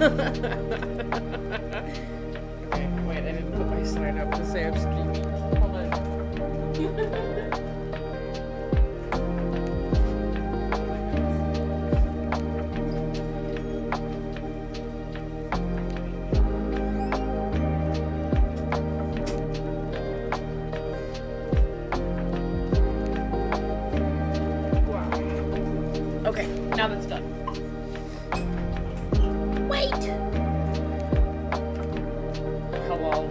Okay, wait, I didn't put my sign up to say I'm streaming. Hold on. Okay, now that's done. Wait! Hello.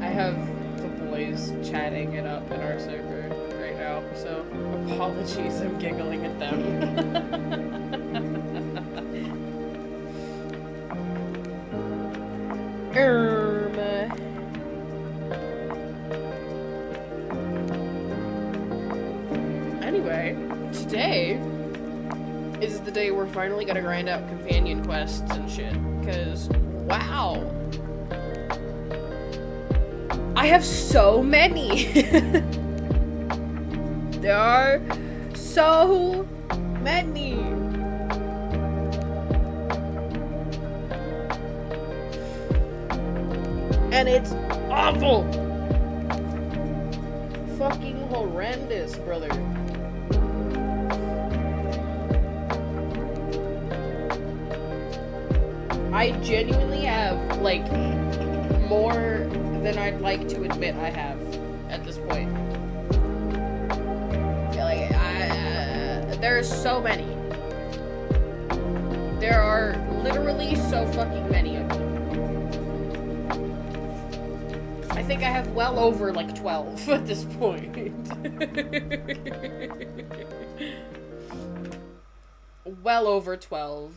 I have the boys chatting it up in our server right now, so apologies, I'm giggling at them. Anyway, today is the day we're finally gonna grind out companion quests and shit. Cause, wow. I have so many! There are so many! And it's awful! Fucking horrendous, brother. I genuinely have, like, more than I'd like to admit I have at this point. Like, there are so many. There are literally so fucking many of them. I think I have well over, like, 12 at this point. Well over 12.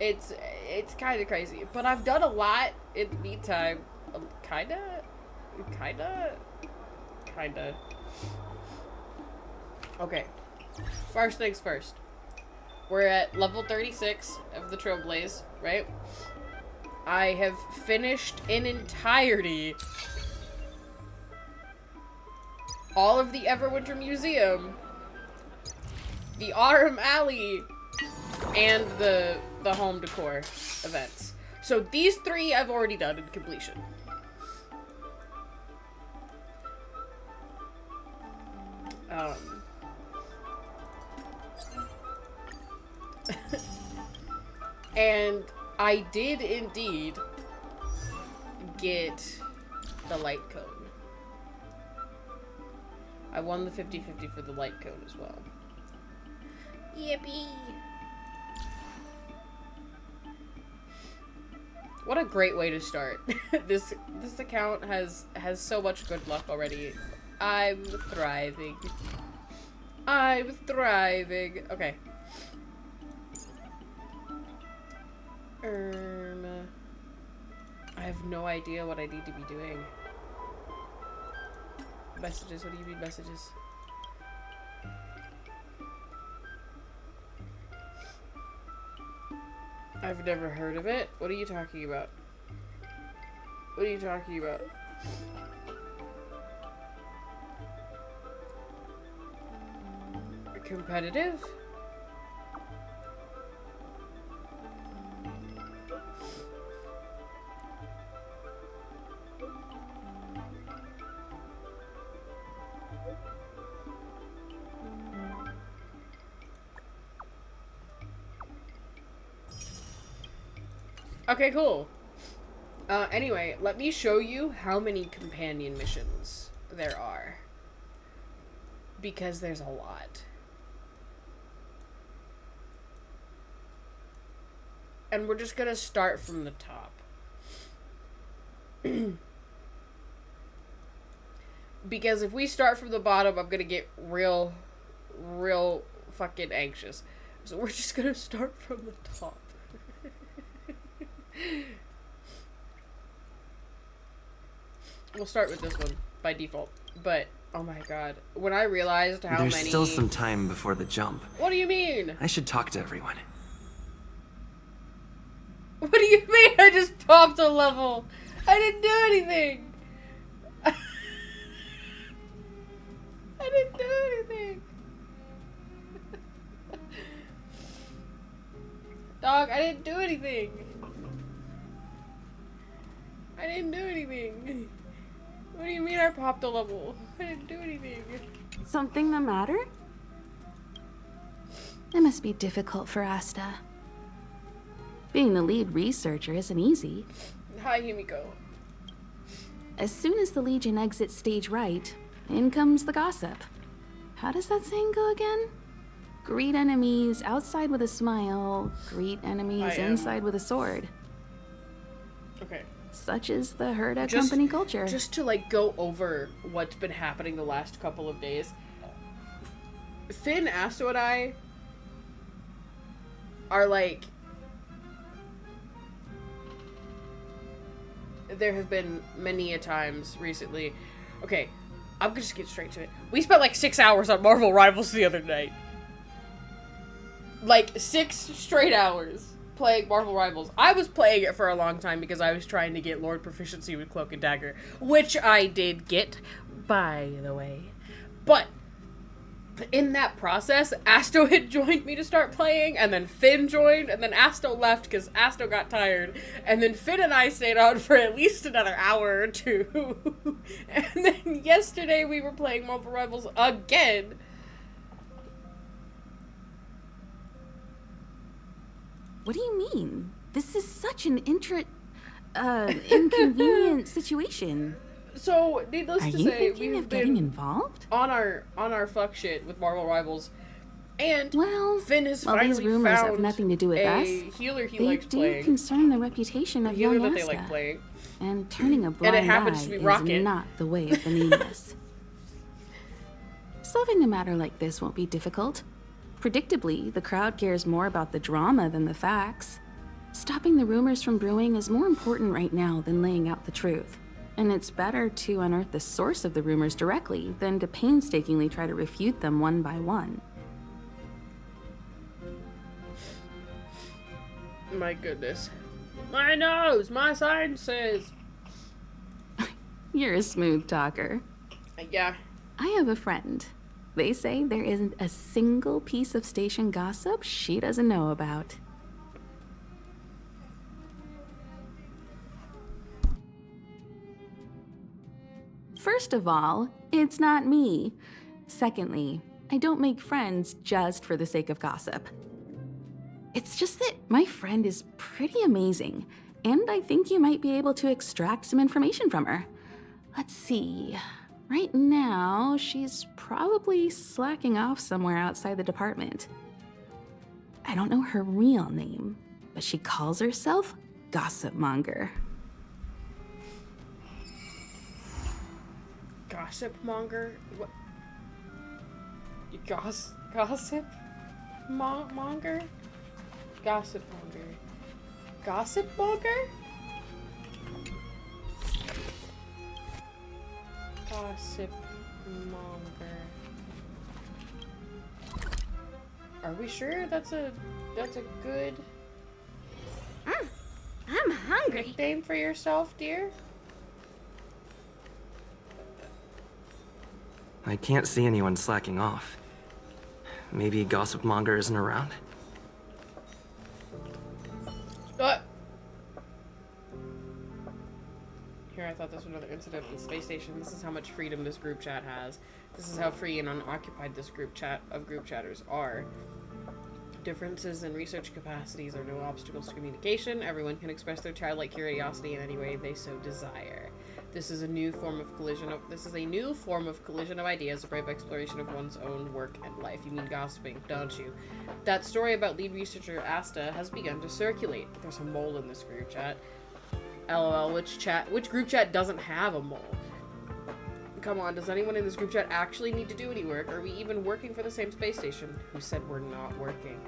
It's kind of crazy, but I've done a lot in the meantime. Kinda. Okay. First things first. We're at level 36 of the Trailblaze, right? I have finished in entirety all of the Everwinter Museum, the Autumn Alley, and the home decor events. So these three I've already done in completion. And I did indeed get the light cone. I won the 50-50 for the light cone as well. Yippee! What a great way to start. This account has so much good luck already. I'm thriving. I'm thriving. Okay. I have no idea what I need to be doing. Messages, what do you mean messages? I've never heard of it. What are you talking about? What are you talking about? Competitive? Okay, cool. Anyway, let me show you how many companion missions there are. Because there's a lot. And we're just gonna start from the top. Because if we start from the bottom, I'm gonna get real fucking anxious. So we're just gonna start from the top. We'll start with this one by default, but oh my god, when I realized how There's many... still some time before the jump. What do you mean? I should talk to everyone. What do you mean I just popped a level? I didn't do anything! I didn't do anything. Dog, I didn't do anything. I didn't do anything. What do you mean I popped a level? I didn't do anything. Something the matter? It must be difficult for Asta. Being the lead researcher isn't easy. Hi, Himiko. As soon as the Legion exits stage right, in comes the gossip. How does that saying go again? Greet enemies outside with a smile, greet enemies inside with a sword. Okay. Such is the Herda company culture. Just to, like, go over what's been happening the last couple of days. Finn, Asto, and I are, like... There have been many a times recently. Okay, I'm gonna just get straight to it. We spent, like, 6 hours on Marvel Rivals the other night. Like, 6 straight hours playing Marvel Rivals. I was playing it for a long time because I was trying to get Lord Proficiency with Cloak and Dagger, which I did get, by the way. But in that process, Asto had joined me to start playing, and then Finn joined, and then Asto left because Asto got tired, and then Finn and I stayed on for at least another hour or two. And then yesterday we were playing Marvel Rivals again. What do you mean? This is such an inconvenient situation. So, needless to say, we've been involved on our fuck shit with Marvel Rivals, and Finn has these finally rumors found have nothing to do with a us. healer he They likes do playing. concern the reputation of Healer young that they Asta. like playing. And turning a blind And it happens eye to be is Rocket. not the way of the nameless. Solving a matter like this won't be difficult. Predictably, the crowd cares more about the drama than the facts. Stopping the rumors from brewing is more important right now than laying out the truth. And it's better to unearth the source of the rumors directly than to painstakingly try to refute them one by one. My goodness. My nose! My sinuses! You're a smooth talker. Yeah. I have a friend. They say there isn't a single piece of station gossip she doesn't know about. First of all, it's not me. Secondly, I don't make friends just for the sake of gossip. It's just that my friend is pretty amazing, and I think you might be able to extract some information from her. Let's see. Right now, she's probably slacking off somewhere outside the department. I don't know her real name, but she calls herself Gossip Monger. Gossip monger? What? Gossip monger? Gossip monger. Gossip monger? Gossip monger. Are we sure that's a good I'm hungry. nickname for yourself, dear? I can't see anyone slacking off. Maybe Gossip Monger isn't around? Here, I thought this was another incident on the space station. This is how much freedom this group chat has. This is how free and unoccupied this group chatters are. Differences in research capacities are no obstacles to communication. Everyone can express their childlike curiosity in any way they so desire. This is a new form of collision of ideas, a brave exploration of one's own work and life. You mean gossiping, don't you? That story about lead researcher Asta has begun to circulate. There's a mole in this group chat. LOL, which group chat doesn't have a mole? Come on, does anyone in this group chat actually need to do any work? Are we even working for the same space station? Who said we're not working?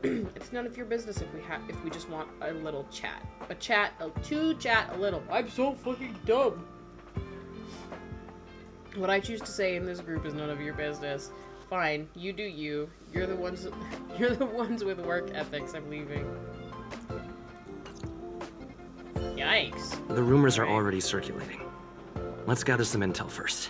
It's none of your business if we just want a little chat. To chat a little. I'm so fucking dumb. What I choose to say in this group is none of your business. Fine, you do you. You're the ones with work ethics. I'm leaving. Yikes. The rumors are already circulating. Let's gather some intel first.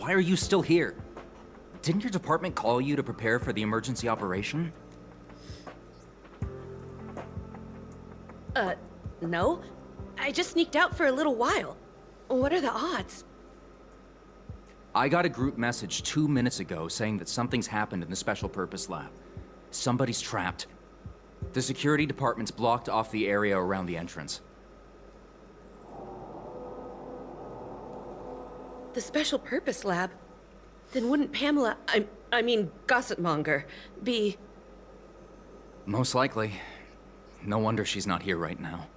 Why are you still here? Didn't your department call you to prepare for the emergency operation? No. I just sneaked out for a little while. What are the odds? I got a group message 2 minutes ago saying that something's happened in the Special Purpose Lab. Somebody's trapped. The security department's blocked off the area around the entrance. The Special Purpose Lab? Then wouldn't Pamela, I mean, Gossipmonger, be... Most likely. No wonder she's not here right now.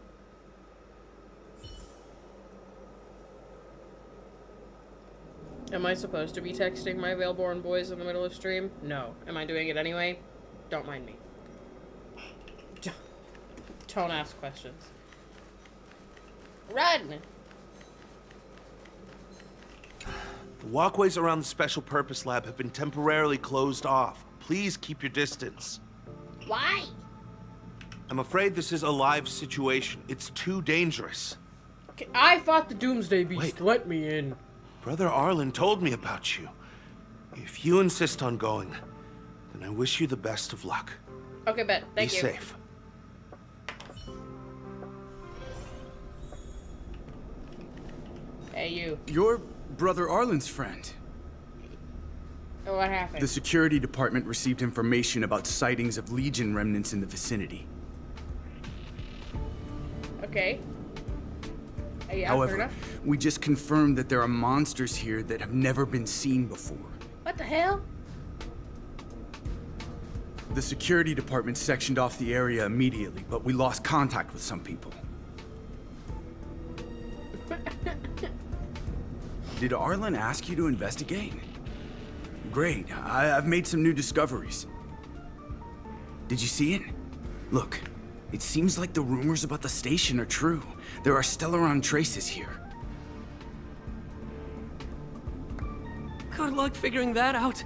Am I supposed to be texting my Veilborn boys in the middle of stream? No. Am I doing it anyway? Don't mind me. Don't ask questions. Run! The walkways around the Special Purpose Lab have been temporarily closed off. Please keep your distance. Why? I'm afraid this is a live situation. It's too dangerous. I fought the Doomsday Beast. Wait. Let me in. Brother Arlen told me about you. If you insist on going, then I wish you the best of luck. Okay, bet. Thank Be you. safe. Hey, you. You're Brother Arlen's friend. What happened? The security department received information about sightings of Legion remnants in the vicinity. Okay. Yeah, fair However, enough. we just confirmed that there are monsters here that have never been seen before. What the hell? The security department sectioned off the area immediately, but we lost contact with some people. Did Arlen ask you to investigate? Great. I've made some new discoveries. Did you see it? Look, it seems like the rumors about the station are true. There are Stellaron traces here. Good luck figuring that out.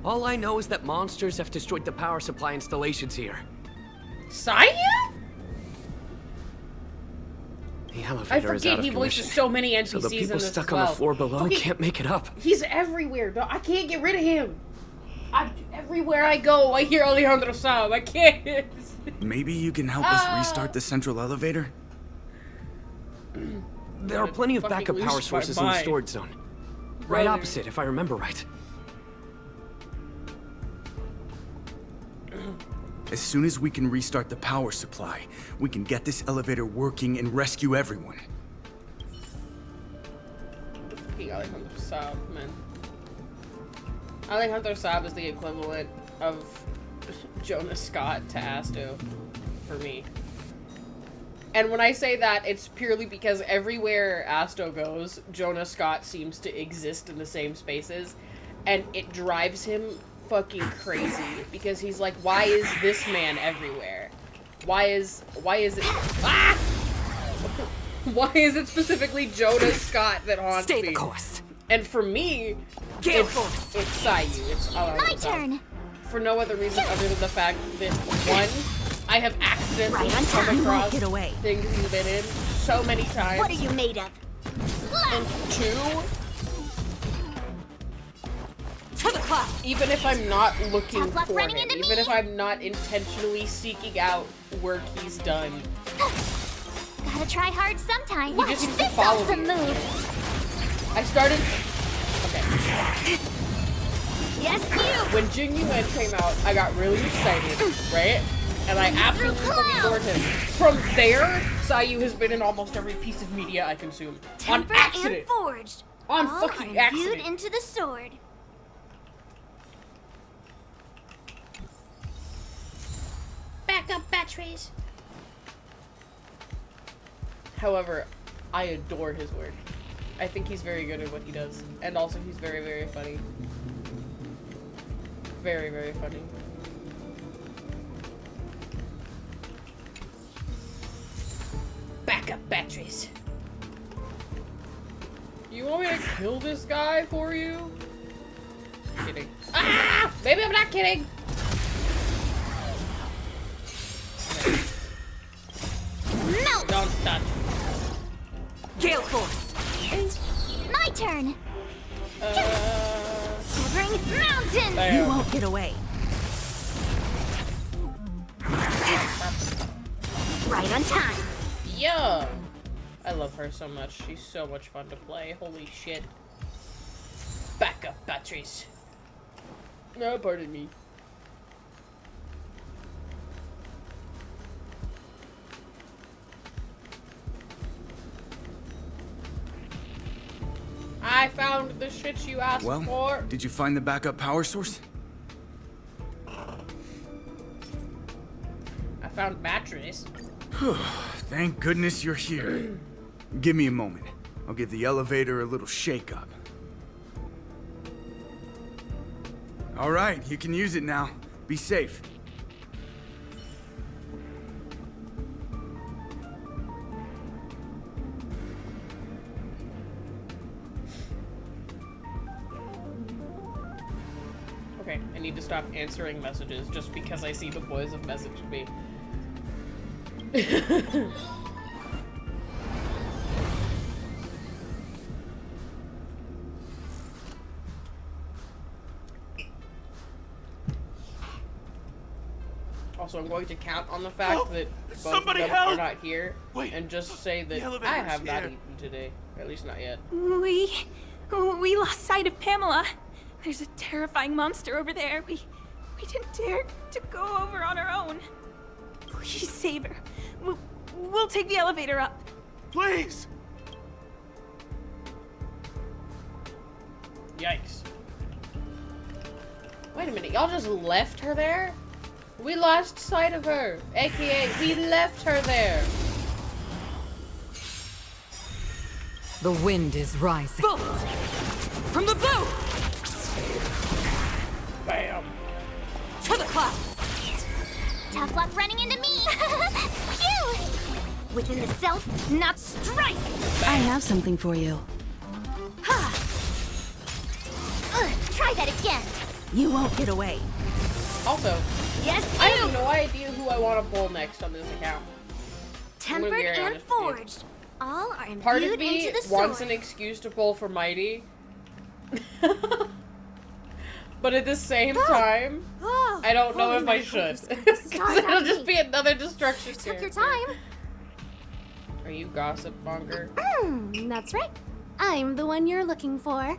All I know is that monsters have destroyed the power supply installations here. Saya? The elevator I is out forget of he voices commission, so many NPCs so the in people this stuck as on well. the floor below Okay, can't make it up. He's everywhere, dog. I can't get rid of him. Everywhere I go, I hear Alejandro Saab. I can't. Maybe you can help us restart the central elevator? There are plenty of Fucking backup lose power my sources in the mind. storage zone. Right Brother. opposite, if I remember right. As soon as we can restart the power supply, we can get this elevator working and rescue everyone. Fucking Alejandro Saab, man. Alejandro Saab is the equivalent of Jonas Scott to Asto for me. And when I say that, it's purely because everywhere Asto goes, Jonas Scott seems to exist in the same spaces, and it drives him fucking crazy because he's like, why is this man everywhere? Why is it ah! Why is it specifically Jonas Scott that haunts Stay me? the course. And for me, Gale it's Force. Sayu. It's My turn. for no other reason other than the fact that, one, I have accidentally Right on come time. across Get away. things he's been in so many times. What are you made of? And two, To the clock! even if I'm not looking Tough luck for running him, into even me. if I'm not intentionally seeking out work he's done, Gotta try hard sometime. He Watch just needs to this follow awesome me. move. I started. Okay. Yes, you. When Jing Yuan came out, I got really excited, right? And I absolutely fucking adored him. From there, Sayu has been in almost every piece of media I consume. On Tempered accident. and forged. On All fucking are accident. imbued into the sword. Backup batteries. However, I adore his work. I think he's very good at what he does. And also he's very, very funny. Very, very funny. Backup batteries. You want me to kill this guy for you? Kidding. Ah! Maybe I'm not kidding! Melt. Don't touch. Gale Force! My turn. Mountains! Damn. You won't get away. Right on time. Yeah. I love her so much. She's so much fun to play. Holy shit. Backup batteries. No, pardon me. I found the shit you asked Well, for. did you find the backup power source? I found batteries. Thank goodness you're here. Give me a moment. I'll give the elevator a little shake-up. All right, you can use it now. Be safe. Okay, I need to stop answering messages just because I see the boys have messaged me. Also, I'm going to count on the fact Help! that both Somebody of them are help! not here, Wait, and just say that the I elevator's have not here. eaten today. At least not yet. We lost sight of Pamela. There's a terrifying monster over there. We didn't dare to go over on our own. Please save her. We'll take the elevator up. Please! Yikes. Wait a minute, y'all just left her there? We lost sight of her, aka we left her there. The wind is rising. Bolt! From the boat! Bam. To the clouds! Tough luck running into me. Phew! Within the self, not strike. I have something for you. Try that again. You won't get away. Also, Yes, I you. have no idea who I want to pull next on this account. I'm gonna be Tempered very and honest with you. forged. All are imbued Part of me into the wants sword. an excuse to pull for Mighty. But at the same time, Oh, I don't know holy if I mackerel, should. you spilled 'Cause stars it'll on just me. be another destruction Took your character. time. Are you gossip monger? That's right. I'm the one you're looking for.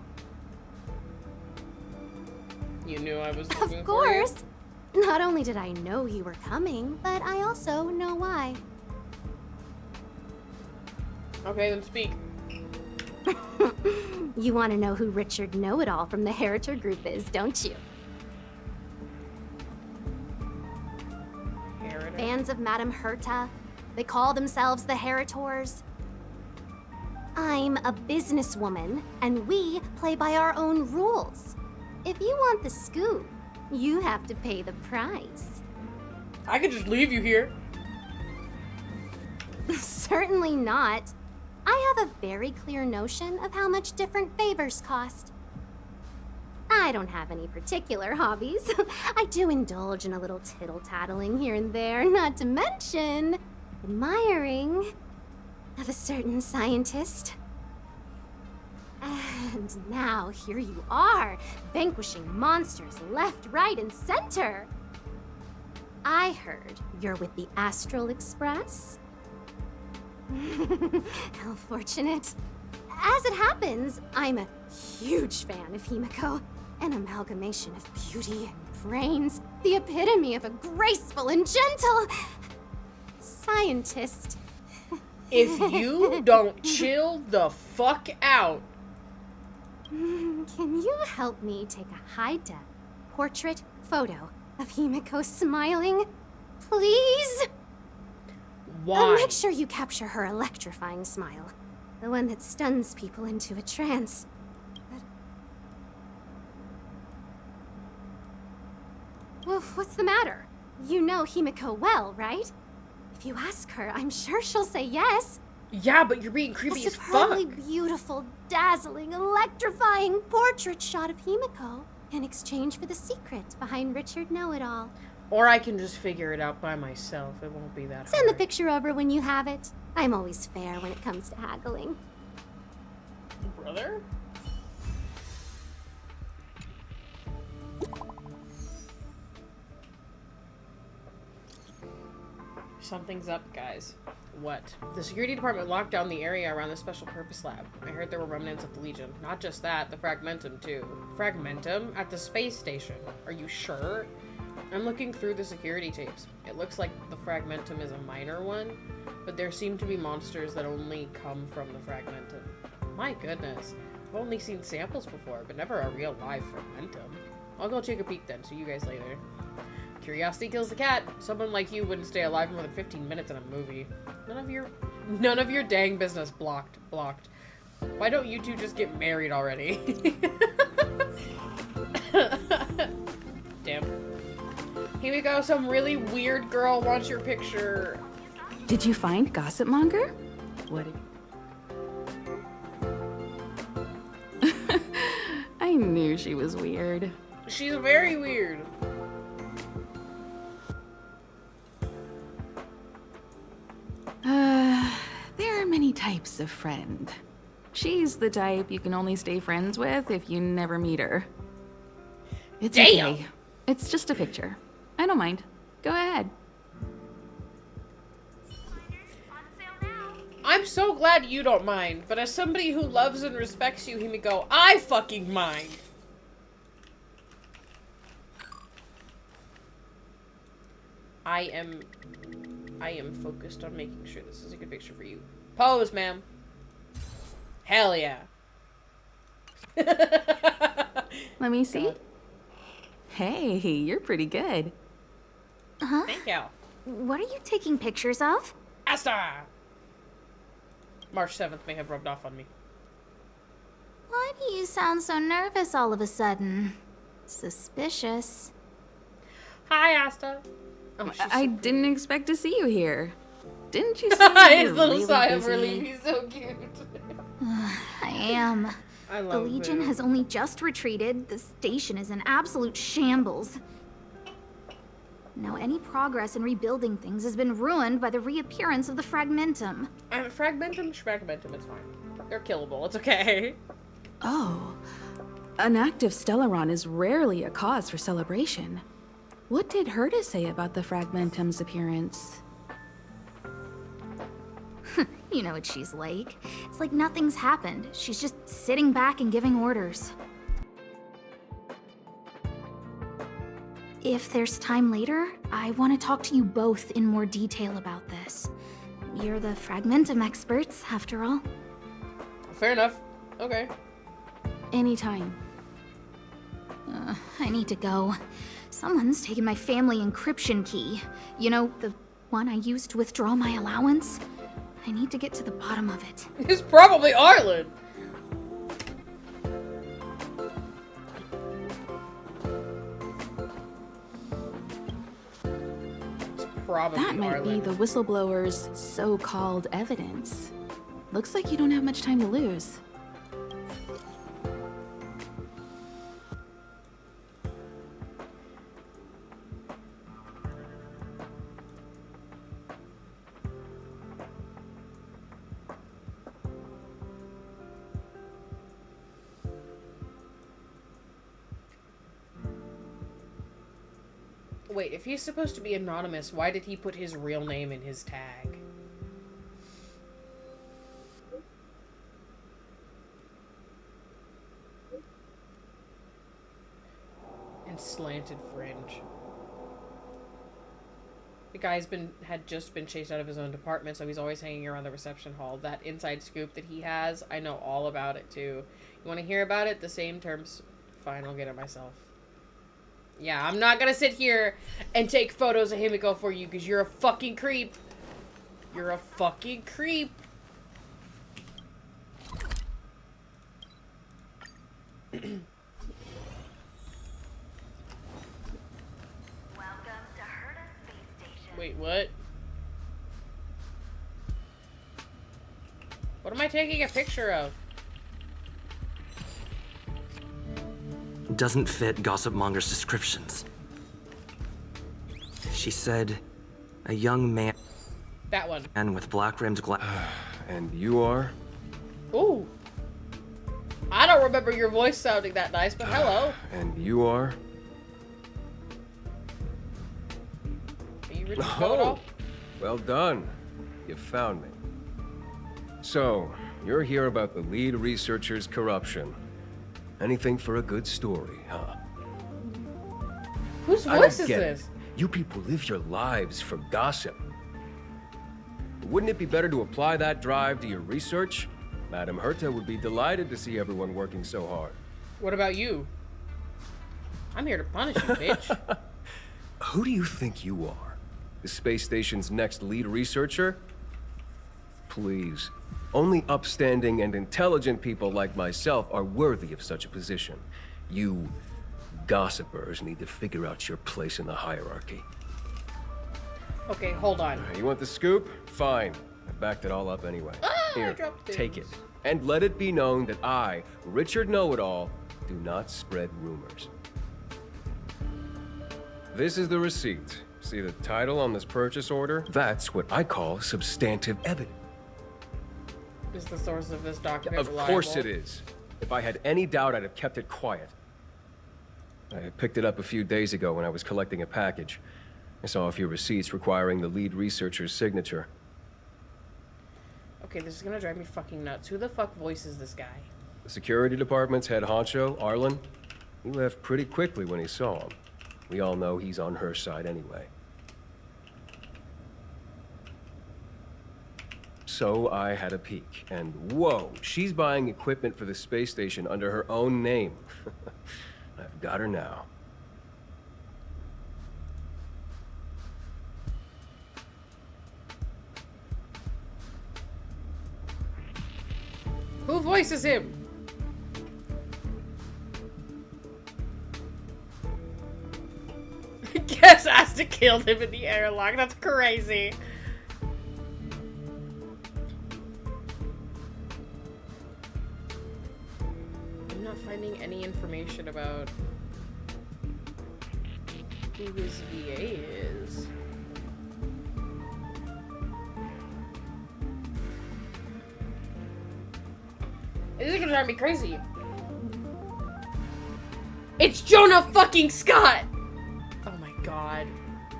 You knew I was looking Of for you? course. Not only did I know you were coming, but I also know why. Okay, then speak. You want to know who Richard Know-It-All from the Heritor Group is, don't you? Heritor? Fans of Madame Herta. They call themselves the Heritors. I'm a businesswoman, and we play by our own rules. If you want the scoop, you have to pay the price. I could just leave you here. Certainly not. I have a very clear notion of how much different favors cost. I don't have any particular hobbies. I do indulge in a little tittle-tattling here and there, not to mention admiring of a certain scientist. And now here you are, vanquishing monsters left, right, and center. I heard you're with the Astral Express. How fortunate. As it happens, I'm a huge fan of Himiko. An amalgamation of beauty and brains. The epitome of a graceful and gentle scientist. If you don't chill the fuck out. Can you help me take a high-def portrait photo of Himiko smiling? Please? Why? Make sure you capture her electrifying smile. The one that stuns people into a trance. Well, what's the matter? You know Himiko well, right? If you ask her, I'm sure she'll say yes. Yeah, but you're being A creepy as fuck. superbly beautiful, dazzling, electrifying portrait shot of Himiko in exchange for the secret behind Richard Know-It-All. Or I can just figure it out by myself. It won't be that Send the hard. picture over when you have it. I'm always fair when it comes to haggling. Brother? Something's up, guys. What? The security department locked down the area around the special purpose lab. I heard there were remnants of the Legion. Not just that, the Fragmentum too. Fragmentum? At the space station. Are you sure? I'm looking through the security tapes. It looks like the Fragmentum is a minor one, but there seem to be monsters that only come from the Fragmentum. My goodness. I've only seen samples before, but never a real live Fragmentum. I'll go take a peek then. See you guys later. Curiosity kills the cat. Someone like you wouldn't stay alive more than 15 minutes in a movie. None of your dang business. Blocked. Why don't you two just get married already? Damn. Here we go. Some really weird girl wants your picture. Did you find Gossip Monger? What? I knew she was weird. She's very weird. There are many types of friend. She's the type you can only stay friends with if you never meet her. It's Damn. okay. It's just a picture. I don't mind. Go ahead. I'm so glad you don't mind, but as somebody who loves and respects you, hear me go, I fucking mind. I am focused on making sure this is a good picture for you. Pose, ma'am. Hell yeah. Let me see. God. Hey, you're pretty good. Huh? Thank you. What are you taking pictures of? Asta! March 7th may have rubbed off on me. Why do you sound so nervous all of a sudden? Suspicious. Hi, Asta. Oh, I didn't expect to see you here. Didn't you say his you were little really sigh of busy? relief. He's so cute. I am. I The love Legion Boo. has only just retreated. The station is in absolute shambles. Now any progress in rebuilding things has been ruined by the reappearance of the Fragmentum. Fragmentum, Fragmentum, it's fine. They're killable, it's okay. Oh. An active Stellaron is rarely a cause for celebration. What did Herta say about the Fragmentum's appearance? You know what she's like. It's like nothing's happened. She's just sitting back and giving orders. If there's time later, I want to talk to you both in more detail about this. You're the Fragmentum experts, after all. Fair enough. Okay. Anytime. I need to go. Someone's taken my family encryption key. You know, the one I used to withdraw my allowance? I need to get to the bottom of it. It's probably Arlen. It's probably That might Arlen. be the whistleblower's so-called evidence. Looks like you don't have much time to lose. Wait, if he's supposed to be anonymous, why did he put his real name in his tag? And slanted fringe. The guy's had just been chased out of his own department, so he's always hanging around the reception hall. That inside scoop that he has, I know all about it too. You want to hear about it? The same terms. Fine, I'll get it myself. Yeah, I'm not gonna sit here and take photos of Himiko for you because you're a fucking creep. You're a fucking creep. Wait, what? What am I taking a picture of? Doesn't fit Gossip Monger's descriptions. She said, a young man That one. with black-rimmed glass. And you are? Ooh. I don't remember your voice sounding that nice, but hello. And you are? Are you Richard Kodo? Well done. You found me. So, you're here about the lead researcher's corruption. Anything for a good story, huh? Whose I don't voice is get it. this? You people live your lives for gossip. Wouldn't it be better to apply that drive to your research? Madame Herta would be delighted to see everyone working so hard. What about you? I'm here to punish you, bitch. Who do you think you are? The space station's next lead researcher? Please. Only upstanding and intelligent people like myself are worthy of such a position. You gossipers need to figure out your place in the hierarchy. Okay, hold on. You want the scoop? Fine. I backed it all up anyway. Here, take it. And let it be known that I, Richard Know-It-All, do not spread rumors. This is the receipt. See the title on this purchase order? That's what I call substantive evidence. Is the source of this document Of reliable? course it is. If I had any doubt, I'd have kept it quiet. I picked it up a few days ago when I was collecting a package. I saw a few receipts requiring the lead researcher's signature. Okay, this is gonna drive me fucking nuts. Who the fuck voices this guy? The security department's head honcho, Arlen, he left pretty quickly when he saw him. We all know he's on her side anyway. So I had a peek, and whoa, she's buying equipment for the space station under her own name. I've got her now. Who voices him? Guess Asta killed him in the airlock. That's crazy. I'm not finding any information about who his VA is. This is gonna drive me crazy. It's Jonah fucking Scott! Oh my god.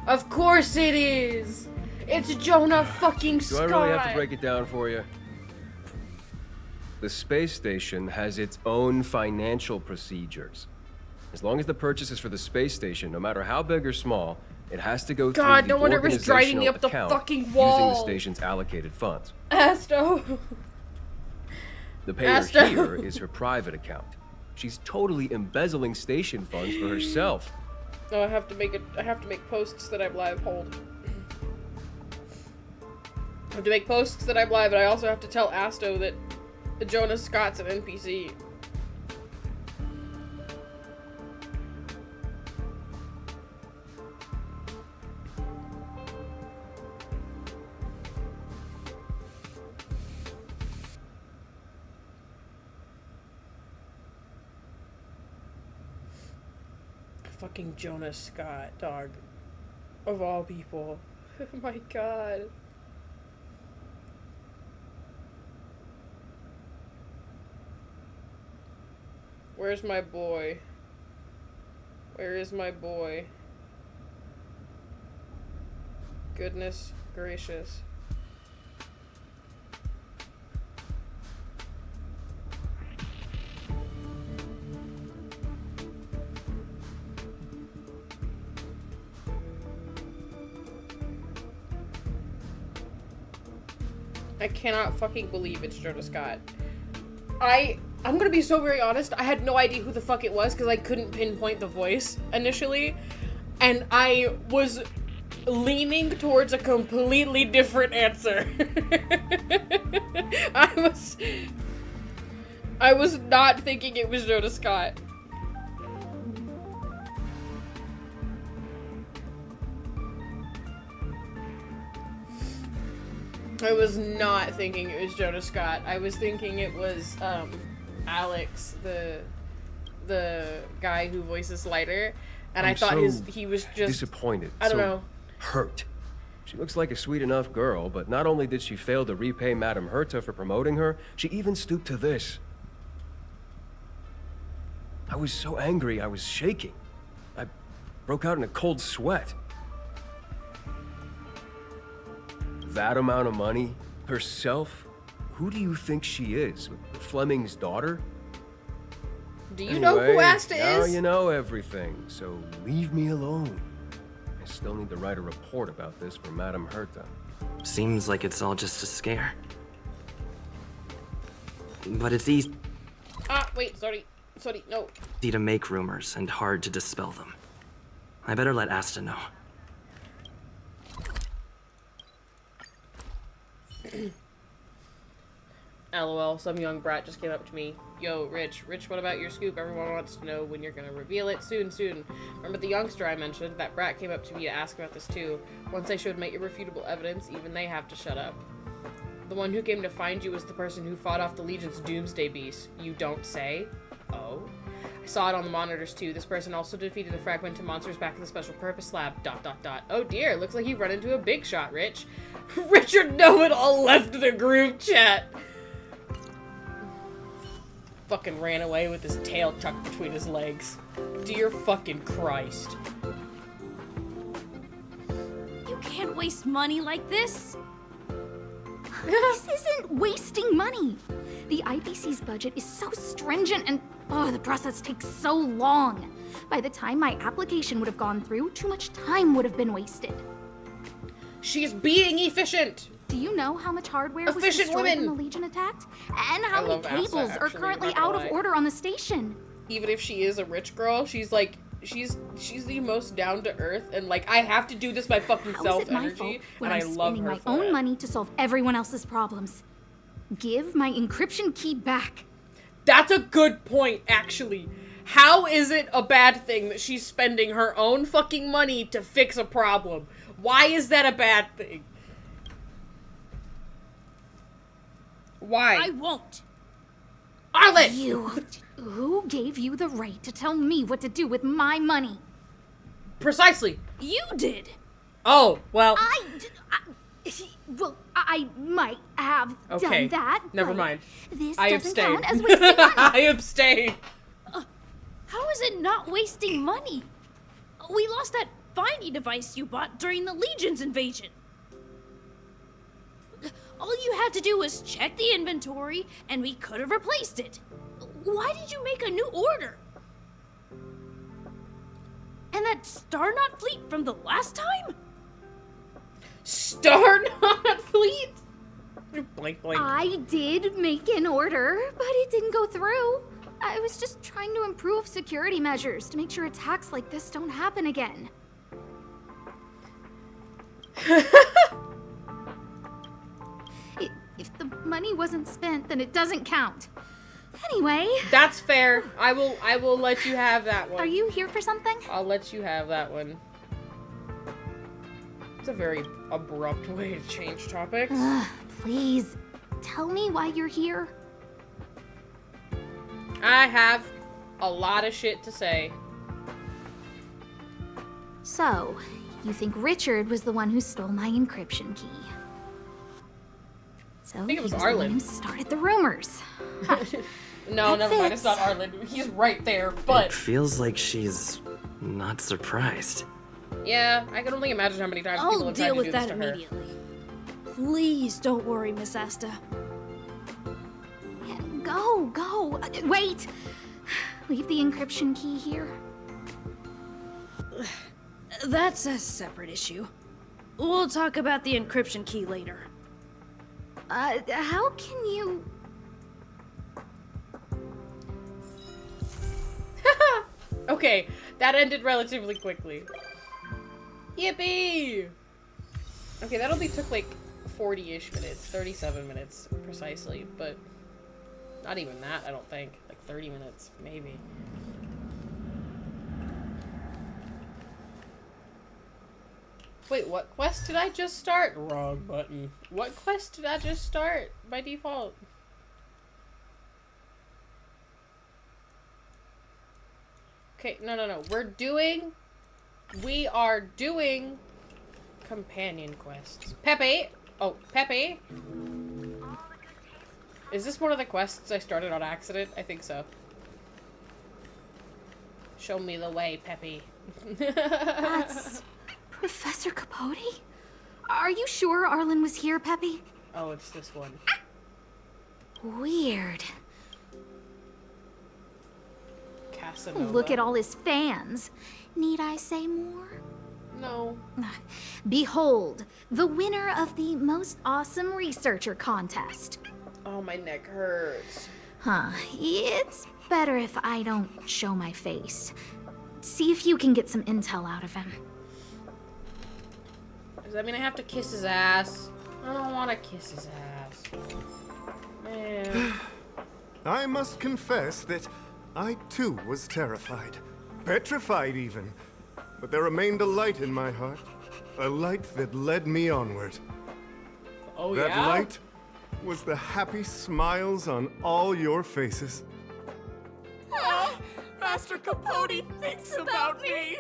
Of course it is! It's Jonah fucking Scott! Do I really have to break it down for you? The space station has its own financial procedures. As long as the purchase is for the space station, no matter how big or small, it has to go God, through no the wonder it was driving me organizational up the account fucking wall. using the station's allocated funds. Asto. The payer here is her private account. She's totally embezzling station funds for herself. No, I have to make posts that I'm live. Hold. I have to make posts that I'm live, and I also have to tell Asto that Jonah Scott's an NPC. Fucking Jonah Scott, dog. Of all people. Oh my god. Where's my boy? Where is my boy? Goodness gracious. I cannot fucking believe it's Jonah Scott. I'm gonna be so very honest, I had no idea who the fuck it was because I couldn't pinpoint the voice initially. And I was leaning towards a completely different answer. I was not thinking it was Jonah Scott. I was not thinking it was Jonah Scott. I was thinking it was Alex, the guy who voices Lighter, and I thought he was just disappointed. I don't know. Hurt. She looks like a sweet enough girl, but not only did she fail to repay Madame Herta for promoting her, she even stooped to this. I was so angry, I was shaking. I broke out in a cold sweat. that amount of money? Herself? Who do you think she is? Fleming's daughter? Do you know who Asta now is? you know everything, so leave me alone. I still need to write a report about this for Madame Herta. Seems like it's all just a scare. But it's easy Wait, sorry, no. to make rumors and hard to dispel them. I better let Asta know. LOL, some young brat just came up to me. Yo, Rich, what about your scoop? Everyone wants to know when you're gonna reveal it. Soon. Remember the youngster I mentioned? That brat came up to me to ask about this too. Once I showed my irrefutable evidence, even they have to shut up. The one who came to find you was the person who fought off the Legion's doomsday beast. You don't say? Oh. I saw it on the monitors too. This person also defeated the fragmented monsters back in the special purpose lab. ... Oh dear, looks like you've run into a big shot, Rich. Richard Know-It-All left the group chat. Fucking ran away with his tail tucked between his legs. Dear fucking Christ. You can't waste money like this. This isn't wasting money. The IPC's budget is so stringent and the process takes so long. By the time my application would have gone through, too much time would have been wasted. She's being efficient. Do you know how much hardware was Efficient destroyed when women. the Legion attacked? And how I many love Asta, cables are actually, currently not gonna out of lie. order on the station? Even if she is a rich girl, she's like, she's the most down to earth and like, I have to do this by fucking How self is it my energy, fault when and I'm I love spending her my for own it. money to solve everyone else's problems? Give my encryption key back. That's a good point, actually. How is it a bad thing that she's spending her own fucking money to fix a problem? Why is that a bad thing? Why? I won't. Arlen! Who gave you the right to tell me what to do with my money? Precisely. You did. Oh, well. I might have Okay. done that. Never but mind. This I doesn't abstain. count as wasting money. I abstain. How is it not wasting money? We lost that finding device you bought during the Legion's invasion. All you had to do was check the inventory, and we could have replaced it. Why did you make a new order? And that Star Knot fleet from the last time? Star Knot fleet? Blink, blink. I did make an order, but it didn't go through. I was just trying to improve security measures to make sure attacks like this don't happen again. If the money wasn't spent, then it doesn't count. Anyway. That's fair. I will let you have that one. Are you here for something? I'll let you have that one. It's a very abrupt way to change topics. Please, tell me why you're here. I have a lot of shit to say. So, you think Richard was the one who stole my encryption key? So I think it was he Arlen. the one who started the rumors. No, That never mind. fits. It's not Arlen. He's right there, but It feels like she's not surprised. yeah, I can only imagine how many times people I'll have tried deal to do with this that to her. immediately. Please don't worry, Miss Asta. Go. Wait. Leave the encryption key here. That's a separate issue. We'll talk about the encryption key later. How can you... Okay, that ended relatively quickly. Yippee! Okay, that only took like 40-ish minutes, 37 minutes precisely, but not even that, I don't think. Like 30 minutes, maybe. Wait, what quest did I just start? Wrong button. What quest did I just start by default? Okay, no. We are doing companion quests. Pepe! Oh, Pepe! Is this one of the quests I started on accident? I think so. Show me the way, Pepe. That's Professor Capote? Are you sure Arlen was here, Peppy? Oh, it's this one. Weird. Casanova. Look at all his fans. Need I say more? No. Behold, the winner of the most awesome researcher contest. Oh, my neck hurts. Huh. It's better if I don't show my face. See if you can get some intel out of him. Does that mean I have to kiss his ass? I don't want to kiss his ass. Man. I must confess that I too was terrified. Petrified even. But there remained a light in my heart. A light that led me onward. Oh, that yeah? light was the happy smiles on all your faces. Master Capote thinks about me!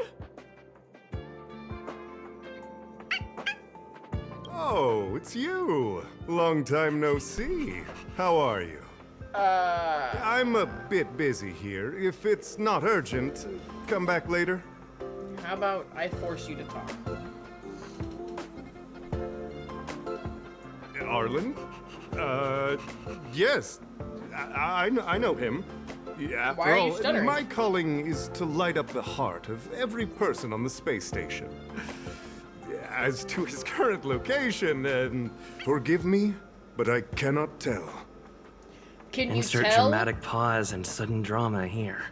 Oh, it's you. Long time no see. How are you? I'm a bit busy here. If it's not urgent, come back later. How about I force you to talk? Arlen? Yes. I know him. After Why are you all, stuttering? my calling is to light up the heart of every person on the space station. As to his current location, forgive me, but I cannot tell. Can you Insert tell? dramatic pause and sudden drama here.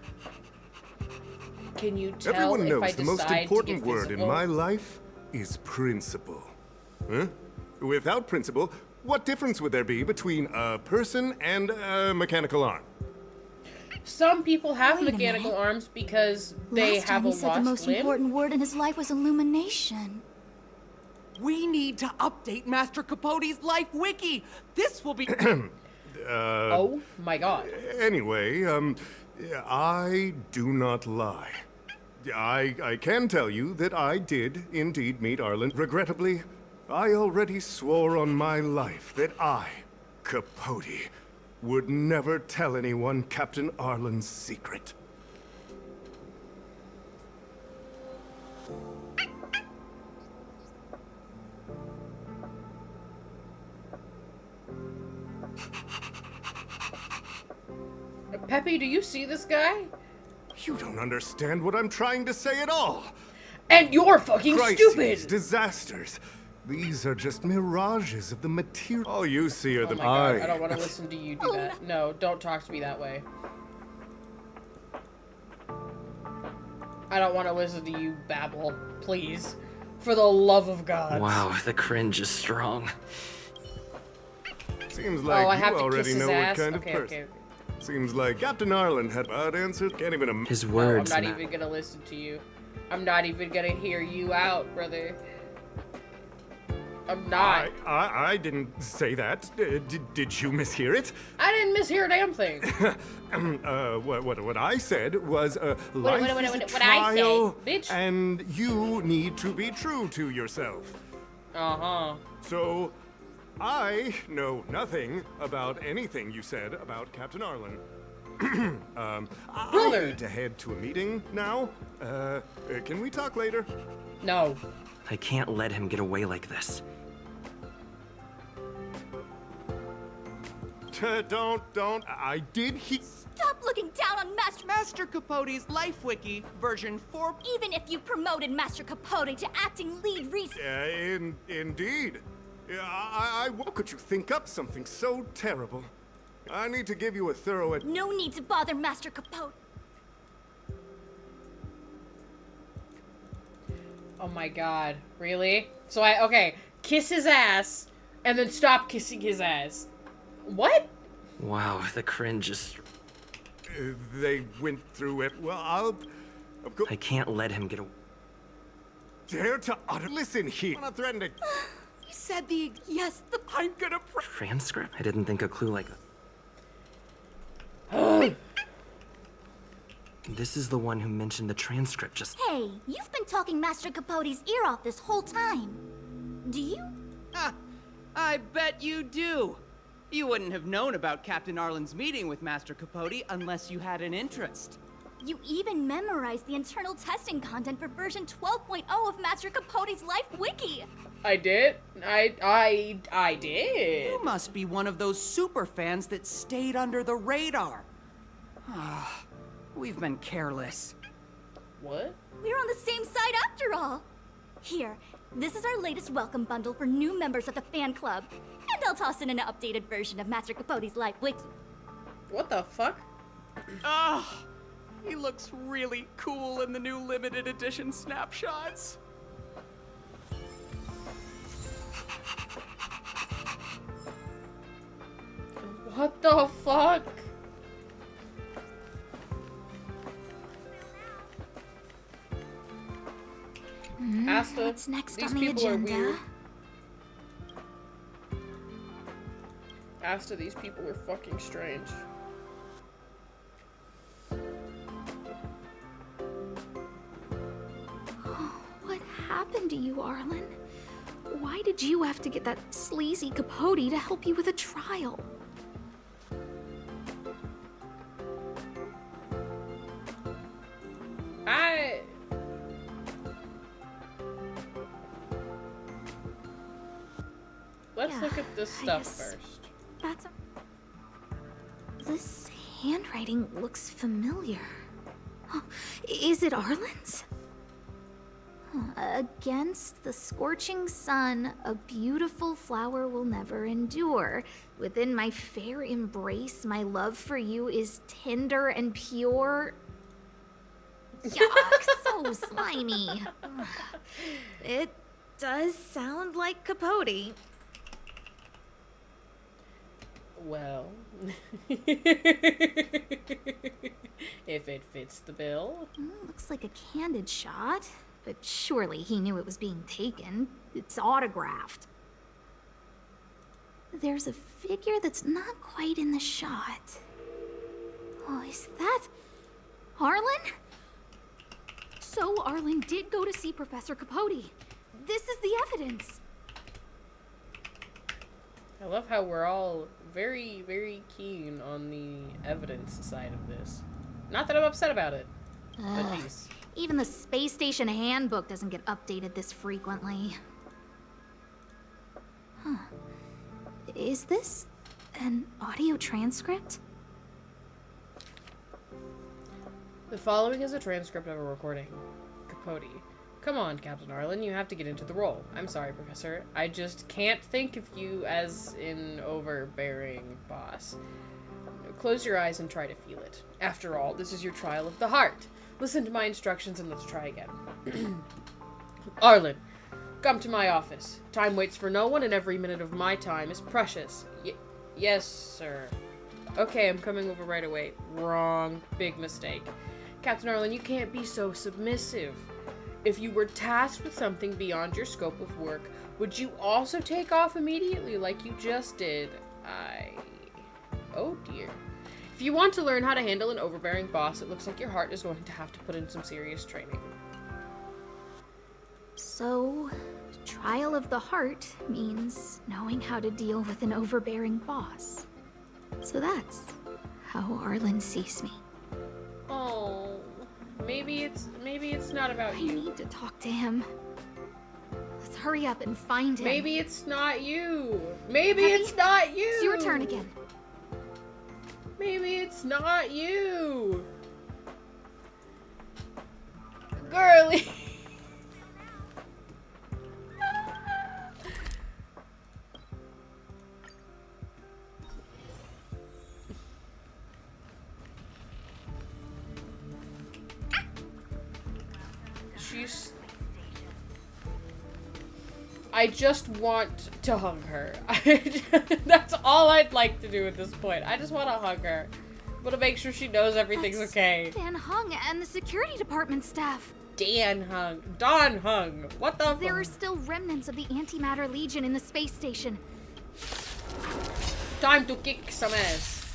Can you tell Everyone if knows I the most decide to important get word in physical? my life is principle. Huh? Without principle, what difference would there be between a person and a mechanical arm? Some people have Wait a mechanical minute. arms because they Last have time a he said lost the most limb. important word in his life was illumination. We need to update Master Capote's life wiki. This will be. Oh my god. Anyway, I do not lie. I can tell you that I did indeed meet Arlen. Regrettably, I already swore on my life that I, Capote, would never tell anyone Captain Arlen's secret. Peppy, do you see this guy? You don't understand what I'm trying to say at all. And you're fucking Crises, stupid! disasters. These are just mirages of the material. All you see are Oh the my god, I don't want to listen to you do that. No, don't talk to me that way. I don't want to listen to you babble, please. For the love of God. Wow, the cringe is strong. Seems like I you have to already kiss his know ass? what kind Okay, of person. okay. Seems like Captain Arlen had bad answers. Can't even His No, words. I'm not even gonna listen to you. I'm not even gonna hear you out, brother. I'm not. I didn't say that. Did you mishear it? I didn't mishear a damn thing. What I said was life is a what I said, trial, bitch? and you need to be true to yourself. Uh-huh. So, I know nothing about anything you said about Captain Arlen. I Brother. need to head to a meeting now. Can we talk later? No. I can't let him get away like this. Don't. I did Stop looking down on Master Capote's life wiki version 4. Even if you promoted Master Capote to acting lead Indeed. How could you think up something so terrible? I need to give you a thorough... No need to bother Master Capote. Oh my god. Really? So okay, kiss his ass, and then stop kissing his ass. What? Wow, the cringe is... They went through it. Well, I can't let him get away. Dare to utter... Listen here. I'm not threatening. He said the... Yes, I'm gonna... Transcript? I didn't think a clue like that. This is the one who mentioned the transcript just... Hey, you've been talking Master Capote's ear off this whole time. Do you? I bet you do. You wouldn't have known about Captain Arlen's meeting with Master Capote unless you had an interest. You even memorized the internal testing content for version 12.0 of Master Capote's Life Wiki. I did? I did. You must be one of those super fans that stayed under the radar. We've been careless. What? We're on the same side after all. Here, this is our latest welcome bundle for new members of the fan club. And I'll toss in an updated version of Master Capote's live wiki. What the fuck? He looks really cool in the new limited edition snapshots. What the fuck? Asta, what's next these on the people agenda? are weird. Asta, these people are fucking strange. What happened to you, Arlen? Why did you have to get that sleazy Capote to help you with a trial? Let's look at this stuff first. That's This handwriting looks familiar. Oh, is it Arlen's? Against the scorching sun, a beautiful flower will never endure. Within my fair embrace, my love for you is tender and pure. Yuck, so slimy. It does sound like Capote. Well, if it fits the bill. Looks like a candid shot, but surely he knew it was being taken. It's autographed. There's a figure that's not quite in the shot. Oh, is that Arlen? So Arlen did go to see Professor Capote. This is the evidence. I love how we're all very, very keen on the evidence side of this. Not that I'm upset about it, but jeez. Even the space station handbook doesn't get updated this frequently. Huh. Is this an audio transcript? The following is a transcript of a recording. Capote. Come on, Captain Arlen, you have to get into the role. I'm sorry, Professor. I just can't think of you as an overbearing boss. Close your eyes and try to feel it. After all, this is your trial of the heart. Listen to my instructions and let's try again. Arlen, come to my office. Time waits for no one and every minute of my time is precious. Yes, sir. Okay, I'm coming over right away. Wrong. Big mistake. Captain Arlen, you can't be so submissive. If you were tasked with something beyond your scope of work, would you also take off immediately like you just did? Oh dear. If you want to learn how to handle an overbearing boss, it looks like your heart is going to have to put in some serious training. So, trial of the heart means knowing how to deal with an overbearing boss. So that's how Arlen sees me. Oh, maybe it's not about you. I need to talk to him. Let's hurry up and find him. Maybe it's not you. Maybe it's not you. It's your turn again. Maybe it's not you. Girly. I just want to hug her. That's all I'd like to do at this point. I just want to hug her. I want to make sure she knows everything's okay. Dan Hung and the security department staff. Don Hung. What the There are still remnants of the Antimatter Legion in the space station. Time to kick some ass.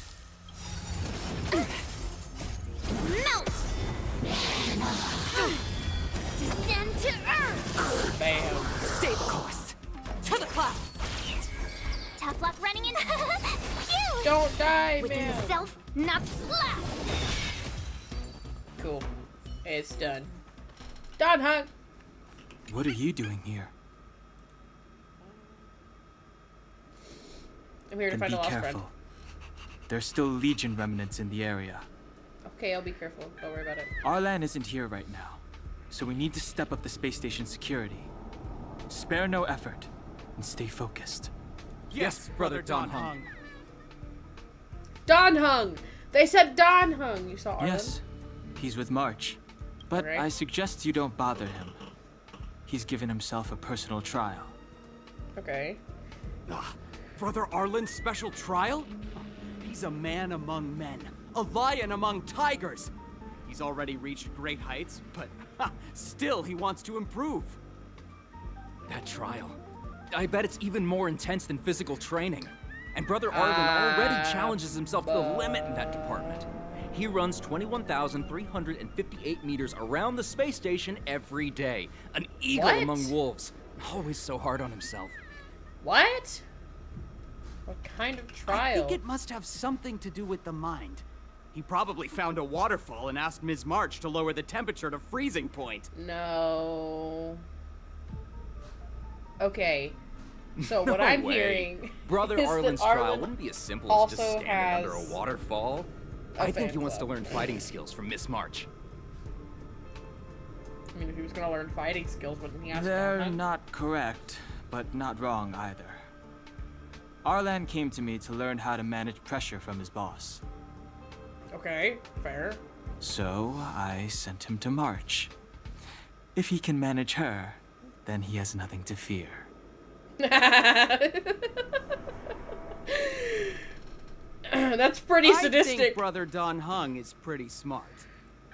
Melt! Descend to Earth! Bam. Stay the course. To the clouds. Tough luck running in. Phew! Don't die, Within man. the self, not slap. Cool. It's done. Don Hung. What are you doing here? I'm here to Then find be a lost careful. friend. There's still Legion remnants in the area. Okay, I'll be careful. Don't worry about it. Arlan isn't here right now, so we need to step up the space station security. Spare no effort, and stay focused. Yes, Brother Don Hung. Don Hung! They said Don Hung! You saw Arlen? Yes, he's with March. But Okay. I suggest you don't bother him. He's given himself a personal trial. Okay. Brother Arlen's special trial? He's a man among men, a lion among tigers. He's already reached great heights, but still he wants to improve. That trial. I bet it's even more intense than physical training. And Brother Arlen already challenges himself to the limit in that department. He runs 21,358 meters around the space station every day. An eagle What? among wolves. Always so hard on himself. What? What kind of trial? I think it must have something to do with the mind. He probably found a waterfall and asked Ms. March to lower the temperature to freezing point. No. Okay. So what No I'm way. hearing Brother is Arlen's that trial Arlen wouldn't be as simple as just also standing under a has waterfall. a I think he fan wants to club. learn fighting skills from Miss March. I mean, if he was gonna learn fighting skills, wouldn't he ask They're Don Hung? not correct, but not wrong either. Arlan came to me to learn how to manage pressure from his boss. Okay, fair. So I sent him to March. If he can manage her, then he has nothing to fear. That's pretty I sadistic. think Brother Don Hung is pretty smart.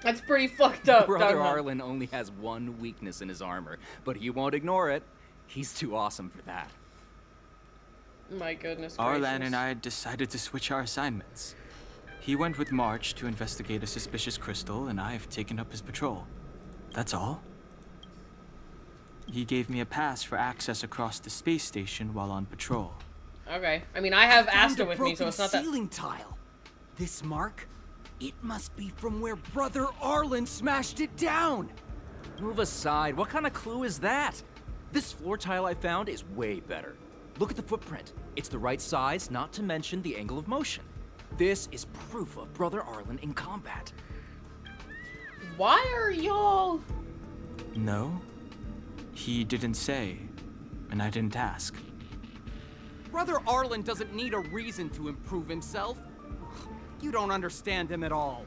That's pretty fucked up. Brother Don Hung. Arlen only has one weakness in his armor, but he won't ignore it. He's too awesome for that. My goodness Arlan gracious. and I decided to switch our assignments. He went with March to investigate a suspicious crystal, and I've taken up his patrol. That's all. He gave me a pass for access across the space station while on patrol. Okay. I mean, I have Found Asta a with me, so broken it's not that. ceiling tile. This mark? It must be from where Brother Arlen smashed it down. Move aside. What kind of clue is that? This floor tile I found is way better. Look at the footprint. It's the right size, not to mention the angle of motion. This is proof of Brother Arlen in combat. Why are y'all? No, he didn't say, and I didn't ask. Brother Arlen doesn't need a reason to improve himself. You don't understand him at all.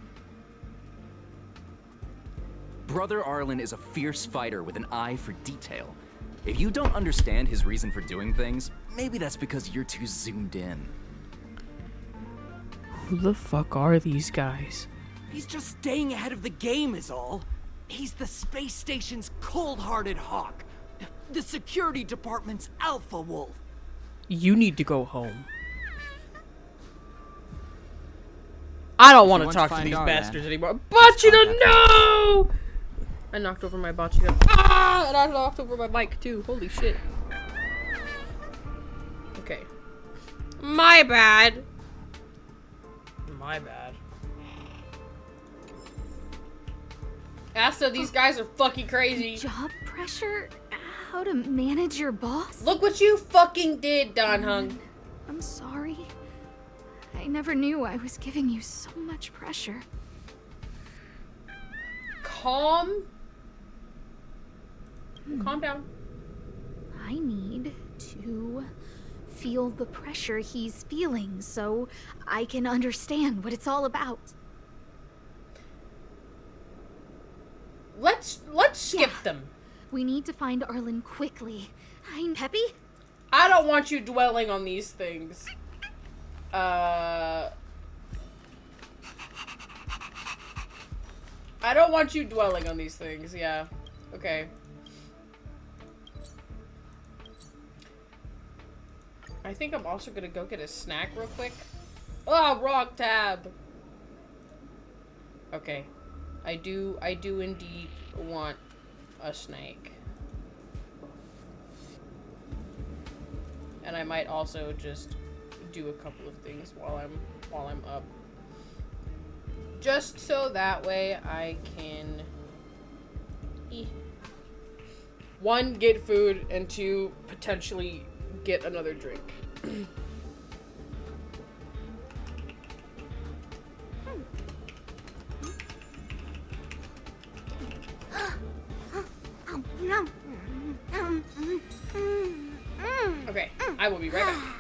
Brother Arlen is a fierce fighter with an eye for detail. If you don't understand his reason for doing things, maybe that's because you're too zoomed in. Who the fuck are these guys? He's just staying ahead of the game is all. He's the space station's cold-hearted hawk. The security department's alpha wolf. You need to go home. I don't want to want talk to to find these Arlan, bastards anymore. Bachita, no! I knocked over my Bachita. Ah! And I knocked over my mic too. Holy shit. Okay. My bad. My bad. Asta, these guys are fucking crazy. Job pressure? How to manage your boss? Look what you fucking did, Don Hung. I'm sorry. I never knew I was giving you so much pressure. Calm down. I need to feel the pressure he's feeling so I can understand what it's all about. Let's skip them. We need to find Arlen quickly. I'm Peppy. I don't want you dwelling on these things. I don't want you dwelling on these things, yeah. Okay. I think I'm also gonna go get a snack real quick. Oh, wrong tab! Okay. I do indeed want a snack. And I might also just do a couple of things while I'm up. Just so that way I can one, get food, and two, potentially get another drink. will be right back.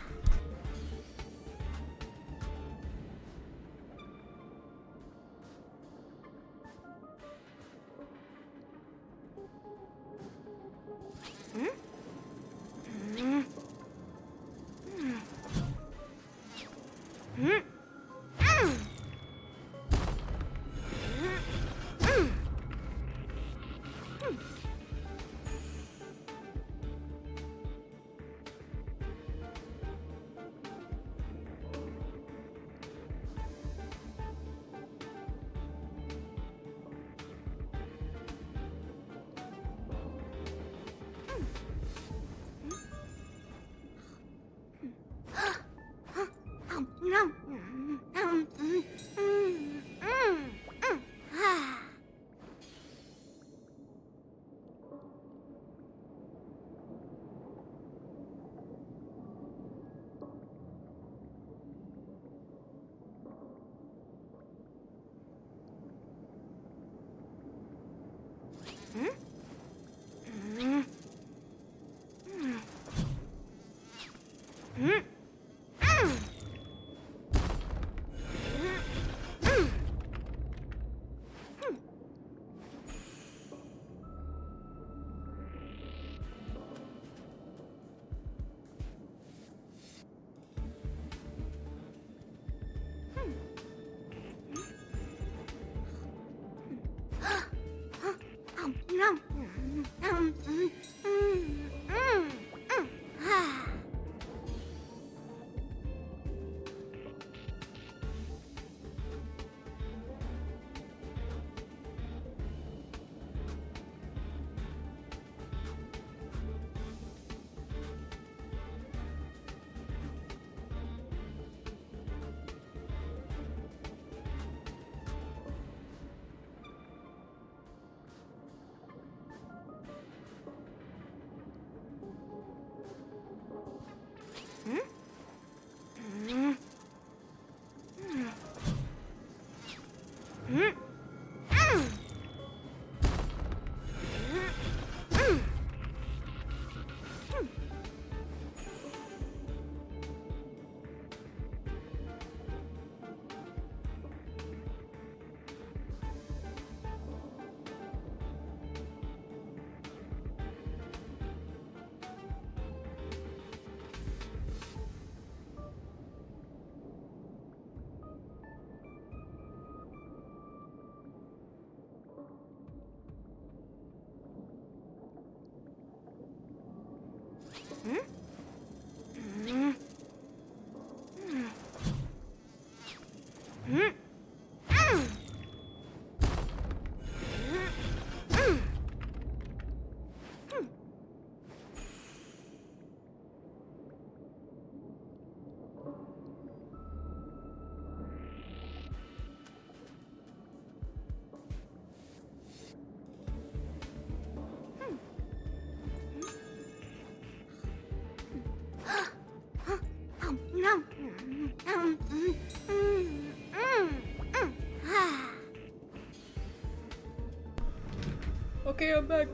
Okay, I'm back.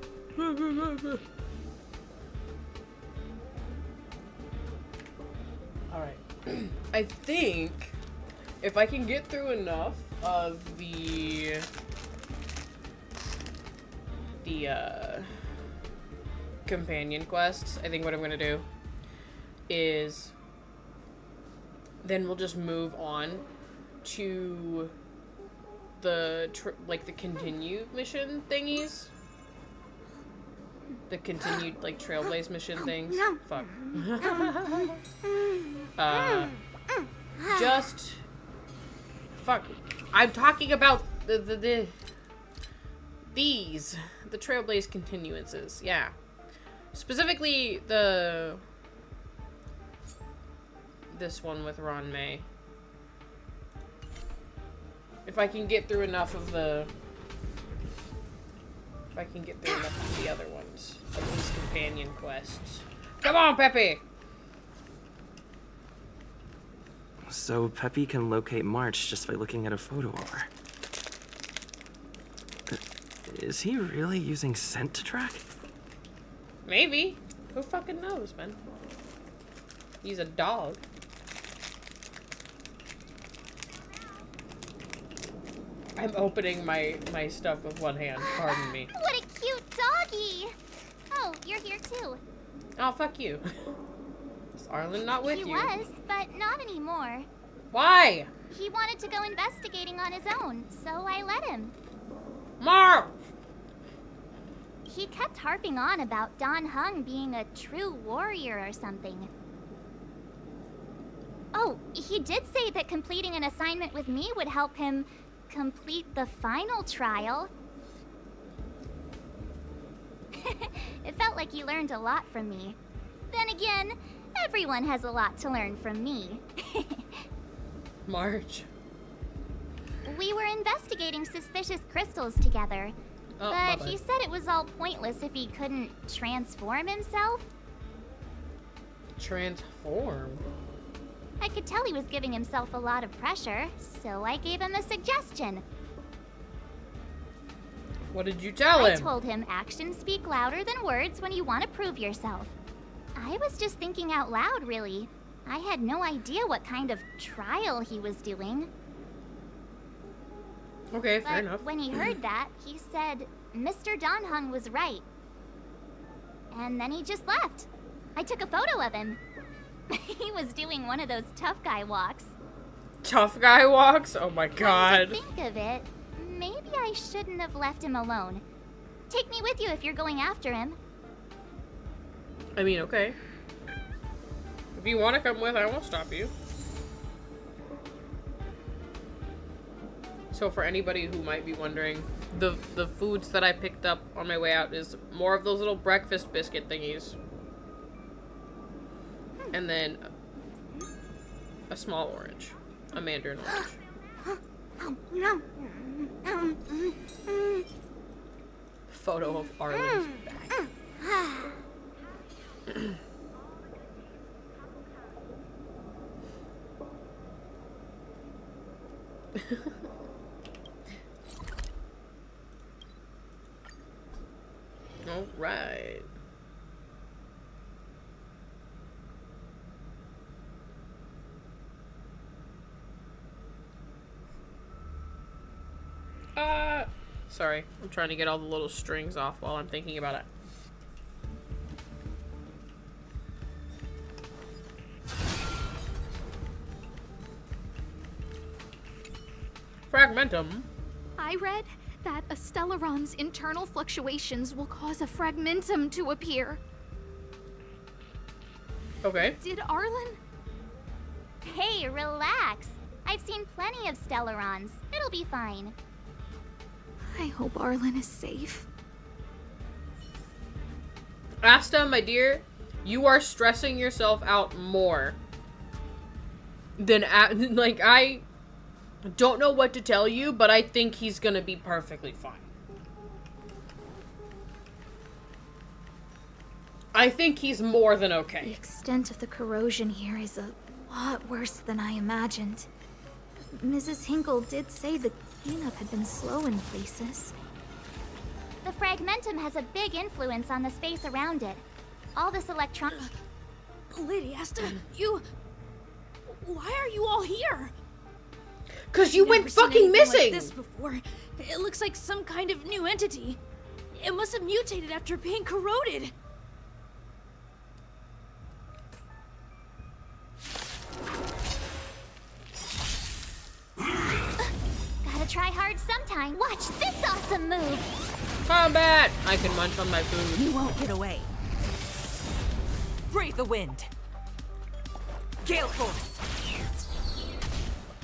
Alright. I think if I can get through enough of the companion quests, I think what I'm gonna do is then we'll just move on to the the continued mission thingies. The continued like Trailblaze mission things. Fuck. Just fuck. I'm talking about the Trailblaze continuances. Yeah. Specifically this one with Ron May. If I can get through enough of the other ones, of these companion quests. Come on, Peppy! So Peppy can locate March just by looking at a photo of her. Is he really using scent to track? Maybe. Who fucking knows, man? He's a dog. I'm opening my stuff with one hand. Pardon me. What a cute doggy! Oh, you're here too. Oh, fuck you. Is Arlen not with He you? was, but not anymore. Why? He wanted to go investigating on his own, so I let him. Marv! He kept harping on about Don Hung being a true warrior or something. Oh, he did say that completing an assignment with me would help him complete the final trial. It felt like he learned a lot from me. Then again, everyone has a lot to learn from me. March. We were investigating suspicious crystals together. Oh, but bye-bye. he said it was all pointless if he couldn't transform himself. Transform? I could tell he was giving himself a lot of pressure, so I gave him a suggestion. What did you tell I him? told him actions speak louder than words when you want to prove yourself. I was just thinking out loud, really. I had no idea what kind of trial he was doing. Okay, fair But enough. when he heard that, he said Mr. Don Hung was right. And then he just left. I took a photo of him. He was doing one of those tough guy walks. Tough guy walks? Oh my god. Think of it. Maybe I shouldn't have left him alone. Take me with you if you're going after him. I mean, okay. If you want to come with, I won't stop you. So for anybody who might be wondering, the foods that I picked up on my way out is more of those little breakfast biscuit thingies. And then a small orange. A mandarin orange. Photo of Arlen's back. All right. Sorry. I'm trying to get all the little strings off while I'm thinking about it. Fragmentum. I read that a Stellaron's internal fluctuations will cause a fragmentum to appear. Okay. Did Arlen? Hey, relax. I've seen plenty of Stellarons. It'll be fine. I hope Arlen is safe. Asta, my dear, you are stressing yourself out more than like I don't know what to tell you, but I think he's gonna be perfectly fine. I think he's more than The okay. extent of the corrosion here is a lot worse than I imagined. Mrs. Hinkle did say the cleanup had been slow in places. The fragmentum has a big influence on the space around it. All this electron... Lady Asta, you... Why are you all here? 'Cause you went Never seen fucking anything missing! Like this before. It looks like some kind of new entity. It must have mutated after being corroded. Gotta try hard sometime. Watch this awesome move! Combat! I can munch on my food. You won't get away. Brave the wind. Gale force.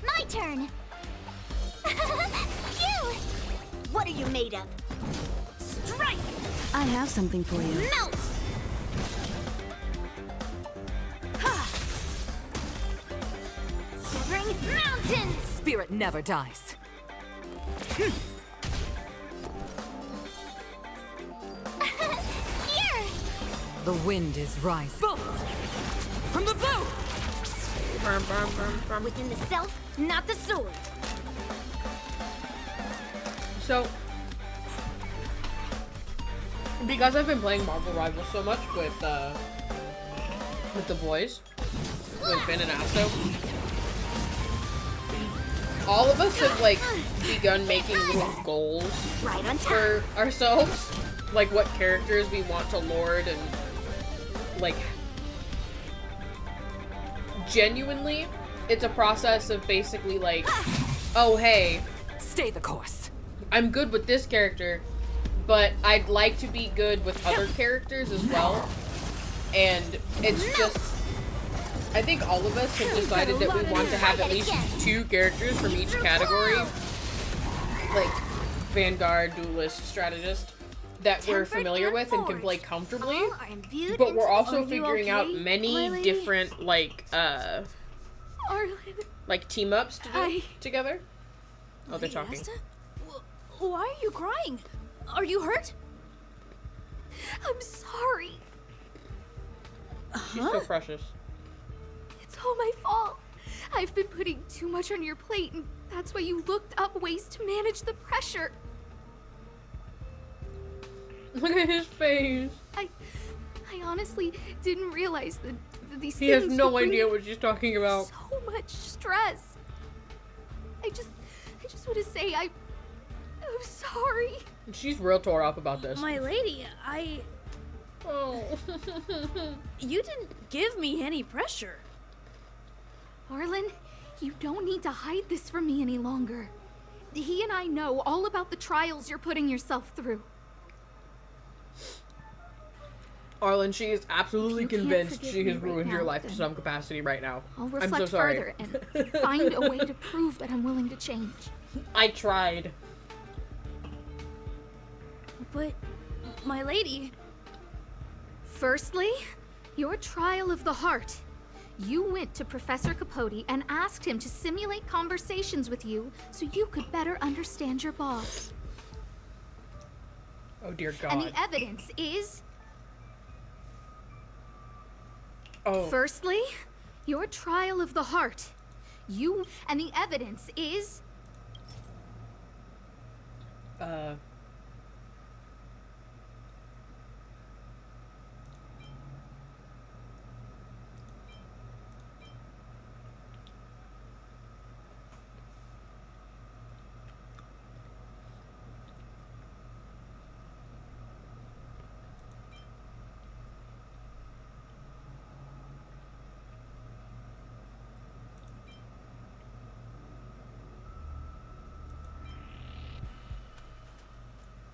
My turn! Phew! What are you made of? Strike! I have something for you. Melt! Severing mountains! Spirit never dies. Here! The wind is rising. Bolt! From the bow! Within the self, not the sword. So, because I've been playing Marvel Rivals so much with the boys, with Finn and Asta, all of us have, like, begun making little goals for ourselves. Like, what characters we want to lord, and, like, genuinely, it's a process of basically, like, oh, hey. Stay the course. I'm good with this character, but I'd like to be good with other characters as well. And it's just, I think all of us have decided that we want to have at least 2 characters from each category, like Vanguard, Duelist, Strategist, that we're familiar with and can play comfortably. But we're also figuring out many different, like, like team-ups to do together. Oh, they're talking. Why are you crying? Are you hurt? I'm sorry. She's so precious. It's all my fault. I've been putting too much on your plate, and that's why you looked up ways to manage the pressure. Look at his face. I honestly didn't realize that these He things has no would bring idea what she's talking about. so much stress. I just want to say I'm sorry. She's real tore up about this. My lady, Oh. You didn't give me any pressure. Arlen, you don't need to hide this from me any longer. He and I know all about the trials you're putting yourself through. Arlen, she is absolutely You can't convinced forgive she me has right ruined your now, life to then some capacity right now. I'll I'm so reflect sorry. further and find a way to prove that I'm willing to change. I tried. But, my lady... Firstly, your trial of the heart. You went to Professor Capote and asked him to simulate conversations with you so you could better understand your boss. Oh dear God. And the evidence is... Oh. Firstly, your trial of the heart. You... And the evidence is...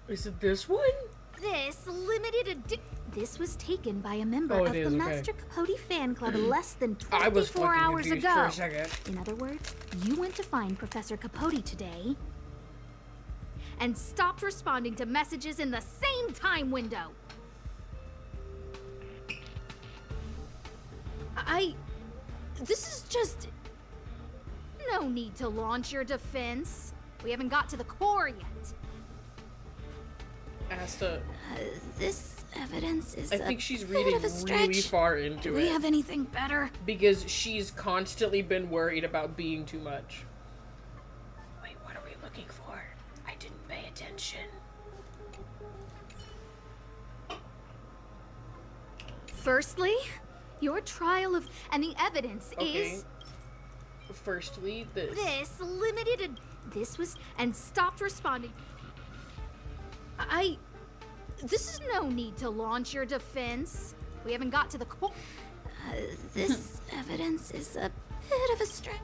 Is it this one? This limited This was taken by a member Oh, it of is, the okay. Master Capote fan club less than I was 24 fucking hours confused ago. for a second. In other words, you went to find Professor Capote today and stopped responding to messages in the same time window. This is just... No need to launch your defense. We haven't got to the core yet. Asta. This evidence is I think she's bit reading of a really stretch. far into Do it. we have anything better? Because she's constantly been worried about being too much. Wait, what are we looking for? I didn't pay attention. Firstly, your trial of... And the evidence is... Firstly, this. This limited... This was... And stopped responding. This is no need to launch your defense. We haven't got to the core... this evidence is a bit of a stretch.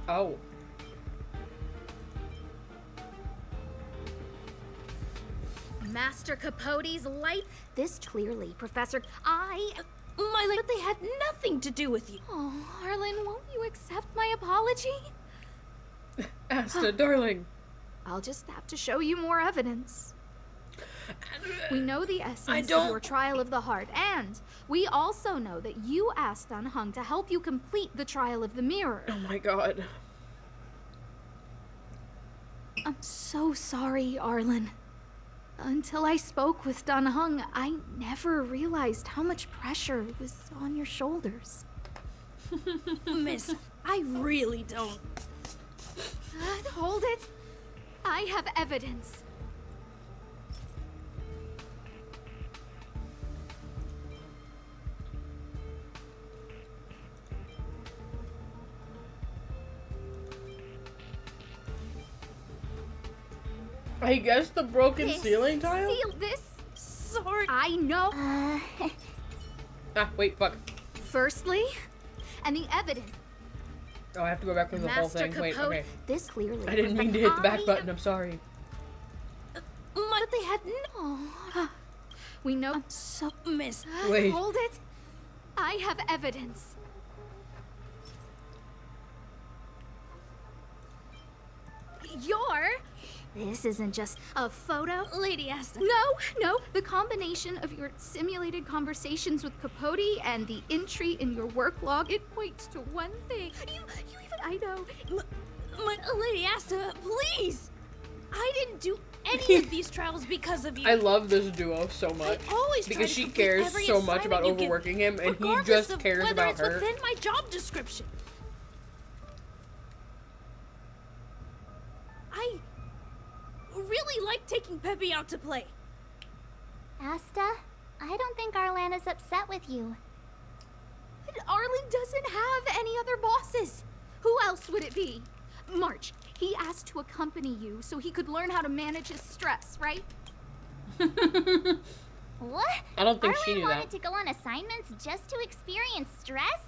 Oh. Master Capote's light... This clearly, Professor... My light... But they had nothing to do with you. Oh, Arlen, won't you accept my apology? Asta, darling. I'll just have to show you more evidence. We know the essence of your trial of the heart, and we also know that you asked Dunhung to help you complete the trial of the mirror. Oh my God. I'm so sorry, Arlen. Until I spoke with Dunhung, I never realized how much pressure was on your shoulders. Miss, I really don't. Hold it. I have evidence. I guess the broken This ceiling tile? This sword. I know. Ah, wait, fuck. Firstly, and the evidence. Oh, I have to go back through the whole Master thing. Wait, Capote, okay. this clearly. I didn't mean to hit the back button, I'm sorry. But they had no. We know. So missed. Wait. Hold it. I have evidence. This isn't just a photo. Lady Asta. No. The combination of your simulated conversations with Capote and the entry in your work log, it points to one thing. You even, I know. Lady Asta, please! I didn't do any of these trials because of you. I love this duo so much. I always try because to she complete cares every so much assignment about you give, overworking him, and he regardless just of cares whether about it's her. within my job description. I really like taking Peppy out to play. Asta, I don't think Arlan is upset with you. But Arlen doesn't have any other bosses. Who else would it be? March, he asked to accompany you so he could learn how to manage his stress, right? What? I don't think Arlen she knew wanted that. to go on assignments just to experience stress?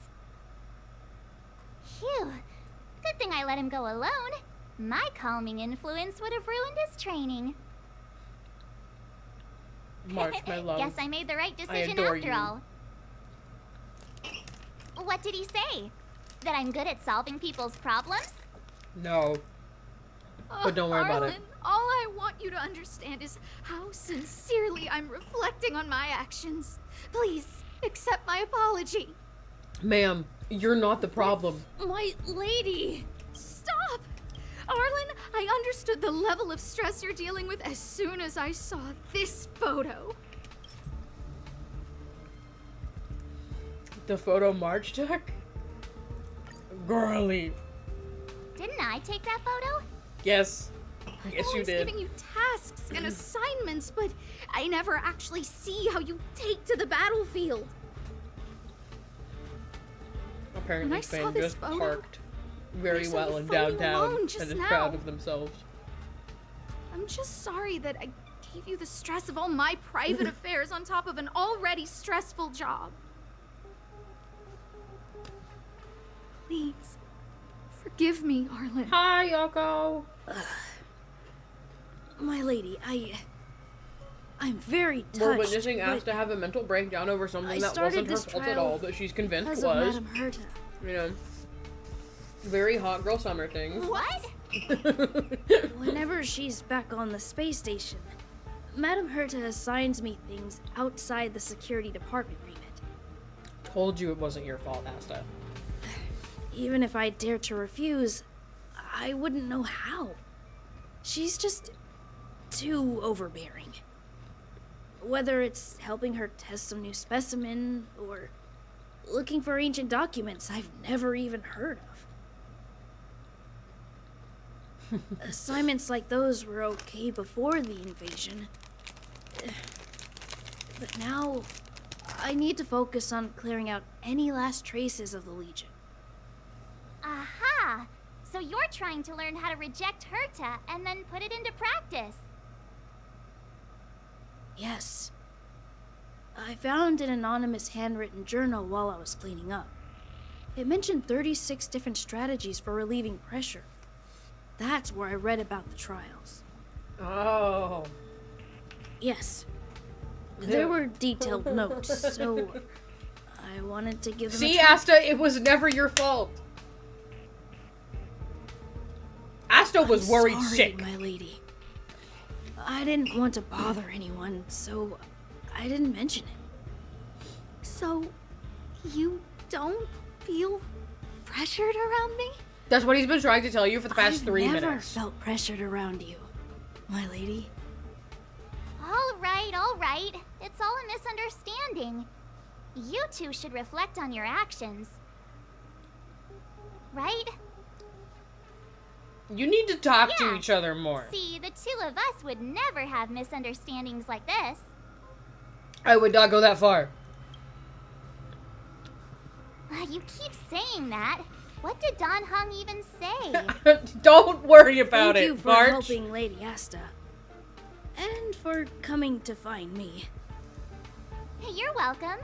Phew. Good thing I let him go alone. My calming influence would have ruined his training. March, my love. Guess I made the right decision adore after you. all. What did he say? That I'm good at solving people's problems? No. But don't worry about it. Arlen, all I want you to understand is how sincerely I'm reflecting on my actions. Please, accept my apology. Ma'am, you're not the problem. My lady. Stop! Arlen, I understood the level of stress you're dealing with as soon as I saw this photo. The photo March took? Girly. Didn't I take that photo? Yes. Yes, you Always did. giving you tasks and assignments, but I never actually see how you take to the battlefield. Apparently, When I saw Finn this just photo, parked very I saw well you in fighting downtown alone and just is now. proud of themselves. I'm just sorry that I gave you the stress of all my private affairs on top of an already stressful job. Please, forgive me, Arlen. Hi, Yoko. My lady, I'm very touched. We're witnessing but Asta have a mental breakdown over something I that started wasn't her this fault at trial all, that she's convinced because was. of Madame Herta. You know, very hot girl summer things. What? Whenever she's back on the space station, Madame Herta assigns me things outside the security department remit. Told you it wasn't your fault, Asta. Even if I dared to refuse, I wouldn't know how. She's just too overbearing. Whether it's helping her test some new specimen, or looking for ancient documents I've never even heard of. Assignments like those were okay before the invasion. But now, I need to focus on clearing out any last traces of the Legion. Aha! So you're trying to learn how to reject Herta and then put it into practice. Yes. I found an anonymous handwritten journal while I was cleaning up. It mentioned 36 different strategies for relieving pressure. That's where I read about the trials. Oh. Yes. There were detailed notes, so I wanted to give them See, a try. Asta, it was never your fault. Asta was worried Sorry, sick. my lady. I didn't want to bother anyone, so I didn't mention it. So, you don't feel pressured around me? That's what he's been trying to tell you for the past I've 3 never minutes. felt pressured around you, my lady. All right. It's all a misunderstanding. You two should reflect on your actions. Right? You need to talk to Yeah. each other more. See, the two of us would never have misunderstandings like this. I would not go that far. You keep saying that. What did Don Hung even say? Don't worry about Thank it, you for March. helping Lady Asta. And for coming to find me. You're welcome.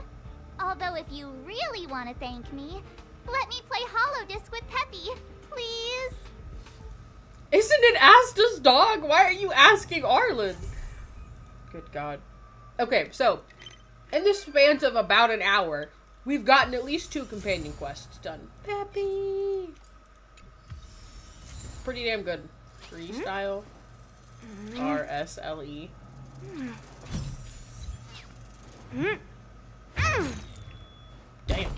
Although if you really want to thank me, let me play Holodisc with Peppy, please. Isn't it Asta's dog? Why are you asking Arlen? Good God. Okay, so in the span of about an hour, we've gotten at least 2 companion quests done. Peppy! Pretty damn good. Freestyle. RSLE. Damn.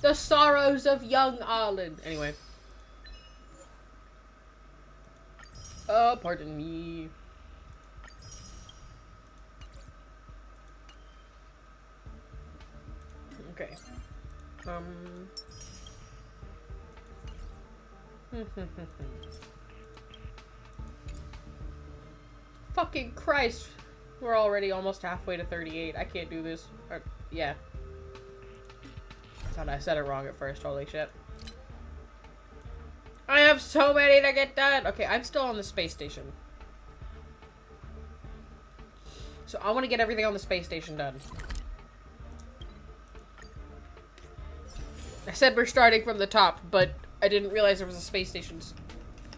The sorrows of young Arlen. Anyway. Oh, pardon me. Okay. Fucking Christ. We're already almost halfway to 38. I can't do this. Yeah. I thought I said it wrong at first. Holy shit. I have so many to get done. Okay, I'm still on the space station. So I want to get everything on the space station done. I said we're starting from the top, but I didn't realize there was a space station's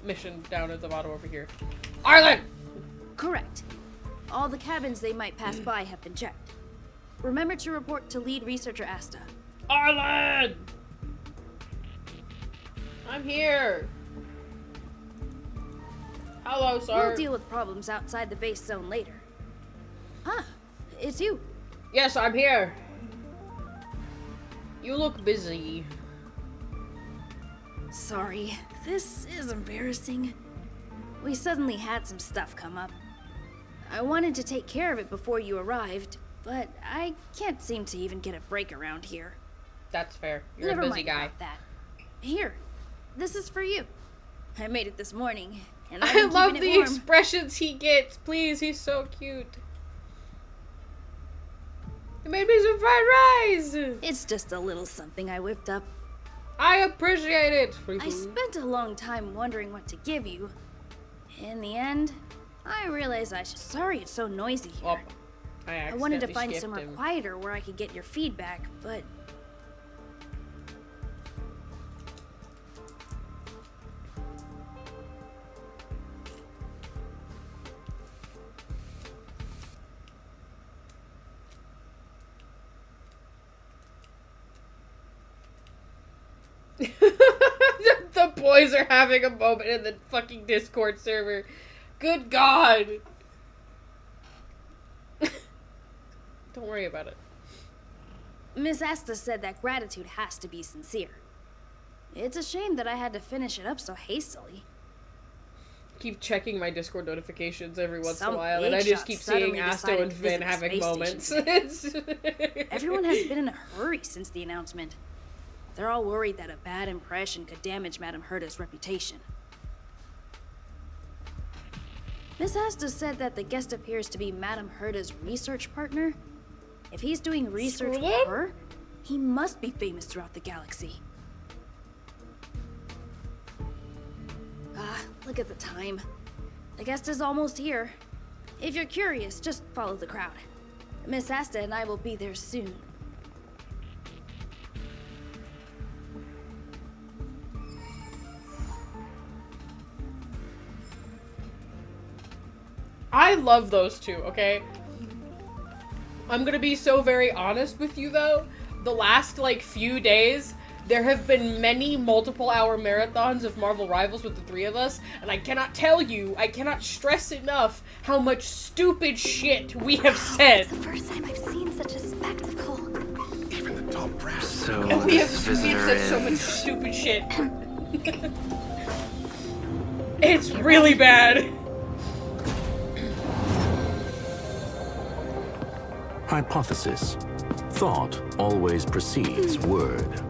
mission down at the bottom over here. Arlen! Correct. All the cabins they might pass by have been checked. Remember to report to lead researcher Asta. Arlen! I'm here. Hello, sir. We'll deal with problems outside the base zone later. Huh, it's you. Yes, I'm here. You look busy. Sorry, this is embarrassing. We suddenly had some stuff come up. I wanted to take care of it before you arrived, but I can't seem to even get a break around here. That's fair. You're Never a busy mind guy. about that. Here, this is for you. I made it this morning, and I I've love been the keeping it warm. expressions he gets. Please, he's so cute. You made me some fried rice. It's just a little something I whipped up. I appreciate it. I spent a long time wondering what to give you. In the end, I realized I should. Sorry it's so noisy here. I wanted to find somewhere quieter where I could get your feedback, but... The boys are having a moment in the fucking Discord server. Good God. Don't worry about it. Miss Asta said that gratitude has to be sincere. It's a shame that I had to finish it up so hastily. Keep checking my Discord notifications every once in Some a while, and I big just shot keep seeing suddenly Asto decided and to Finn visit the having space moments. station Everyone has been in a hurry since the announcement. They're all worried that a bad impression could damage Madame Herta's reputation. Miss Asta said that the guest appears to be Madame Herta's research partner. If he's doing research with her, he must be famous throughout the galaxy. Look at the time. The guest is almost here. If you're curious, just follow the crowd. Miss Asta and I will be there soon. I love those two, okay? I'm gonna be so very honest with you, though. The last, like, few days, there have been many multiple-hour marathons of Marvel Rivals with the three of us, and I cannot tell you, I cannot stress enough how much stupid shit we have said. It's the first time I've seen such a spectacle. Even the top brass. So And we have visitor said so much is... stupid shit. It's really bad. Hypothesis. Thought always precedes word.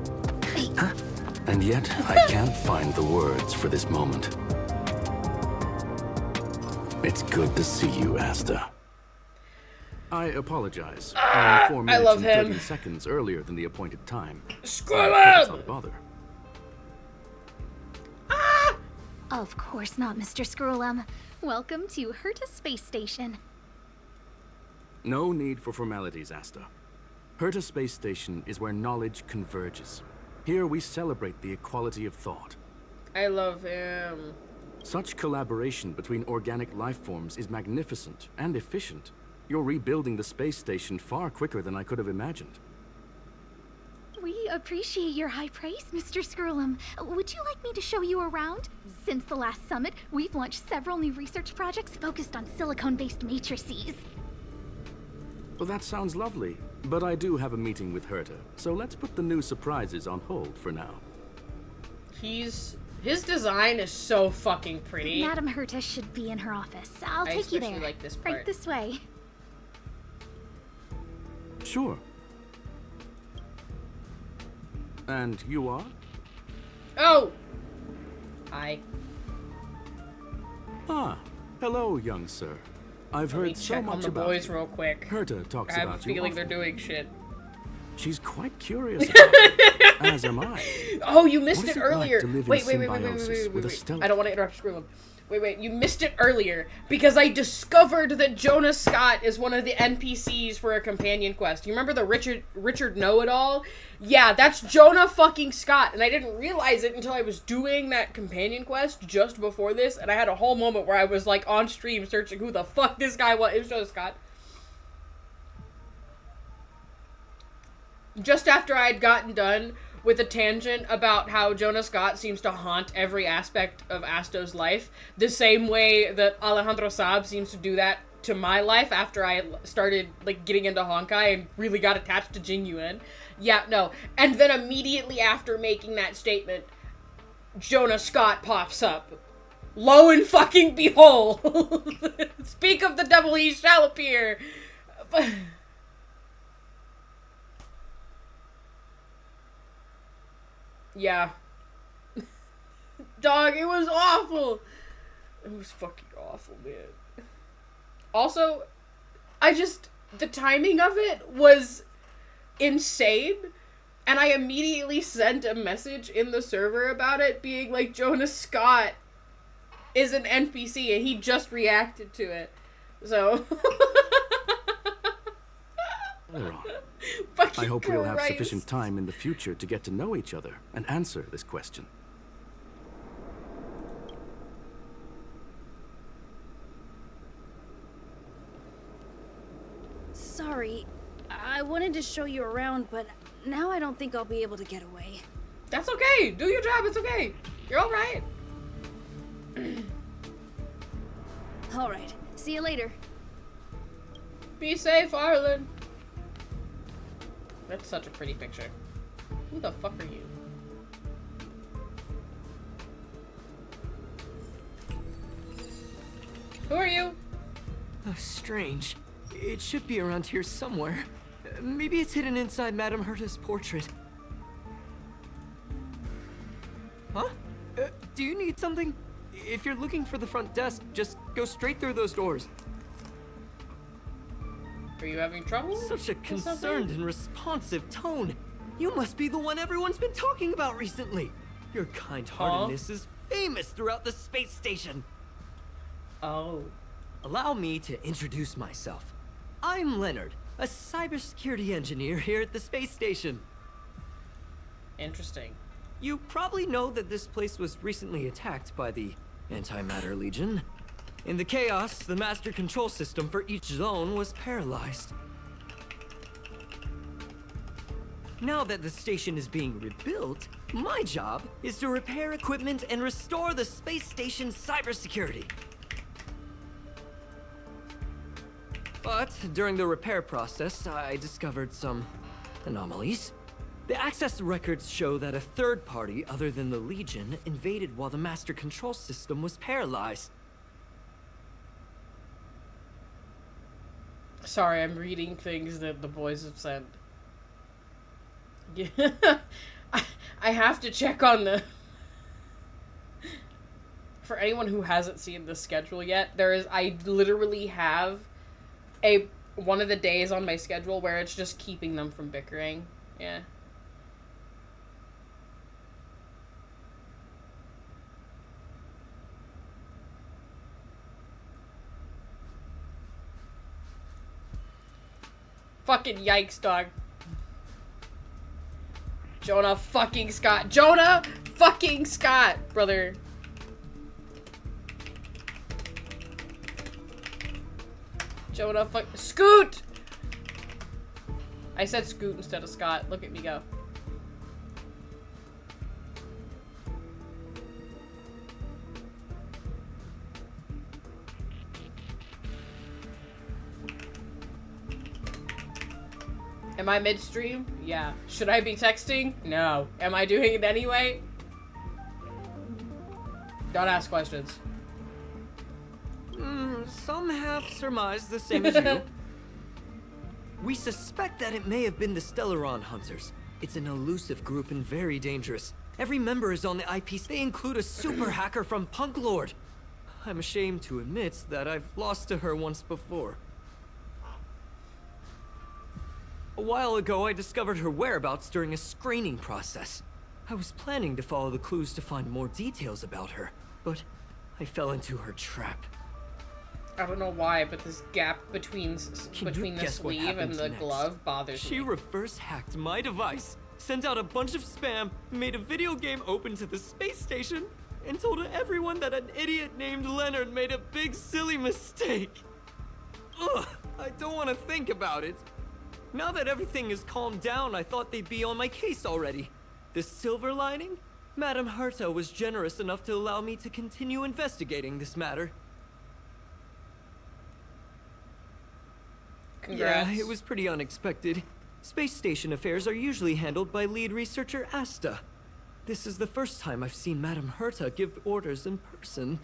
And yet, I can't find the words for this moment. It's good to see you, Asta. I apologize. I'm 4 minutes love and 30 him. seconds earlier than the appointed time. Screw I hope it's him! not a bother. Of course not, Mr. Scrollum. Welcome to Herta Space Station. No need for formalities, Asta. Herta Space Station is where knowledge converges. Here we celebrate the equality of thought. I love him. Such collaboration between organic life forms is magnificent and efficient. You're rebuilding the space station far quicker than I could have imagined. We appreciate your high praise, Mr. Scrollum. Would you like me to show you around? Since the last summit, we've launched several new research projects focused on silicone-based matrices. Well, that sounds lovely, but I do have a meeting with Herta, so let's put the new surprises on hold for now. His design is so fucking pretty. Madam Herta should be in her office. I'll I take you especially there. like this part. Right this way. Sure. And you are? Oh! Hi. Ah, hello, young sir. I've Let me heard so check much on the about boys you. real quick. Herta talks I have a about you feeling they're often. doing shit. She's quite curious about you, as am I. Oh, you missed What is it it like earlier. to live in Wait, symbiosis with a stellar- I don't want to interrupt Scream. Wait, you missed it earlier because I discovered that Jonah Scott is one of the NPCs for a companion quest. You remember the Richard Know-It-All? Yeah, that's Jonah fucking Scott, and I didn't realize it until I was doing that companion quest just before this, and I had a whole moment where I was like on stream searching who the fuck this guy was. It was Jonah Scott. Just after I'd gotten done with a tangent about how Jonah Scott seems to haunt every aspect of Asto's life, the same way that Alejandro Saab seems to do that to my life after I started like getting into Honkai and really got attached to Jing Yuan. Yeah, no. And then immediately after making that statement, Jonah Scott pops up. Lo and fucking behold! Speak of the devil, he shall appear! Yeah. Dog, it was awful. It was fucking awful, man. Also, the timing of it was insane. And I immediately sent a message in the server about it, being like, Jonah Scott is an NPC, and he just reacted to it. So. I hope we'll have sufficient time in the future to get to know each other and answer this question. Sorry, I wanted to show you around, but now I don't think I'll be able to get away. That's okay. Do your job. It's okay. You're all right. All right. See you later. Be safe, Arlen. That's such a pretty picture. Who the fuck are you? Who are you? Oh, strange. It should be around here somewhere. Maybe it's hidden inside Madame Herta's portrait. Huh? Do you need something? If you're looking for the front desk, just go straight through those doors. Are you having trouble? Such a concerned and responsive tone. You must be the one everyone's been talking about recently. Your kind-heartedness is famous throughout the space station. Oh. Allow me to introduce myself. I'm Leonard, a cybersecurity engineer here at the space station. Interesting. You probably know that this place was recently attacked by the Antimatter Legion. In the chaos, the master control system for each zone was paralyzed. Now that the station is being rebuilt, my job is to repair equipment and restore the space station's cybersecurity. But during the repair process, I discovered some anomalies. The access records show that a third party other than the Legion invaded while the master control system was paralyzed. Sorry, I'm reading things that the boys have sent. Yeah. I have to check on the... For anyone who hasn't seen the schedule yet, I literally have one of the days on my schedule where it's just keeping them from bickering. Yeah. fucking yikes, dog. Jonah fucking Scott. Jonah fucking Scott, brother. Jonah fuck. Scoot! I said Scoot instead of Scott. Look at me go. Am I midstream? Yeah. Should I be texting? No. Am I doing it anyway? Don't ask questions. Some have surmised the same as you. We suspect that it may have been the Stellaron Hunters. It's an elusive group and very dangerous. Every member is on the IPC. They include a super hacker from Punk Lord. I'm ashamed to admit that I've lost to her once before. A while ago, I discovered her whereabouts during a screening process. I was planning to follow the clues to find more details about her, but I fell into her trap. I don't know why, but this gap between the sleeve and the glove bothers me. She reverse hacked my device, sent out a bunch of spam, made a video game open to the space station, and told everyone that an idiot named Leonard made a big silly mistake. Ugh, I don't want to think about it. Now that everything is calmed down, I thought they'd be on my case already. The silver lining? Madame Herta was generous enough to allow me to continue investigating this matter. Congrats. Yeah, it was pretty unexpected. Space station affairs are usually handled by lead researcher Asta. This is the first time I've seen Madame Herta give orders in person.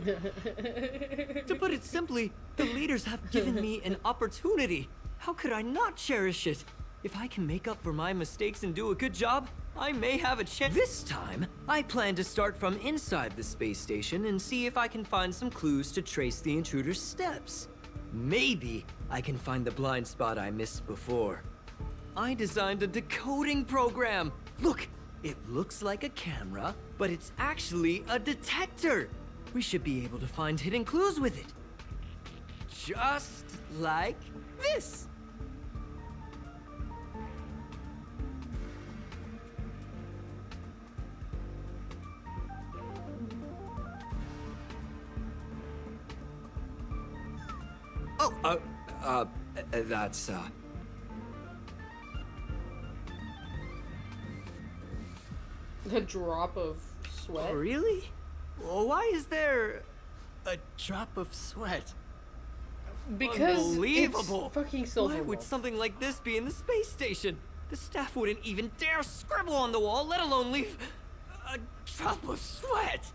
To put it simply, the leaders have given me an opportunity. How could I not cherish it? If I can make up for my mistakes and do a good job, I may have a chance. This time, I plan to start from inside the space station and see if I can find some clues to trace the intruder's steps. Maybe I can find the blind spot I missed before. I designed a decoding program. Look, it looks like a camera, but it's actually a detector. We should be able to find hidden clues with it. Just like this. That's, The drop of sweat? Oh, really? Well, why is there a drop of sweat? Because Unbelievable. it's fucking silver. Why would something like this be in the space station? The staff wouldn't even dare scribble on the wall, let alone leave a drop of sweat.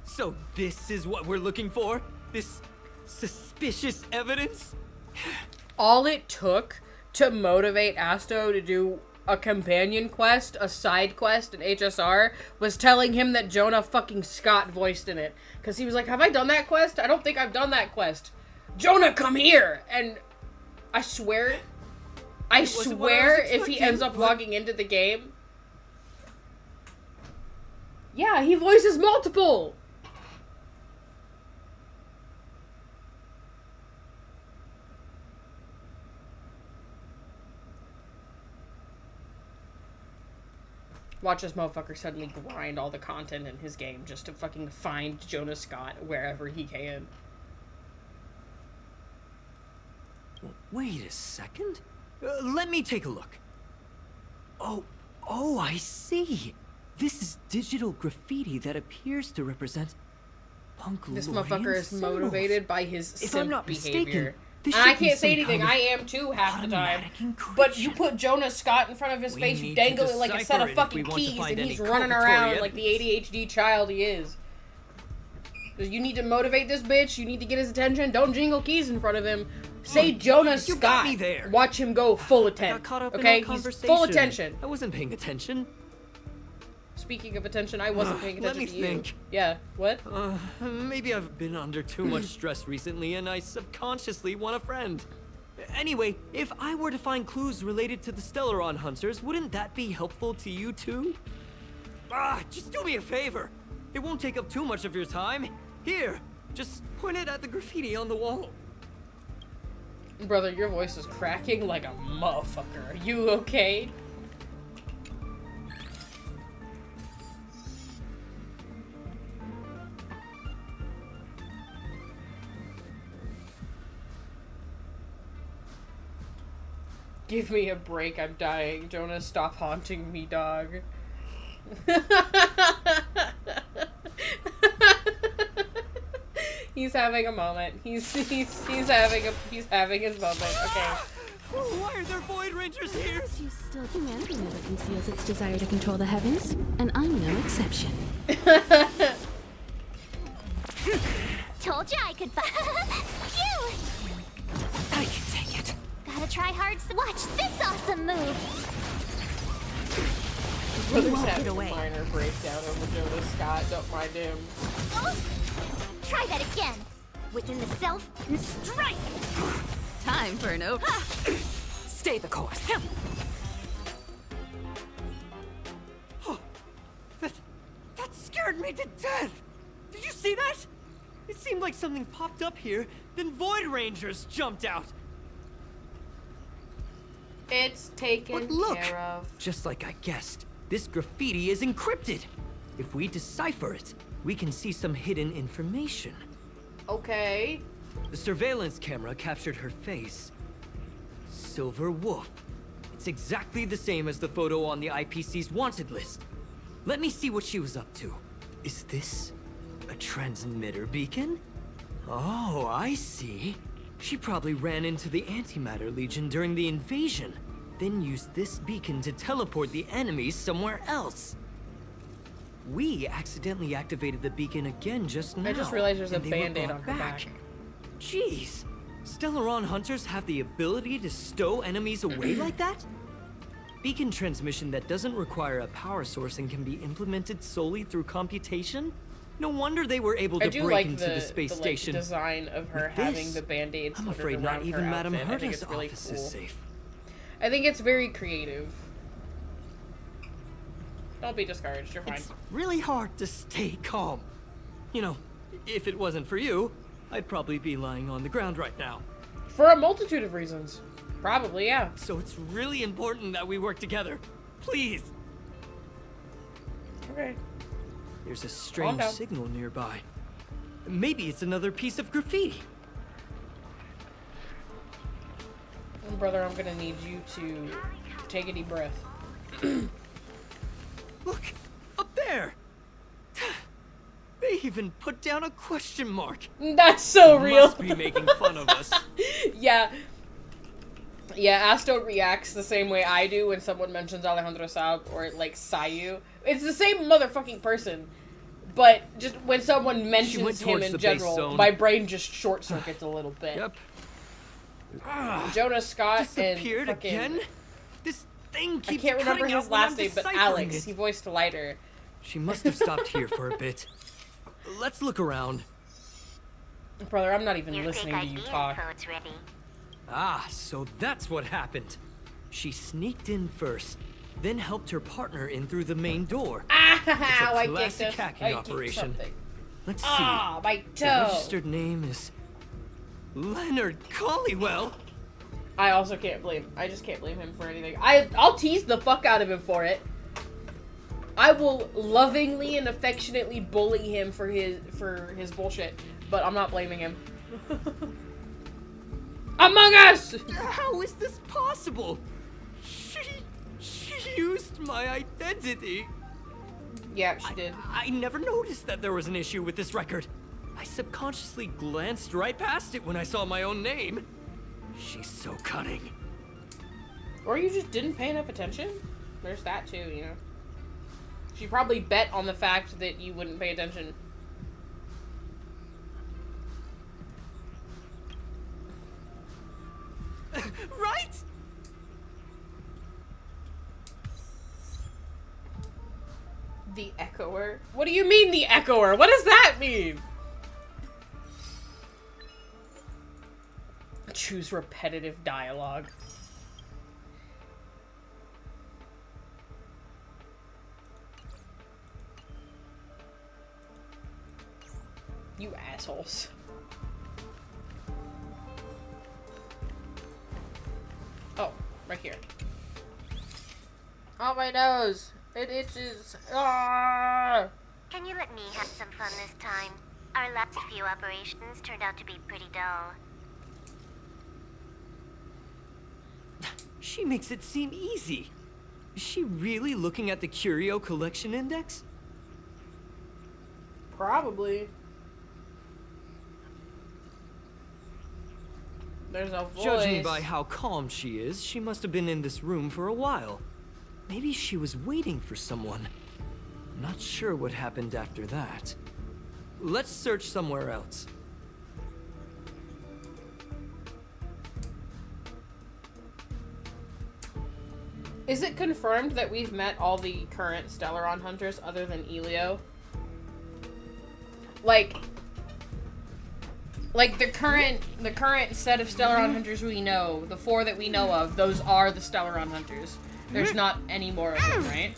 So this is what we're looking for? This suspicious evidence? All it took to motivate Asto to do a companion quest, a side quest in HSR, was telling him that Jonah fucking Scott voiced in it. Because he was like, have I done that quest? I don't think I've done that quest. Jonah, come here! And I swear if he ends up logging into the game... Yeah, he voices multiple! Watch this motherfucker suddenly grind all the content in his game just to fucking find Jonah Scott wherever he can. Wait a second. Let me take a look. Oh, I see. This is digital graffiti that appears to represent Punk This Lorian motherfucker is symbols. motivated by his If simp I'm not behavior. mistaken, this And I should be can't say some anything. kind of I am too half the time. But you put Jonah Scott in front of his face, you need to dangle it like a set decipher of it if fucking we want to keys, find and he's any running culpatory around like the ADHD child he is. You need to motivate this bitch. You need to get his attention. Don't jingle keys in front of him. Say Jonah you Scott. got me there. Watch him go full I attention. got caught up Okay, in our he's conversation. full attention. I wasn't paying attention. Speaking of attention, I wasn't paying Let attention me to you. think. Yeah, what? Maybe I've been under too much stress recently and I subconsciously want a friend. Anyway, if I were to find clues related to the Stellaron Hunters, wouldn't that be helpful to you too? Just do me a favor. It won't take up too much of your time. Here, just point it at the graffiti on the wall. Brother, your voice is cracking like a motherfucker. Are you okay? Give me a break, I'm dying. Jonah, stop haunting me, dog. He's having a moment. He's having his moment. Okay. Why are there Void Rangers here? You still humanity never conceals its desire to control the heavens, and I'm no exception. Told you I could. Phew! I can take it. Gotta try hard. Watch this awesome move. Brother's won't having get a away. minor breakdown over Jonah Scott. Don't mind him. Oh. Try that again. Within the self and strike. Time for an over. Stay the course. Oh, that scared me to death. Did you see that? It seemed like something popped up here, then Void Rangers jumped out. It's taken care of. Just like I guessed, this graffiti is encrypted. If we decipher it, we can see some hidden information. Okay. The surveillance camera captured her face. Silver Wolf. It's exactly the same as the photo on the IPC's wanted list. Let me see what she was up to. Is this a transmitter beacon? Oh, I see. She probably ran into the Antimatter Legion during the invasion, then used this beacon to teleport the enemies somewhere else. We accidentally activated the beacon again just now. I just realized there's a and they were band-aid brought on her back. Jeez, Stellaron hunters have the ability to stow enemies away like that? Beacon transmission that doesn't require a power source and can be implemented solely through computation? No wonder they were able I to do break like into the space like, station. design of her With having this, the band-aids. I'm littered afraid not around even her Madame outfit. I think Herta's it's really office cool. is safe. I think it's very creative. Don't be discouraged. You're fine. It's really hard to stay calm. You know, if it wasn't for you, I'd probably be lying on the ground right now. For a multitude of reasons. Probably, yeah. So it's really important that we work together. Please. Okay. There's a Calm strange down. signal nearby. Maybe it's another piece of graffiti. Brother, I'm gonna need you to take a deep breath. Look, up there. They even put down a question mark. That's so They real. Must be making fun of us. Yeah. Yeah, Asto reacts the same way I do when someone mentions Alejandro Saab or, like, Sayu. It's the same motherfucking person. But just when someone mentions him in general, my brain just short circuits a little bit. Yep. Jonah Scott Disappeared and fucking... again? This thing I keeps can't remember cutting his out when I'm last name, but deciphering Alex. it. He voiced Lighter. She must have stopped here for a bit. Let's look around. Brother, I'm not even listening to you talk. Ah, so that's what happened. She sneaked in first, then helped her partner in through the main door. Ow, It's a I classic kicked hacking I kicked operation. something. Let's see. Ah, my The toe. registered name is Leonard Collywell. I also can't blame. I just can't blame him for anything. I'll tease the fuck out of him for it. I will lovingly and affectionately bully him for his bullshit, but I'm not blaming him. Among Us! How is this possible? She used my identity. Yeah, she did. I never noticed that there was an issue with this record. I subconsciously glanced right past it when I saw my own name. She's so cunning. Or you just didn't pay enough attention? There's that too, you know. She probably bet on the fact that you wouldn't pay attention. Right? The Echoer? What do you mean, the Echoer? What does that mean? Choose repetitive dialogue. You assholes. Oh, my nose. It itches. Ah! Can you let me have some fun this time? Our last few operations turned out to be pretty dull. She makes it seem easy. Is she really looking at the Curio Collection Index? Probably. There's a voice. Judging by how calm she is, she must have been in this room for a while. Maybe she was waiting for someone. I'm not sure what happened after that. Let's search somewhere else. Is it confirmed that we've met all the current Stellaron hunters other than Elio? Like the current set of Stellaron hunters we know, the 4 that we know of, those are the Stellaron hunters. There's not any more of them, right?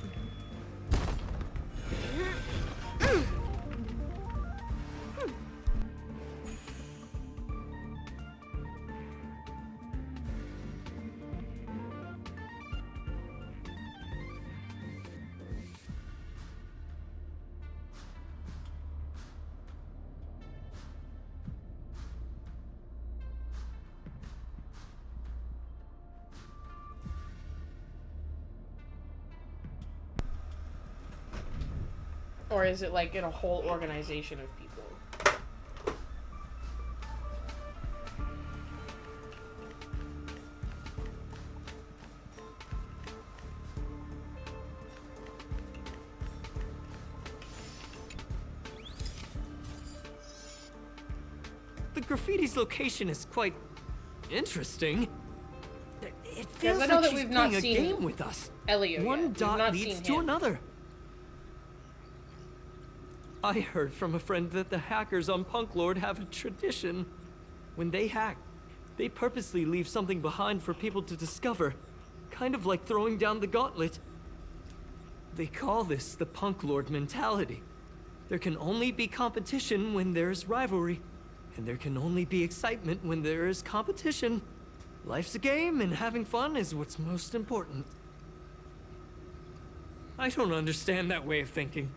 Or is it like in a whole organization of people? The graffiti's location is quite interesting. It feels I know like that she's we've not playing a seen game with us. Elio One yet. We've dot not leads seen to him. another. I heard from a friend that the hackers on Punk Lord have a tradition. When they hack, they purposely leave something behind for people to discover. Kind of like throwing down the gauntlet. They call this the Punk Lord mentality. There can only be competition when there's rivalry. And there can only be excitement when there is competition. Life's a game, and having fun is what's most important. I don't understand that way of thinking.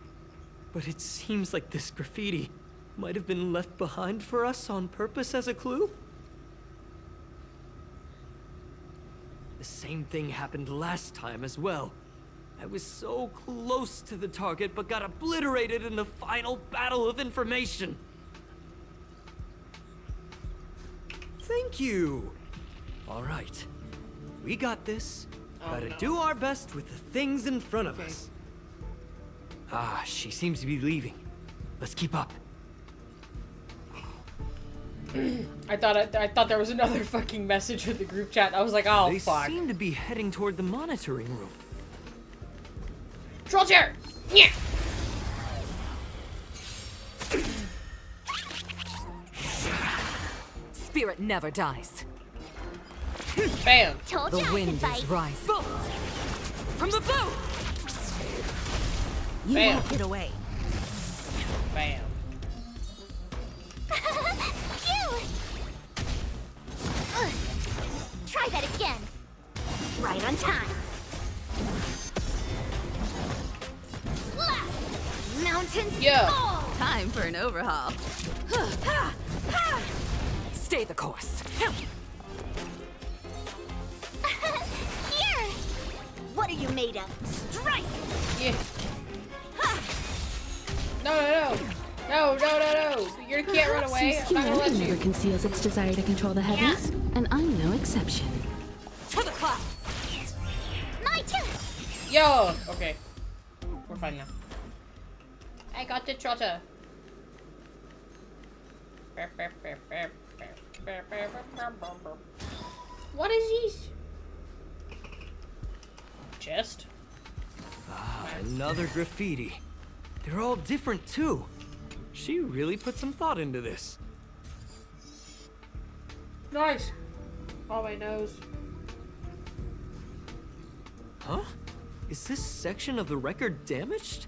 But it seems like this graffiti might have been left behind for us on purpose as a clue. The same thing happened last time as well. I was so close to the target, but got obliterated in the final battle of information. Thank you. All right. We got this. Gotta do our best with the things in front of us. Ah, she seems to be leaving. Let's keep up. I thought there was another fucking message in the group chat. I was like, oh They fuck. seem to be heading toward the monitoring room. Troll chair! Yeah! Spirit never dies. Bam! Told The you I wind could is bite. rising. From the boat! You Bam. won't get away. Bam. Phew! Try that again. Right on time. Slap! Mountains Yeah. fall! Time for an overhaul. Stay the course. Here! What are you made of? Strike! Yeah. No. You can't run away. I'm not gonna let Humanity you. never conceals its desire to control the heavens, and I'm no exception. To the clouds! My turn! Yo! Okay. We're fine now. I got the trotter. What is this? Chest? Ah, another graffiti. They're all different too. She really put some thought into this. Nice. Oh, my nose. Huh? Is this section of the record damaged?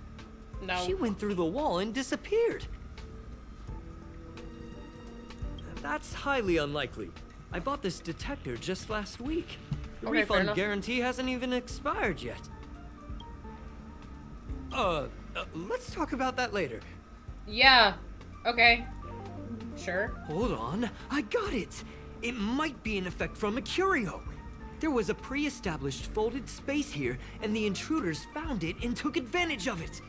No. She went through the wall and disappeared. That's highly unlikely. I bought this detector just last week. The Okay, fair refund enough. guarantee hasn't even expired yet. Let's talk about that later. Yeah. Okay. Sure. Hold on, I got it. It might be an effect from a curio. There was a pre-established folded space here, and the intruders found it and took advantage of it.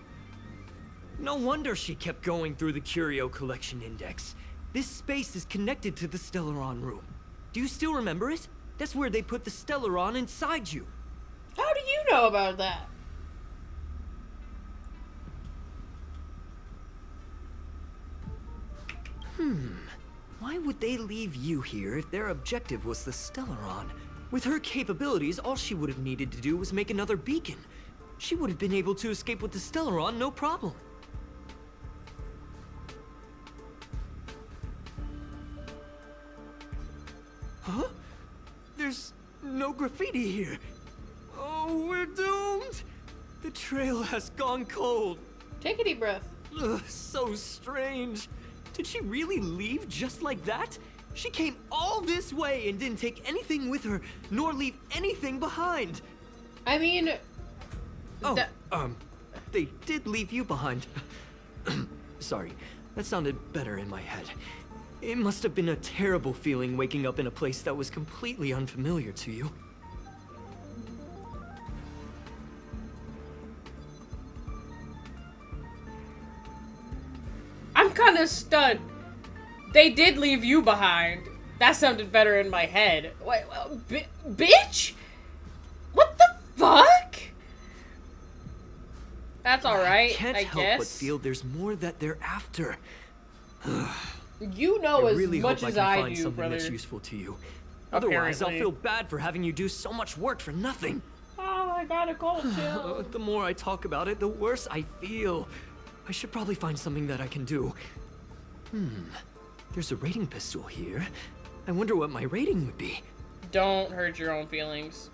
No wonder she kept going through the curio collection index. This space is connected to the Stellaron room. Do you still remember it? That's where they put the Stellaron inside you. How do you know about that? Why would they leave you here if their objective was the Stellaron? With her capabilities, all she would have needed to do was make another beacon. She would have been able to escape with the Stellaron, no problem. Huh? There's no graffiti here. Oh, we're doomed! The trail has gone cold. Take a deep breath. Ugh, so strange. Did she really leave just like that? She came all this way and didn't take anything with her, nor leave anything behind. I mean... Oh, they did leave you behind. Sorry, that sounded better in my head. It must have been a terrible feeling waking up in a place that was completely unfamiliar to you. I'm kind of stunned. They did leave you behind. That sounded better in my head. Wait, bitch? What the fuck? That's alright, I can't help guess. but feel there's more that they're after. You know I as really much hope as I I can find do, something brother. that's useful to you. Otherwise, I'll Apparently. feel bad for having you do so much work for nothing. Oh, I got a cold chill. The more I talk about it, the worse I feel. I should probably find something that I can do. There's a rating pistol here. I wonder what my rating would be. Don't hurt your own feelings.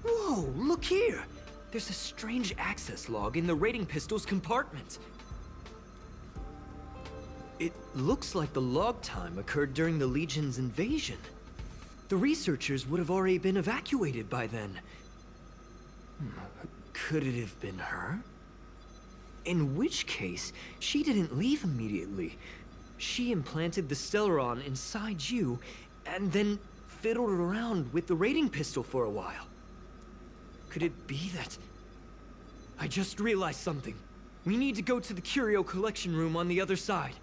Whoa, look here! There's a strange access log in the rating pistol's compartment. It looks like the log time occurred during the Legion's invasion. The researchers would have already been evacuated by then. Could it have been her? In which case, she didn't leave immediately. She implanted the Stellaron inside you, and then fiddled around with the rating pistol for a while. Could it be that... I just realized something. We need to go to the curio collection room on the other side.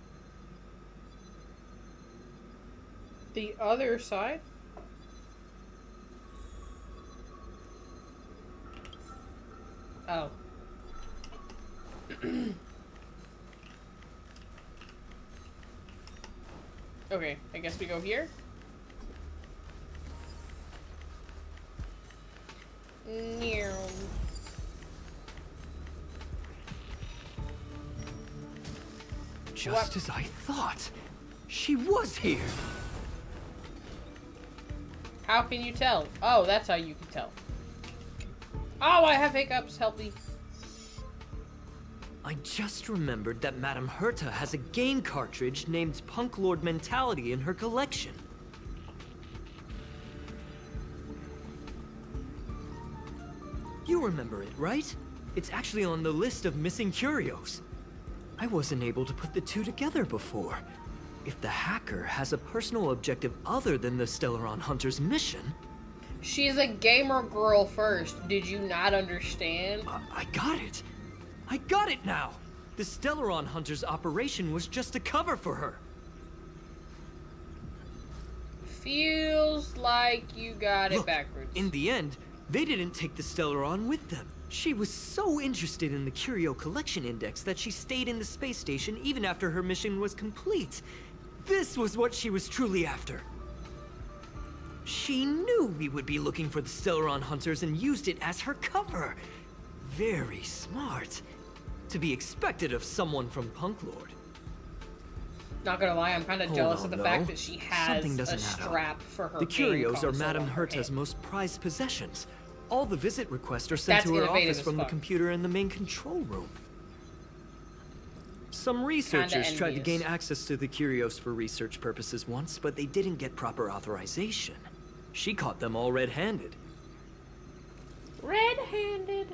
The other side? Oh. Okay, I guess we go here. Meow. Just as I thought. She was here. How can you tell? Oh, that's how you can tell. Oh, I have hiccups. Help me. I just remembered that Madame Herta has a game cartridge named Punk Lord Mentality in her collection. You remember it, right? It's actually on the list of missing curios. I wasn't able to put the two together before. If the hacker has a personal objective other than the Stellaron Hunter's mission... She's a gamer girl first. Did you not understand? I got it. I got it now! The Stellaron Hunter's operation was just a cover for her. Feels like you got it backwards. In the end, they didn't take the Stellaron with them. She was so interested in the Curio Collection Index that she stayed in the space station even after her mission was complete. This was what she was truly after. She knew we would be looking for the Stellaron Hunters and used it as her cover. Very smart. To be expected of someone from Punk Lord. Not gonna lie, I'm kind of jealous of the fact that she has Something a doesn't add up. strap for her The game curios are console Madame on her Herta's head. most prized possessions. All the visit requests are sent That's to her innovative office as from the fuck. computer in the main control room. Some researchers tried to envious. gain access to the curios for research purposes once, but they didn't get proper authorization. She caught them all red-handed. Red-handed.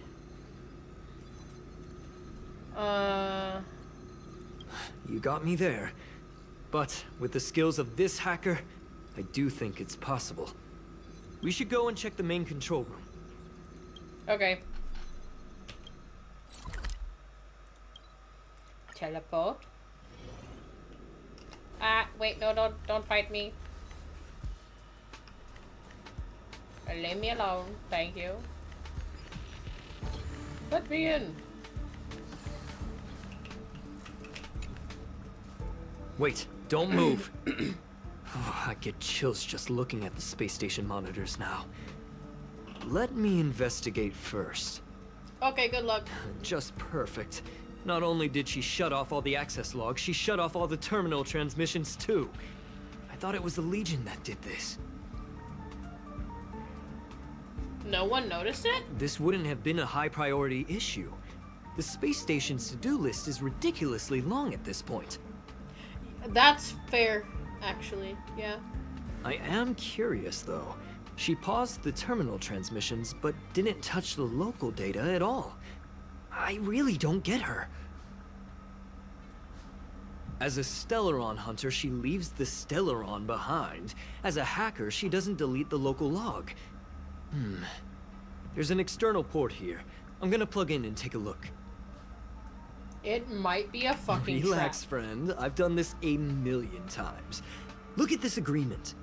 You got me there. But with the skills of this hacker, I do think it's possible. We should go and check the main control room. Okay. Teleport. Wait, no, don't fight me. Leave me alone, thank you. Let me in. Wait, don't move. Oh, I get chills just looking at the space station monitors now. Let me investigate first. Okay, good luck. Just perfect. Not only did she shut off all the access logs, she shut off all the terminal transmissions too. I thought it was the Legion that did this. No one noticed it? This wouldn't have been a high priority issue. The space station's to-do list is ridiculously long at this point. That's fair, actually, yeah. I am curious though. She paused the terminal transmissions, but didn't touch the local data at all. I really don't get her. As a Stellaron hunter, she leaves the Stellaron behind. As a hacker, she doesn't delete the local log. There's an external port here. I'm gonna plug in and take a look. It might be a fucking Relax, trap. friend. I've done this a million times. Look at this agreement.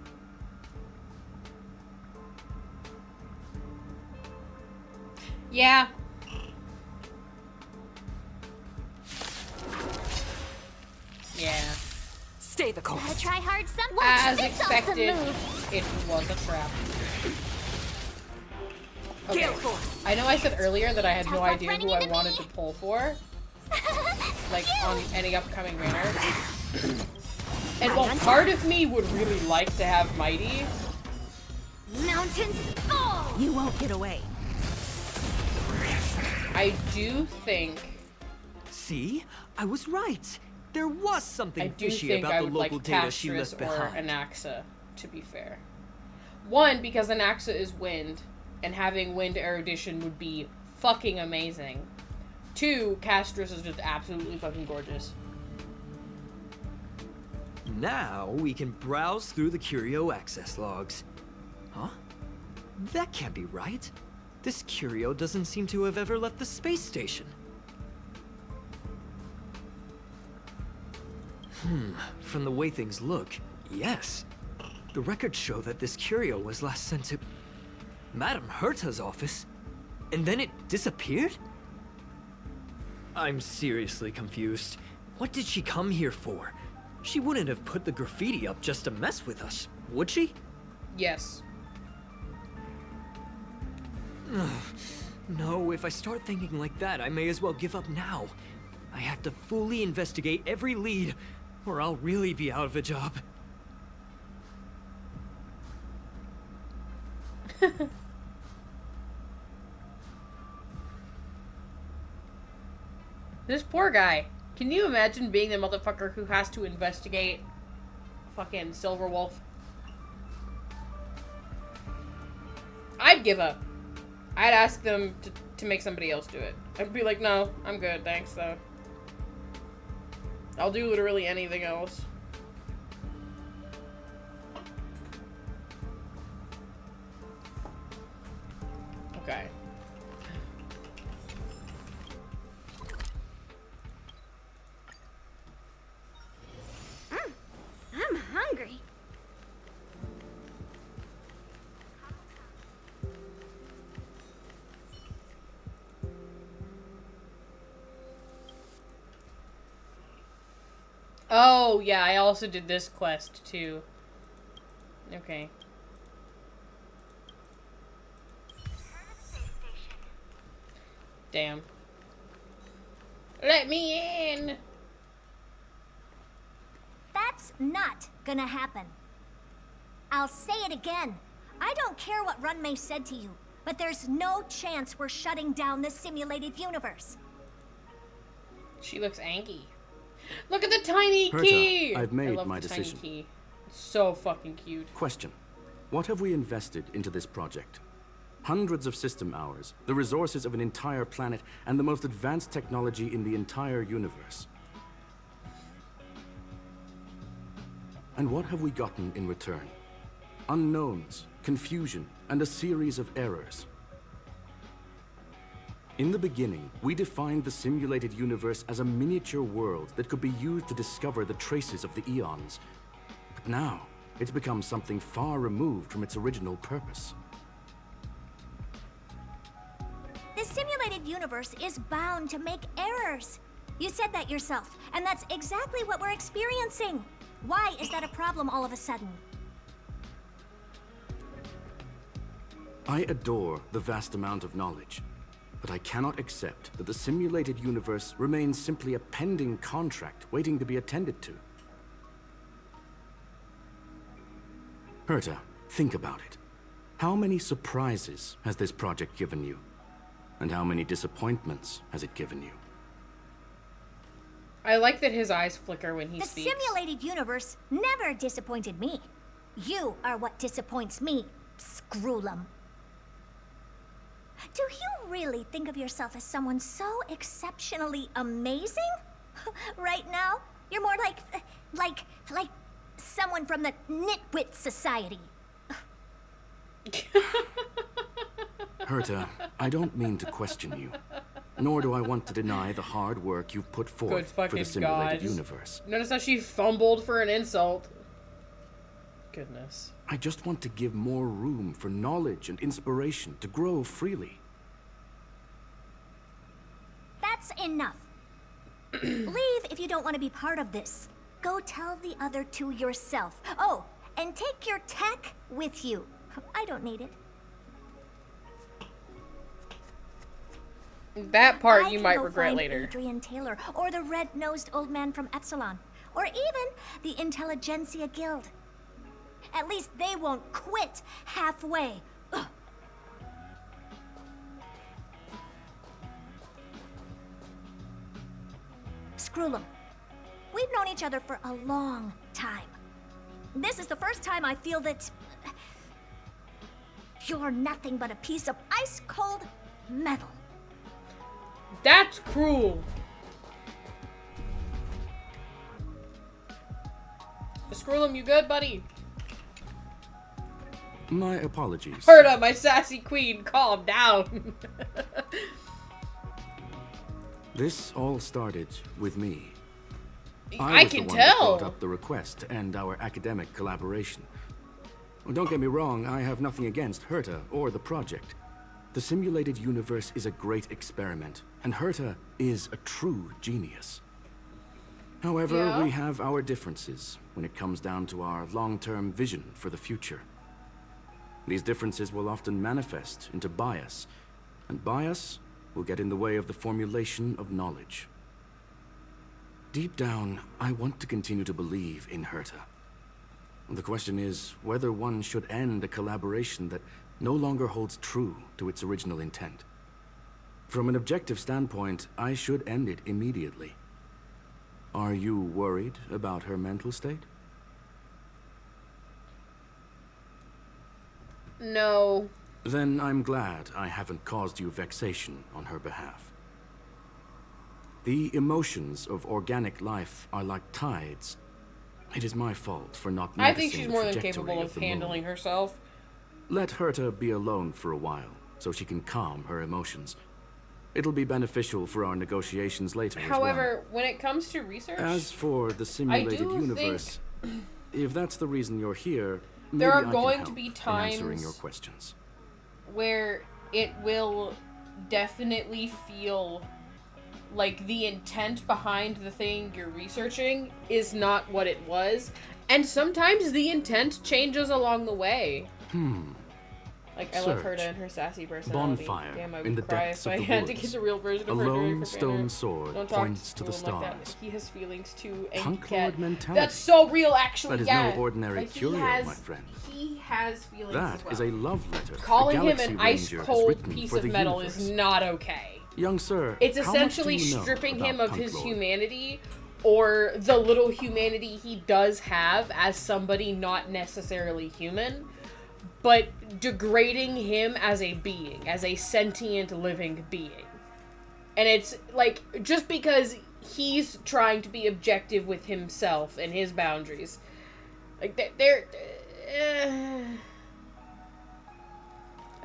Yeah. Yeah. Stay the course. Gotta try hard some. As Watch this awesome expected, move. it was a trap. Okay. Gale Force. I know I said earlier that I had no Tough luck idea running who I into wanted me. to pull for, like on any upcoming banner. And while part of me would really like to have Mighty, Mountains fall. You won't get away. I do think See? I was right. There was something I do fishy think about I the would local like data she Castrus left or behind. Anaxa, to be fair. One, because Anaxa is wind, and having wind erudition would be fucking amazing. Two, Castrus is just absolutely fucking gorgeous. Now we can browse through the Curio access logs. Huh? That can't be right. This Curio doesn't seem to have ever left the space station. From the way things look, yes. The records show that this Curio was last sent to Madame Herta's office, and then it disappeared? I'm seriously confused. What did she come here for? She wouldn't have put the graffiti up just to mess with us, would she? Yes. No, if I start thinking like that, I may as well give up now. I have to fully investigate every lead, or I'll really be out of a job. This poor guy. Can you imagine being the motherfucker who has to investigate fucking Silver Wolf? I'd give up. I'd ask them to make somebody else do it. I'd be like, no, I'm good, thanks though. I'll do literally anything else. Okay. I'm hungry. Oh, yeah, I also did this quest, too. Okay. Damn. Let me in! That's not gonna happen. I'll say it again. I don't care what Runmei said to you, but there's no chance we're shutting down this simulated universe. She looks angry. Look at the tiny Herta, key! I've made I love my the decision. Tiny key. It's so fucking cute. Question. What have we invested into this project? hundreds of system hours, the resources of an entire planet, and the most advanced technology in the entire universe. And what have we gotten in return? Unknowns, confusion, and a series of errors. In the beginning, we defined the simulated universe as a miniature world that could be used to discover the traces of the eons. But now, it's become something far removed from its original purpose. The simulated universe is bound to make errors. You said that yourself, and that's exactly what we're experiencing. Why is that a problem all of a sudden? I adore the vast amount of knowledge, but I cannot accept that the simulated universe remains simply a pending contract waiting to be attended to. Herta, think about it. How many surprises has this project given you? And how many disappointments has it given you? I like that his eyes flicker when he The speaks. simulated universe never disappointed me. You are what disappoints me, Scroolum. Do you really think of yourself as someone so exceptionally amazing? Right now, you're more like someone from the Nitwit Society. Herta, I don't mean to question you, nor do I want to deny the hard work you've put Good forth for fucking the simulated God. universe. Notice how she fumbled for an insult. Goodness. I just want to give more room for knowledge and inspiration to grow freely. That's enough. Leave if you don't want to be part of this. Go tell the other two yourself. Oh, and take your tech with you. I don't need it. That part I you can might go regret find later. Adrian Taylor, or the red-nosed old man from Epsilon, or even the Intelligentsia Guild. At least they won't quit halfway. Ugh. Scroolum, we've known each other for a long time. This is the first time I feel that you're nothing but a piece of ice-cold metal. That's cruel. Scroolum, you good, buddy? My apologies. Herta, my sassy queen, calm down. This all started with me. I was can the one that tell. brought up the request to end our academic collaboration. Well, don't get me wrong, I have nothing against Herta or the project. The simulated universe is a great experiment, and Herta is a true genius. However, Yeah? we have our differences when it comes down to our long-term vision for the future. These differences will often manifest into bias, and bias will get in the way of the formulation of knowledge. Deep down, I want to continue to believe in Herta. The question is whether one should end a collaboration that no longer holds true to its original intent. From an objective standpoint, I should end it immediately. Are you worried about her mental state? No. Then I'm glad I haven't caused you vexation on her behalf. The emotions of organic life are like tides. It is my fault for not I noticing think she's the more than trajectory capable of the moon. handling herself. Let Herta be alone for a while, so she can calm her emotions. It'll be beneficial for our negotiations later However, when it comes to research, as well. As for the simulated do universe, if that's the reason you're here, maybe there are I going can to be help in answering times your questions. where it will definitely feel like the intent behind the thing you're researching is not what it was, and sometimes the intent changes along the way. Like, I love Search. Herta and her sassy personality. Bonfire Damn, I in the would cry depths if I of the had to woods. get the real version A of her during lone her stone banner. sword Don't talk points to the him like that. stars. He has feelings too, and Punk he can't. lord mentality. That's so real, actually. That is yeah. no ordinary Like, curio, he has, my friend. He has feelings That as well. is a love letter. Calling the him Galaxy an Ranger has ice-cold written piece for of the metal universe. is not okay. Young sir, It's how much essentially do you know stripping about him of Punk his Lord? humanity, or the little humanity he does have as somebody not necessarily human, but degrading him as a being, as a sentient living being. And it's like, just because he's trying to be objective with himself and his boundaries, like they're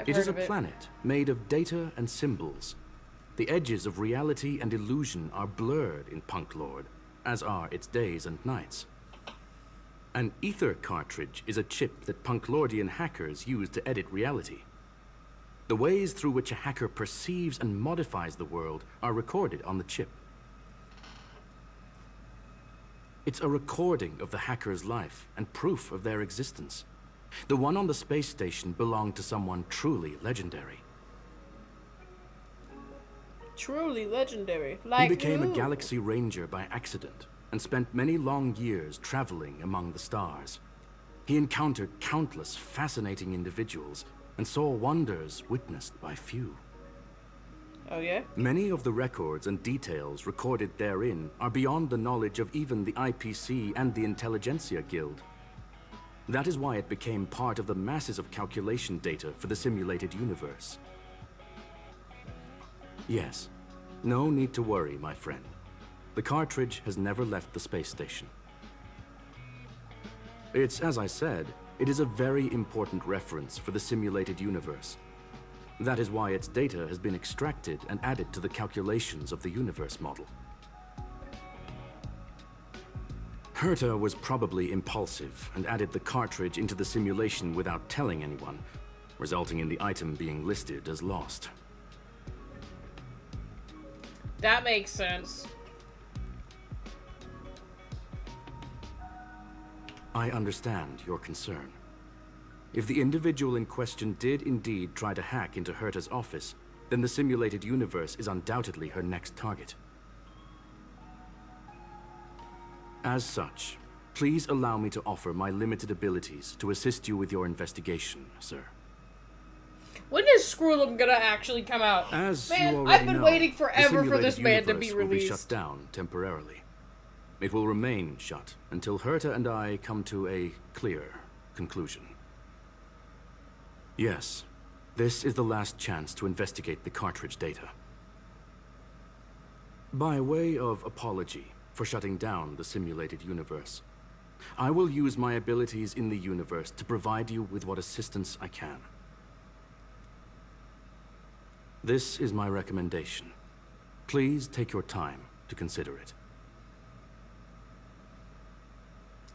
It is a planet made of data and symbols. The edges of reality and illusion are blurred in Punk Lord, as are its days and nights. An ether cartridge is a chip that Punklordian hackers use to edit reality. The ways through which a hacker perceives and modifies the world are recorded on the chip. It's a recording of the hacker's life and proof of their existence. The one on the space station belonged to someone truly legendary. Truly legendary. He became a Galaxy Ranger by accident and spent many long years traveling among the stars. He encountered countless fascinating individuals and saw wonders witnessed by few. Oh yeah? Many of the records and details recorded therein are beyond the knowledge of even the IPC and the Intelligentsia Guild. That is why it became part of the masses of calculation data for the simulated universe. Yes, no need to worry, my friend. The cartridge has never left the space station. It's, as I said, it is a very important reference for the simulated universe. That is why its data has been extracted and added to the calculations of the universe model. Herta was probably impulsive and added the cartridge into the simulation without telling anyone, resulting in the item being listed as lost. That makes sense. I understand your concern. If the individual in question did indeed try to hack into Herta's office, then the simulated universe is undoubtedly her next target. As such, please allow me to offer my limited abilities to assist you with your investigation, sir. When is Scrollum gonna actually come out? As Man, you already I've been know, waiting forever the for this man to simulated be universe will be released. shut down temporarily. It will remain shut until Herta and I come to a clear conclusion. Yes, this is the last chance to investigate the cartridge data. By way of apology for shutting down the simulated universe, I will use my abilities in the universe to provide you with what assistance I can. This is my recommendation. Please take your time to consider it.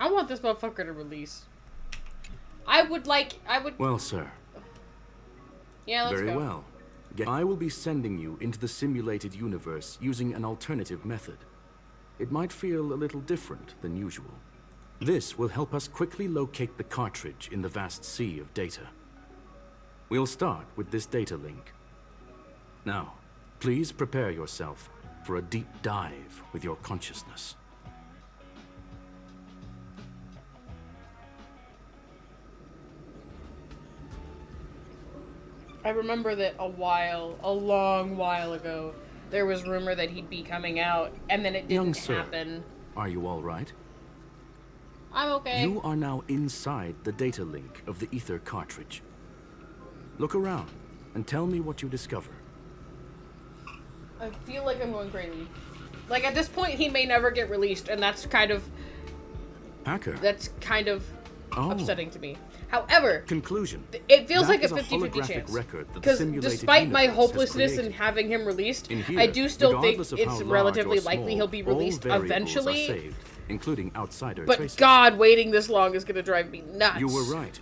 I want this motherfucker to release. Well, sir. Yeah, let's Very go. well. I will be sending you into the simulated universe using an alternative method. It might feel a little different than usual. This will help us quickly locate the cartridge in the vast sea of data. We'll start with this data link. Now, please prepare yourself for a deep dive with your consciousness. I remember that a long while ago, there was rumor that he'd be coming out, and then it Young didn't sir, happen. are you all right? I'm okay. You are now inside the data link of the ether cartridge. Look around and tell me what you discover. I feel like I'm going crazy. Like, at this point, he may never get released, and that's kind of... Hacker. That's kind of Oh. upsetting to me. However, Conclusion. it feels That like a is 50-50 holographic chance. record that the Because simulated despite my universe has hopelessness in created. having him released, In here, I do still think regardless of how it's large relatively or likely small, he'll be all released variables are eventually. saved, including outsider But traces. God, waiting this long is going to drive me nuts. You were right.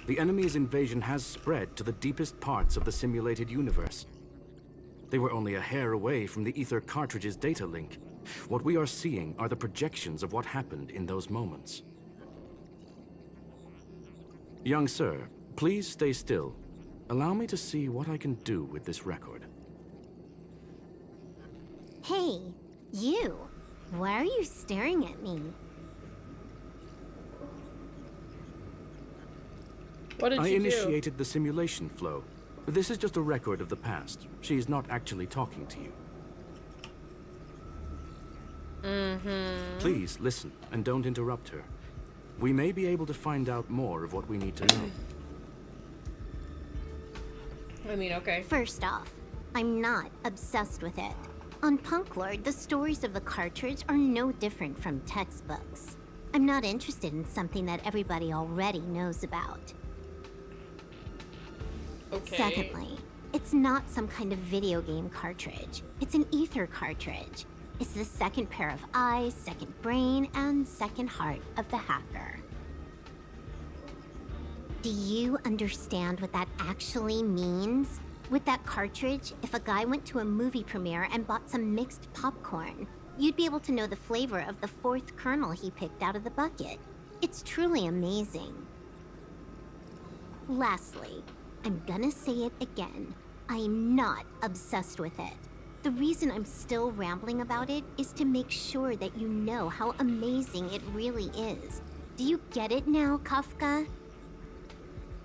The enemy's invasion has spread to the deepest parts of the simulated universe. They were only a hair away from the ether cartridge's data link. What we are seeing are the projections of what happened in those moments. Young sir, please stay still. Allow me to see what I can do with this record. Hey, you. Why are you staring at me? What did I you do? initiated the simulation flow. This is just a record of the past. She is not actually talking to you. Mm-hmm. Please listen and don't interrupt her. We may be able to find out more of what we need to know. I mean, okay. First off, I'm not obsessed with it. On Punk Lord, the stories of the cartridge are no different from textbooks. I'm not interested in something that everybody already knows about. Okay. Secondly, it's not some kind of video game cartridge. It's an ether cartridge. It's the second pair of eyes, second brain, and second heart of the hacker. Do you understand what that actually means? With that cartridge, if a guy went to a movie premiere and bought some mixed popcorn, you'd be able to know the flavor of the fourth kernel he picked out of the bucket. It's truly amazing. Lastly, I'm gonna say it again. I'm not obsessed with it. The reason I'm still rambling about it is to make sure that you know how amazing it really is. Do you get it now, Kafka?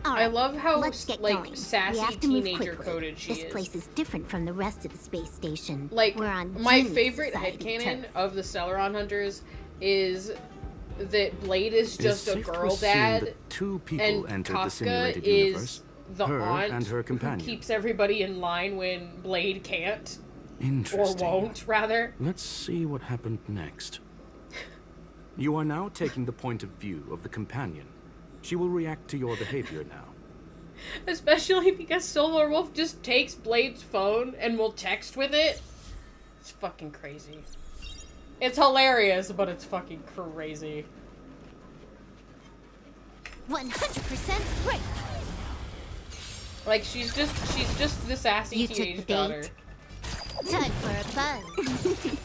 I love how let's get like going. sassy We have to move teenager quickly. coded she This is. place is different from the rest of the space station. Like, we're on my Genius favorite Society headcanon turf. of the Stellaron Hunters is that Blade is It's just a safe to girl assume dad, that two people and entered the Kafka simulated is universe, the her aunt and her who companion. keeps everybody in line when Blade can't. Or Interesting. won't, rather. Let's see what happened next. You are now taking the point of view of the companion. She will react to your behavior now. Especially because Silver Wolf just takes Blade's phone and will text with it. It's fucking crazy. It's hilarious, but it's fucking crazy. 100% right. Like, she's just the sassy You took teenage the bait. daughter. Time for a buzz.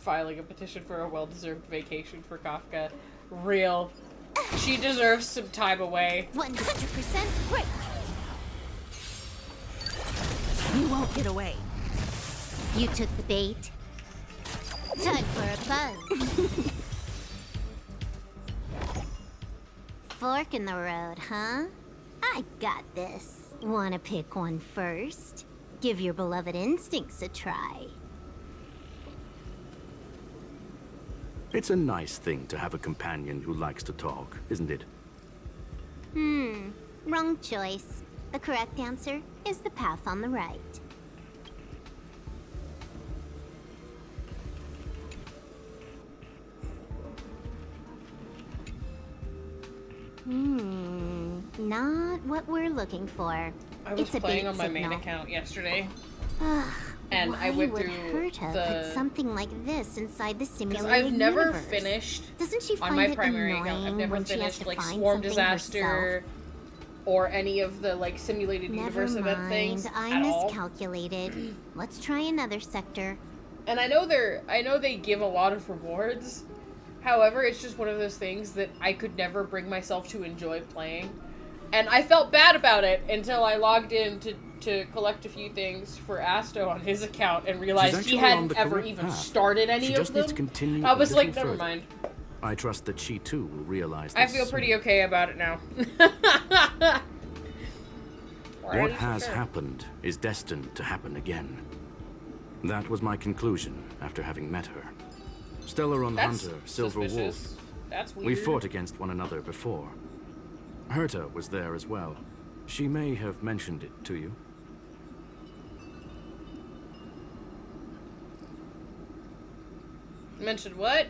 Filing a petition for a well-deserved vacation for Kafka. Real. She deserves some time away. 100% right. You won't get away. You took the bait. Time for a buzz. Fork in the road, huh? I got this. Wanna pick one first? Give your beloved instincts a try. It's a nice thing to have a companion who likes to talk, isn't it? Wrong choice. The correct answer is the path on the right. Not what we're looking for. I was It's a playing bait on my main signal. account yesterday. Ugh, And why I went would through Herta the- put something like this inside the Because simulated I've never universe? finished Doesn't she on find my it primary annoying account. I've never when she has finished to like find Swarm something Disaster herself? or any of the like simulated Never universe event mind, things I at all. miscalculated. Let's try another sector. And I know they give a lot of rewards. However, it's just one of those things that I could never bring myself to enjoy playing. And I felt bad about it until I logged in to collect a few things for Asto on his account and realized he actually on hadn't the ever correct even path. started any She of just needs them. to continue I a was little like, never further. mind. I trust that she too will realize this. I feel pretty okay about it now. What has happened is destined to happen again. That was my conclusion after having met her. Stellaron That's Hunter, Silver suspicious. Wolf. That's weird. We fought against one another before. Herta was there as well. She may have mentioned it to you. Mentioned what?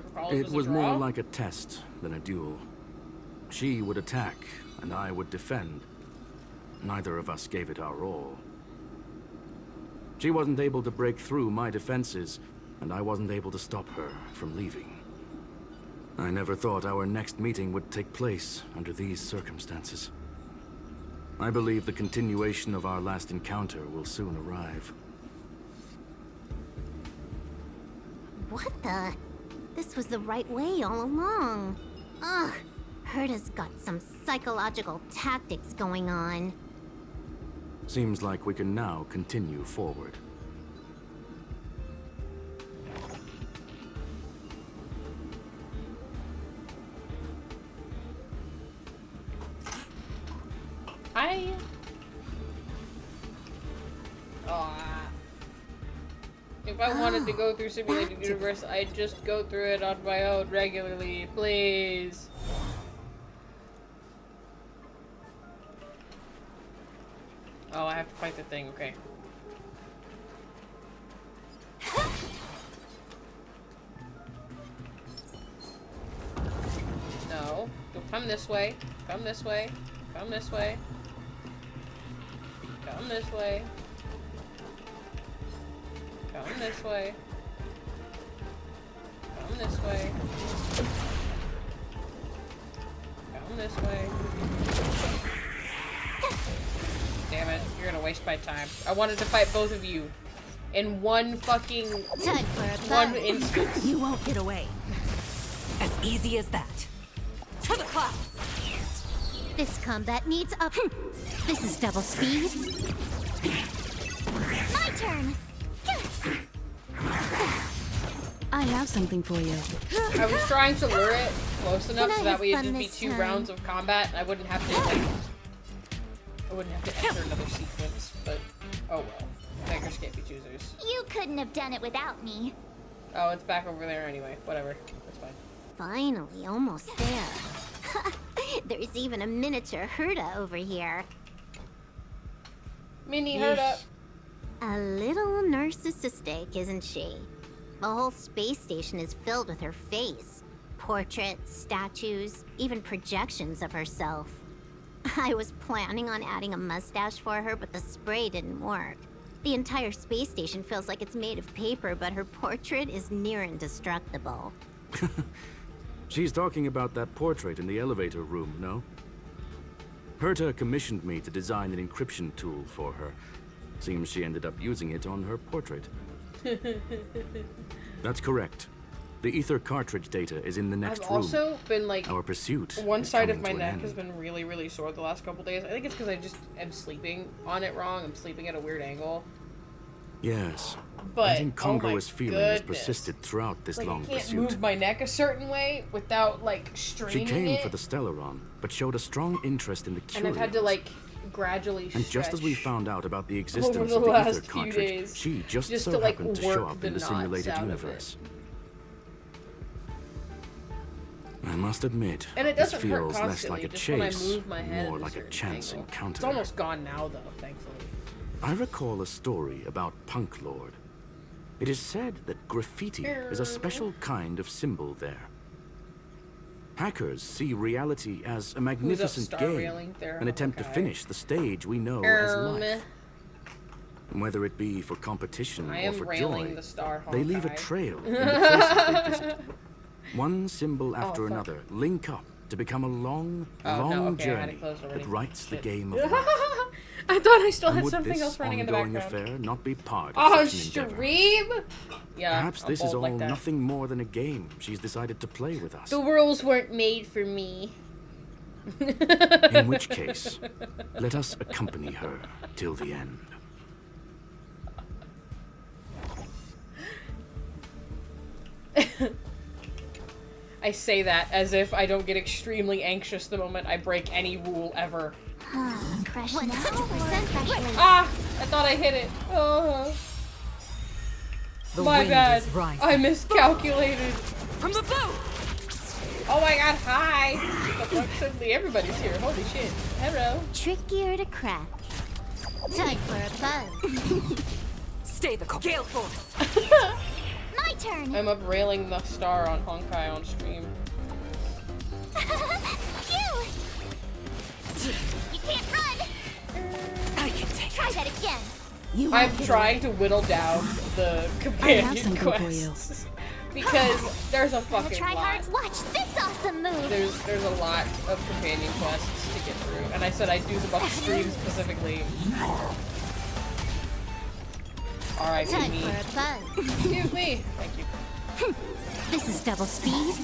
Recall It was a more draw? like a test than a duel. She would attack, and I would defend. Neither of us gave it our all. She wasn't able to break through my defenses, and I wasn't able to stop her from leaving. I never thought our next meeting would take place under these circumstances. I believe the continuation of our last encounter will soon arrive. What the? This was the right way all along. Ugh, Herta's got some psychological tactics going on. Seems like we can now continue forward. If I wanted to go through Simulated Universe, I'd just go through it on my own regularly. Please. Oh, I have to fight the thing. Okay. No. Come this way. Come this way. Come this way. Come this way. Come this way. Come this way. Come this way. Damn it, you're gonna waste my time. I wanted to fight both of you in one fucking one instance. You won't get away. As easy as that. To the clouds. This combat needs up. This is double speed. My turn. I have something for you. I was trying to lure it close enough so that way it'd fun just be this 2 rounds of combat and I wouldn't have to like I wouldn't have to enter another sequence, but oh well. Beggars can't be choosers. You couldn't have done it without me. Oh, it's back over there anyway. Whatever. That's fine. Finally, almost there. There's even a miniature Herda over here. Mini Herda. A little narcissistic, isn't she? The whole space station is filled with her face. Portraits, statues, even projections of herself. I was planning on adding a mustache for her, but the spray didn't work. The entire space station feels like it's made of paper, but her portrait is near indestructible. She's talking about that portrait in the elevator room, no? Herta commissioned me to design an encryption tool for her. Seems she ended up using it on her portrait. That's correct. The ether cartridge data is in the next room. I've also been like, our pursuit. one side of is my coming to an neck end. has been really, really sore the last couple days. I think it's because I just am sleeping on it wrong. I'm sleeping at a weird angle. Yes. But, that incongruous oh my feeling has goodness. persisted throughout this Like, long I can't pursuit. move my neck a certain way without like straining She came it. for the Stellaron, but showed a strong interest in the And I've had to curios. like gradually And just as we stretch found out about the over existence the of the last ether few cartridge, days she just just so to, like, happened to show work up the in the knots simulated out of it. universe. I must admit, And it this doesn't hurt feels less constantly, like a just when I chase, move my head more in a like a certain chance angle. encounter. It's almost gone now though, thankfully. I recall a story about Punk Lord. It is said that graffiti is a special kind of symbol there. Hackers see reality as a magnificent star game, railing there? an attempt to Okay. finish the stage we know as life. Whether it be for competition I or am for railing joy, the star they leave a Honkai. trail in the places they visit. One symbol after fuck. another link up to become a long, Oh, no, long okay, I had it journey closed already. that writes the Shit. game of life. I thought I still And had would something this else running in the ongoing background. affair not be part of On such an endeavor? stream? Yeah. Perhaps I'm this is bold all like that. nothing more than a game she's decided to play with us. The rules weren't made for me. In which case, let us accompany her till the end. I say that as if I don't get extremely anxious the moment I break any rule ever. 100% freshman. Ah! I thought I hit it. Oh. The My wind bad. is rising. I miscalculated. From the blue! Oh my god, hi! The fuck? Suddenly everybody's here. Holy shit. Hello. Trickier to crack. Time for a buzz. Stay the course. Gale force. My turn. I'm up railing the star on Honkai on stream. Phew! You can't run. I can take Try that again. I'm trying to whittle down the companion something for quests because there's a The fucking lot. tryhards watch this awesome move. There's a lot of companion quests to get through, and I said I'd do them off stream specifically. Alright, Time me. for a buzz. Excuse me. Thank you. This is double speed.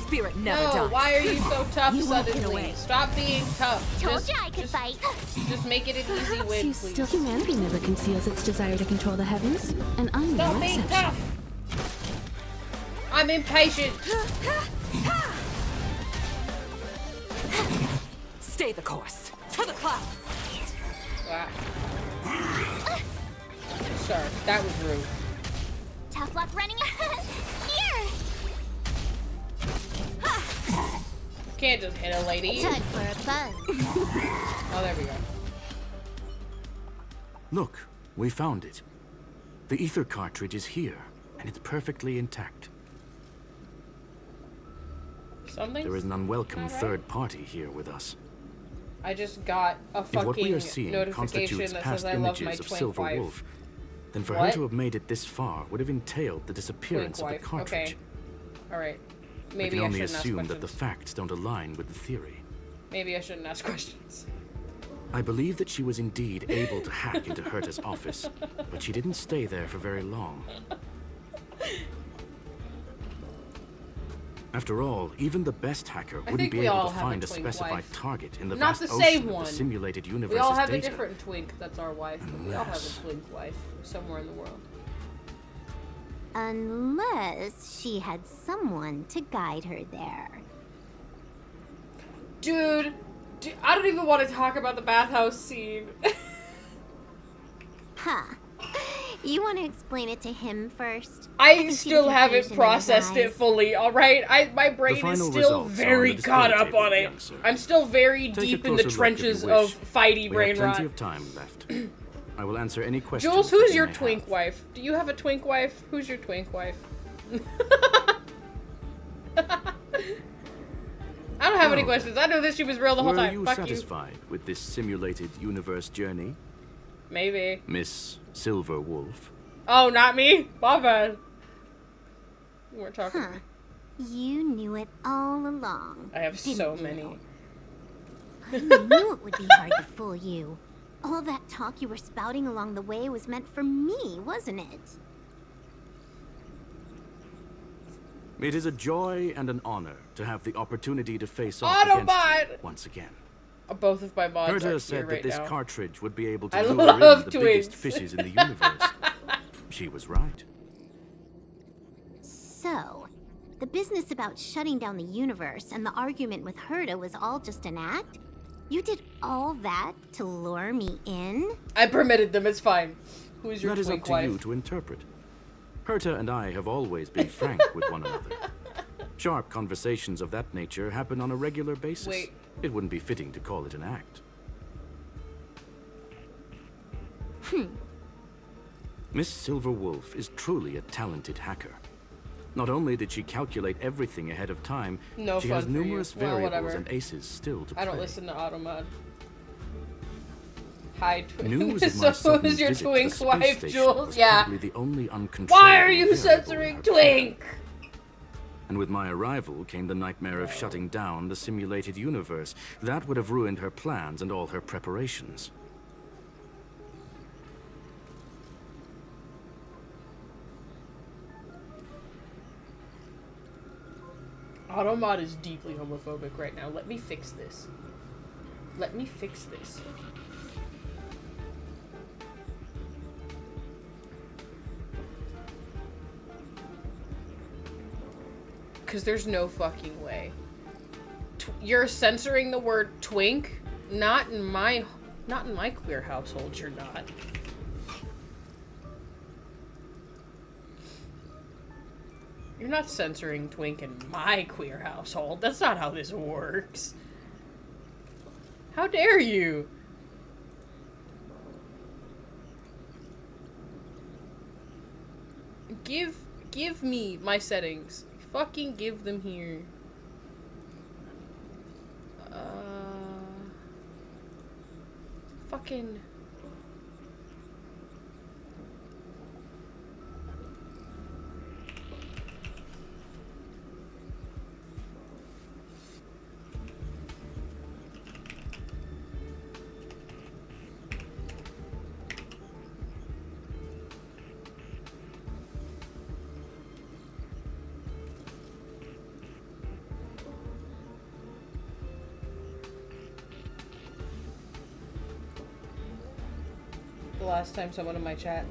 Spirit never No, dies. why are you so tough You won't get suddenly? away. Stop being tough. Told you I could fight. Just make it an easy win, please. Humanity never conceals its desire to control the heavens, and I'm Stop no being exception. tough. I'm impatient. Stay the course. To the clouds. Wow. Sorry, that was rude. Tough luck running. Here. Can't just hit a lady. Time for a buzz. Oh, there we go. Look, we found it. The ether cartridge is here, and it's perfectly intact. Something? There is an unwelcome third party here with us. I just got a If what we fucking are seeing notification constitutes that past says I love my images of twink Silver wife. Wolf, then for What? her to have made it this far would have entailed the disappearance of the Twink wife. cartridge. Okay. Alright. We Maybe can I only shouldn't ask assume questions. that the facts don't align with the theory. Maybe I shouldn't ask questions. I believe that she was indeed able to hack into Herta's office, but she didn't stay there for very long. After all, even the best hacker wouldn't think be we able all to have a find a twink specified wife. target in the Not vast the same ocean one. of the simulated We universe's all have data. a different twink that's our wife, but we all have a twink wife somewhere in the world. Unless she had someone to guide her there. Dude, I don't even want to talk about the bathhouse scene. Huh. You want to explain it to him first? I can see the still haven't confusion in his processed it eyes. fully, alright? My brain is final still results are on very the display caught up table, on it. young sir. I'm still very Take a deep in the closer look if you trenches wish. of fighty We brain have plenty rot. of time left. I will answer any questions. Jules, that who's you your may twink have. wife? Do you have a twink wife? Who's your twink wife? I don't have any Well, questions. I know that she was real the whole Were time. you Fuck satisfied with this simulated universe journey, you. Maybe. Miss Silver Wolf? Oh, not me? My bad. We're talking. Huh. You knew it all along. I have didn't so you? many. I knew it would be hard to fool you. All that talk you were spouting along the way was meant for me, wasn't it? It is a joy and an honor to have the opportunity to face off against Autobot! you once again. Both of my mods are Herta here said right that this now. cartridge would be able to I lure love in the biggest twinks. fishes in the universe. She was right. So, the business about shutting down the universe and the argument with Herta was all just an act? You did all that to lure me in? I permitted them, it's fine. Who's your That is twink up to wife? you to interpret. Herta and I have always been frank with one another. Sharp conversations of that nature happen on a regular basis. Wait. It wouldn't be fitting to call it an act. Miss Silver Wolf is truly a talented hacker. Not only did she calculate everything ahead of time, No she fun has for you. numerous Well, variables whatever. and aces still to play. I don't listen to Automod. Hi, twink. News of So my sudden who's your visit to the twink space wife, station Jules? was Yeah. probably the only uncontrollable Why are you variable censoring in her twink? And with my arrival came the nightmare of shutting down the simulated universe. That would have ruined her plans and all her preparations. Automod is deeply homophobic right now. Let me fix this. Let me fix this. Because there's no fucking way. You're censoring the word twink? Not in my queer household, you're not. You're not censoring twink in my queer household. That's not how this works. How dare you? Give me my settings. Fucking give them here. Fucking. The last time someone in my chat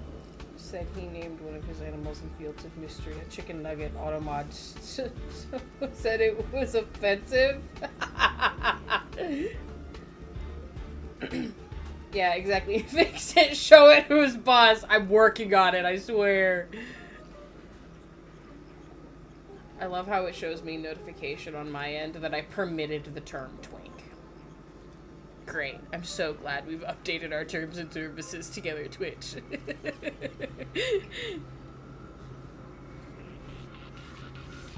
said he named one of his animals in Fields of Mystery a chicken nugget, Automod said it was offensive. Yeah, exactly. Fix it, show it who's boss. I'm working on it, I swear. I love how it shows me notification on my end that I permitted the term twink. Great. I'm so glad we've updated our terms and services together, Twitch.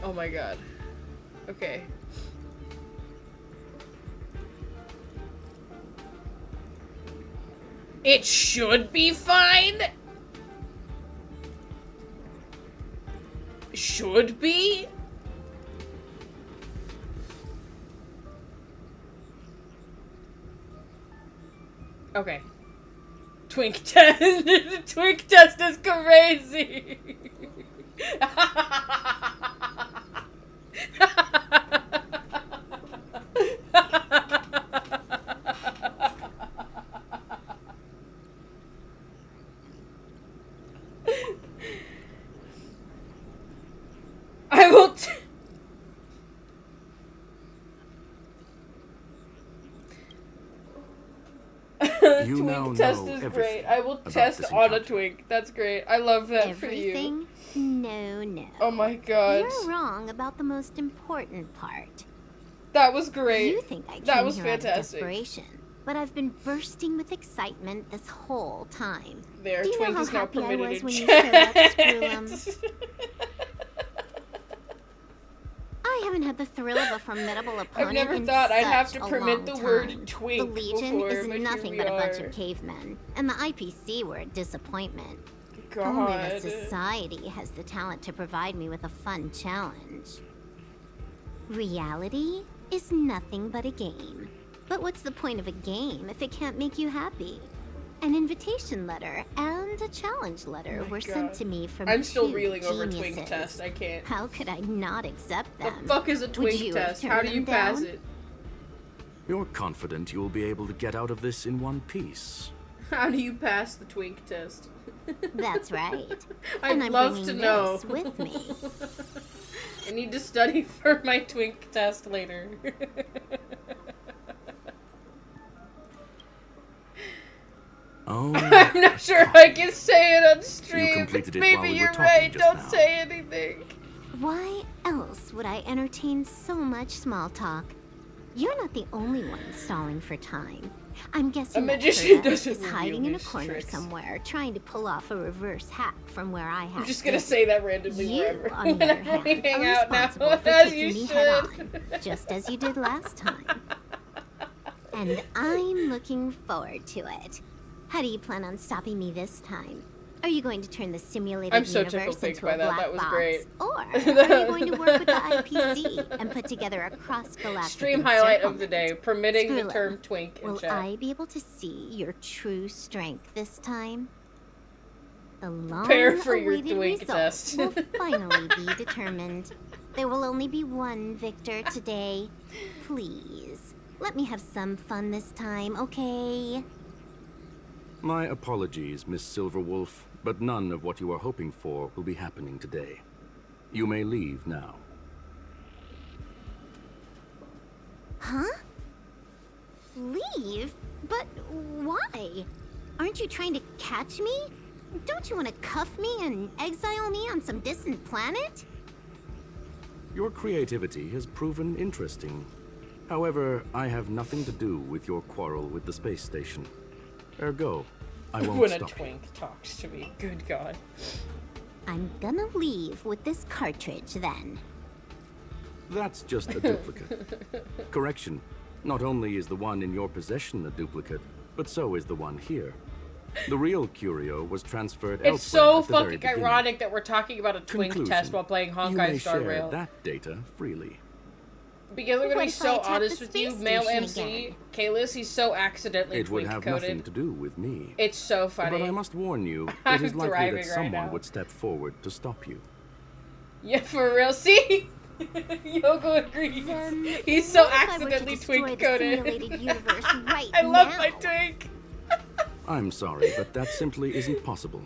Oh my god. Okay. It should be fine? Should be? Okay. Twink test. Twink test is crazy. I will Twink test is great. I will test on a twink. That's great. I love that for you. Everything? No, no. Oh my god. You're wrong about the most important part. That was great. You think I came that was here fantastic. out of desperation, but I've been bursting with excitement this whole time. There, Do you Twink know how is now happy I permitted was in when you showed up, chat. Screwlum? I haven't had the thrill of a formidable opponent I've never in thought I'd have such to a permit long the time. word twink The Legion before, is but nothing here but a we bunch are. of cavemen, and the IPC were a disappointment. God. Only the Society has the talent to provide me with a fun challenge. Reality is nothing but a game. But what's the point of a game if it can't make you happy? An invitation letter and a challenge letter were sent to me from I'm still two reeling over geniuses. twink test. I can't. How could I not accept them? The fuck is a Would twink you have test? How do turned you them pass down? it? You're confident you'll be able to get out of this in one piece. How do you pass the twink test? That's right. I'd And I'm love to bringing know. this with me. I need to study for my twink test later. Oh. I'm not sure if I can say it on stream. completed it Maybe while we were you're talking right. just Don't now. say anything. Why else would I entertain so much small talk? You're not the only one stalling for time. I'm guessing A that magician Curtis doesn't is hiding in a reveal corner tricks. somewhere, trying to pull off a reverse hack from where I have. I'm just gonna been. say that randomly You, wherever. on the other Whenever we hand, hang are out now, responsible for as taking you me head should. on, just as you did last time. And I'm looking forward to it. How do you plan on stopping me this time? Are you going to turn the simulated I'm so universe tickled pink into by a that. black That was box? great. Or are you going to work with the IPC and put together a cross-galactic Stream highlight of the encirclement? day, permitting the Screwlum, term twink in will chat. I be able to see your true strength this time? The Prepare for your long-awaited twink results test. will finally be determined. There will only be one victor today. Please, let me have some fun this time, okay? My apologies, Miss Silverwolf, but none of what you are hoping for will be happening today. You may leave now. Huh? Leave? But why? Aren't you trying to catch me? Don't you want to cuff me and exile me on some distant planet? Your creativity has proven interesting. However, I have nothing to do with your quarrel with the space station. Ergo, I won't When a stop you. twink talks to me, good god. I'm gonna leave with this cartridge then. That's just a duplicate. Correction, not only is the one in your possession a duplicate, but so is the one here. The real curio was transferred It's elsewhere so at the very fucking beginning. ironic that we're talking about a twink Conclusion, test while playing You may Honkai Star share Rail. that data freely. Because I'm gonna What be if I so attack honest the with you, space male station MC, again? Kalis, he's so accidentally It would twink have coded. nothing to do with me. It's so funny. But I must warn you, I'm it is likely thriving that right someone now. would step forward to stop you. Yeah, for real. See? Yoko agrees. He's so what if I were to accidentally destroy twink the coded. simulated universe right I love now? my twink. I'm sorry, but that simply isn't possible.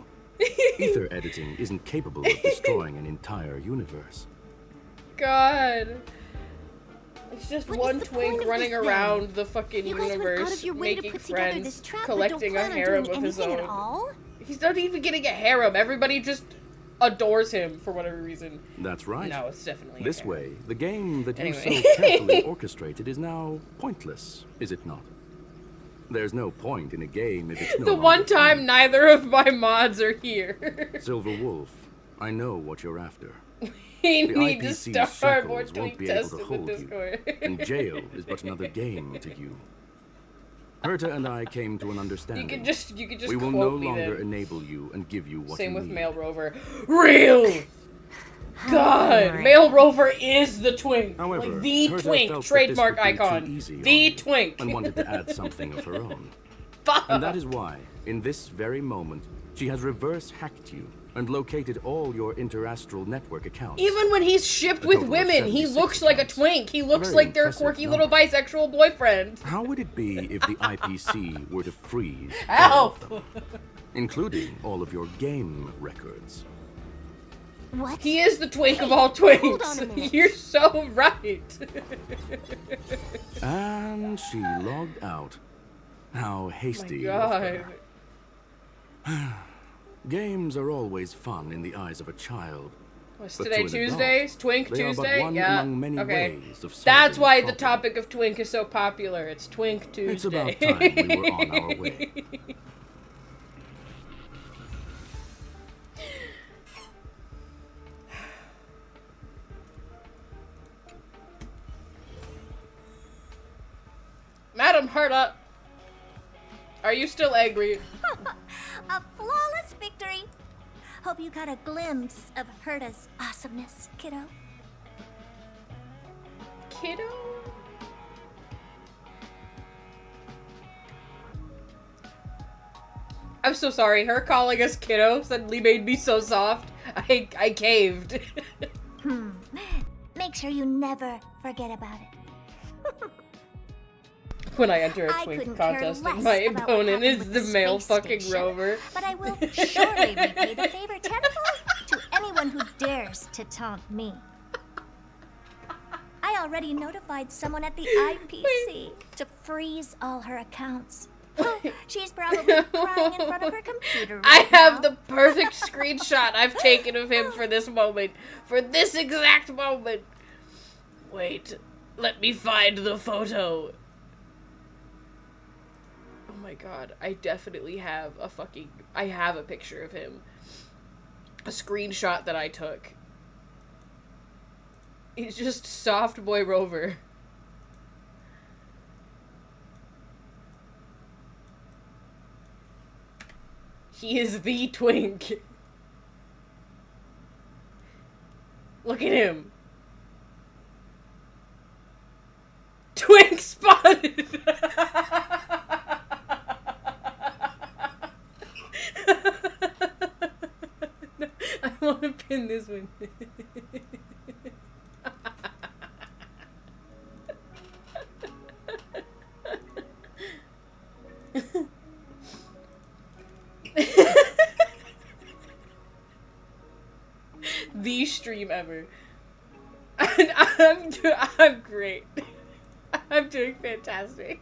Ether editing isn't capable of destroying an entire universe. God. It's just What one is the twink point of running this, then? around the fucking You guys went universe, out of your way to making put together friends, this trap, but collecting don't a plan on harem doing of his anything own. at all? He's not even getting a harem. Everybody just adores him for whatever reason. That's right. No, it's definitely a This harem. way, the game that Anyway. you so carefully orchestrated is now pointless, is it not? There's no point in a game if it's no The longer one fun. time neither of my mods are here. Silver Wolf, I know what you're after. We The need to IPC's start more shackles won't twink be able tests to in the hold you, Discord. and jail is but another game to you. Herta and I came to an understanding. You can just we will no quote me longer then. enable you and give you what Same you with need. Male Rover. Real! God, Male Rover is the twink. However, like the Herta twink, felt that trademark this would be too icon. easy on The you twink. and wanted to add something of her own. Fuck. And that is why, in this very moment, she has reverse hacked you and located all your interastral network accounts. Even when he's shipped A with total of women, he 76 looks like a twink. He looks very like their impressive quirky number. little bisexual boyfriend. How would it be if the IPC were to freeze all Help! of them, including all of your game records? What? He is the twink of all Hold on a twinks. minute. You're so right. And she logged out. How hasty of God. her. Games are always fun in the eyes of a child. What's but today, to an Tuesday? adult, Twink they are but Tuesday? one Yeah. among many Okay. ways of That's solving why a the problem. topic of twink is so popular. It's Twink Tuesday. It's about time we were on our way. Madam Herta, are you still angry? A flawless victory. Hope you got a glimpse of Herta's awesomeness, kiddo. Kiddo? I'm so sorry. Her calling us kiddo suddenly made me so soft. I caved. Make sure you never forget about it. When I enter a I twink couldn't care contest less and my about what opponent is happened the with the male space fucking station, rover. But I will surely repay the favor tenfold to anyone who dares to taunt me. I already notified someone at the IPC to freeze all her accounts. She's probably crying in front of her computer right I have now. the perfect screenshot I've taken of him for this moment. For this exact moment. Wait, let me find the photo. Oh my god, I definitely have I have a picture of him. A screenshot that I took. He's just soft boy rover. He is the twink. Look at him. Twink spotted! I want to pin this one. The stream ever. And I'm great. I'm doing fantastic.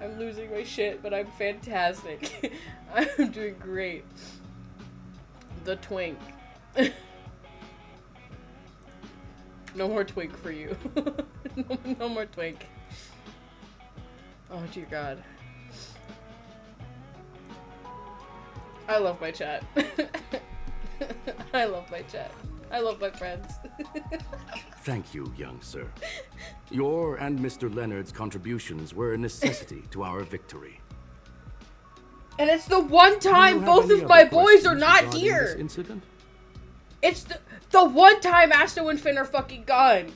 I'm losing my shit, but I'm fantastic. I'm doing great. The twink. No more twink for you. No more twink. Oh dear God. I love my chat. I love my chat. I love my friends. Thank you, young sir. Your and Mr. Leonard's contributions were a necessity to our victory. And it's the one Do time you have both any of my other boys are questions not regarding here. this incident? It's the one time Asto and Finn are fucking gone.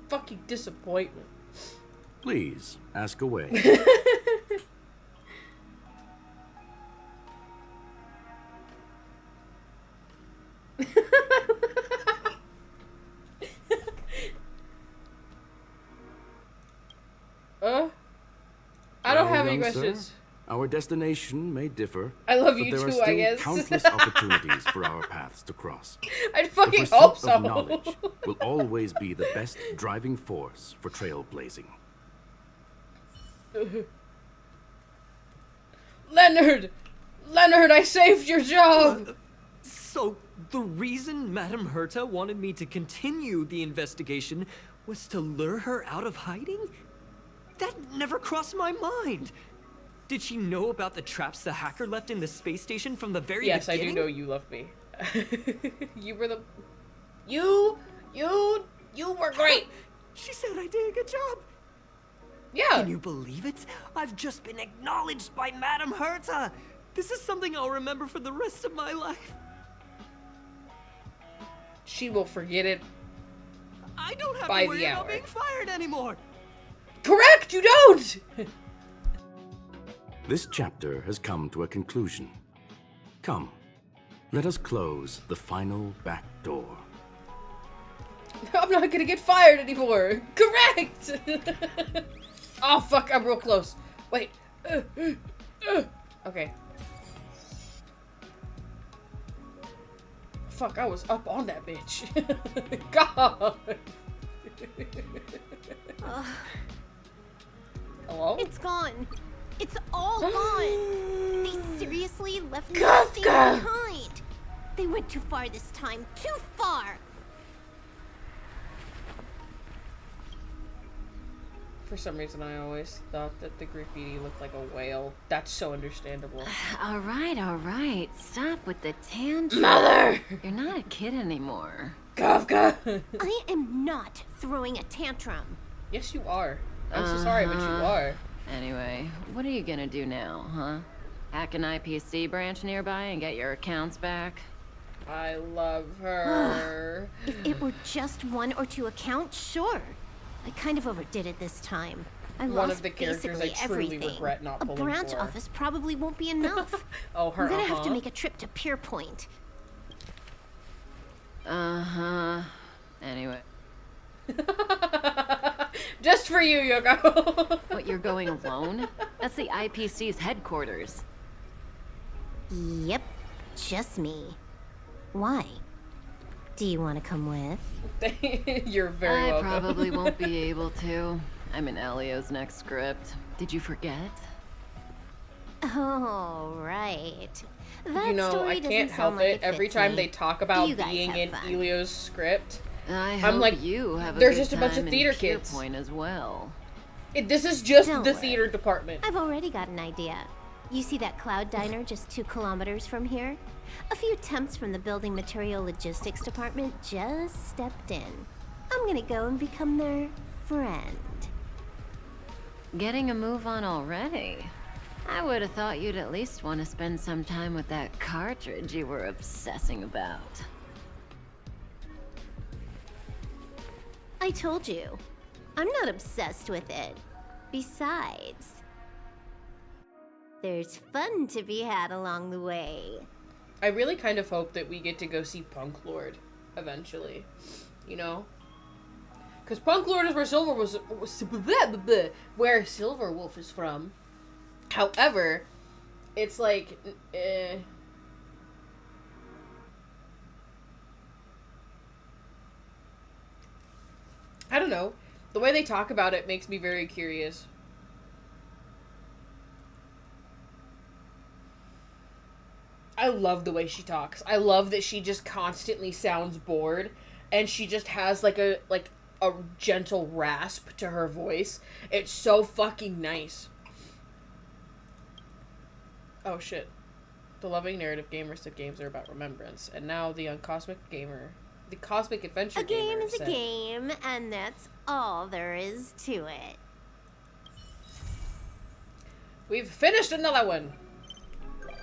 Fucking disappointment. Please, ask away. I don't Well, have any young questions. Sir, our destination may differ. I love but you there are too, I still guess. countless opportunities for our paths to cross. I The fucking pursuit hope of so. knowledge will always be the best driving force for trailblazing. Leonard! Leonard, I saved your job! So, the reason Madame Herta wanted me to continue the investigation was to lure her out of hiding? That never crossed my mind! Did she know about the traps the hacker left in the space station from the very Yes, beginning? I do know you love me. You were the... You were great! She said I did a good job! Yeah. Can you believe it? I've just been acknowledged by Madame Herta! This is something I'll remember for the rest of my life. She will forget it I don't have by to worry the about hour. being fired anymore! Correct, you don't! This chapter has come to a conclusion. Come, let us close the final back door. I'm not gonna get fired anymore. Correct! Oh, fuck, I'm real close. Wait. Okay. Fuck, I was up on that bitch. God. Hello? It's gone. It's all gone. They seriously left Kafka! nothing behind. They went too far this time. Too far. For some reason, I always thought that the graffiti looked like a whale. That's so understandable. All right. Stop with the tantrum. Mother! You're not a kid anymore. Kafka! I am not throwing a tantrum. Yes, you are. I'm so sorry, but you are. Anyway, what are you gonna do now, huh? Hack an IPC branch nearby and get your accounts back? I love her. If it were just 1 or 2 accounts, sure. I kind of overdid it this time. I One lost of the characters I basically truly everything. regret not A pulling branch for. office probably won't be enough. Oh, her I'm gonna have to uh-huh. make a trip to Pierpoint. Anyway. Just for you, Yoko. What, you're going alone? That's the IPC's headquarters. Yep, just me. Why? Do you want to come with? You're very I welcome. probably won't be able to. I'm in Elio's next script. Did you forget? Oh, right. That You know, story I doesn't can't sound help like it. Every fits time me. they talk about You guys being have in fun. Elio's script, I I'm hope like, you have a there's good just a bunch of time theater in kids. Pierpoint as well. This is just Don't the worry. theater department. I've already got an idea. You see that cloud diner just 2 kilometers from here? A few temps from the building material logistics department just stepped in. I'm gonna go and become their friend. Getting a move on already? I would have thought you'd at least want to spend some time with that cartridge you were obsessing about. I told you, I'm not obsessed with it. Besides, there's fun to be had along the way. I really kind of hope that we get to go see Punk Lord eventually. You know? Because Punk Lord is where where Silver Wolf is from. However, it's like, I don't know. The way they talk about it makes me very curious. I love the way she talks. I love that she just constantly sounds bored, and she just has like a gentle rasp to her voice. It's so fucking nice. Oh shit. The loving narrative gamers said games are about remembrance, and now the Cosmic Adventure A game Gamer is a said, game, and that's all there is to it. We've finished another one.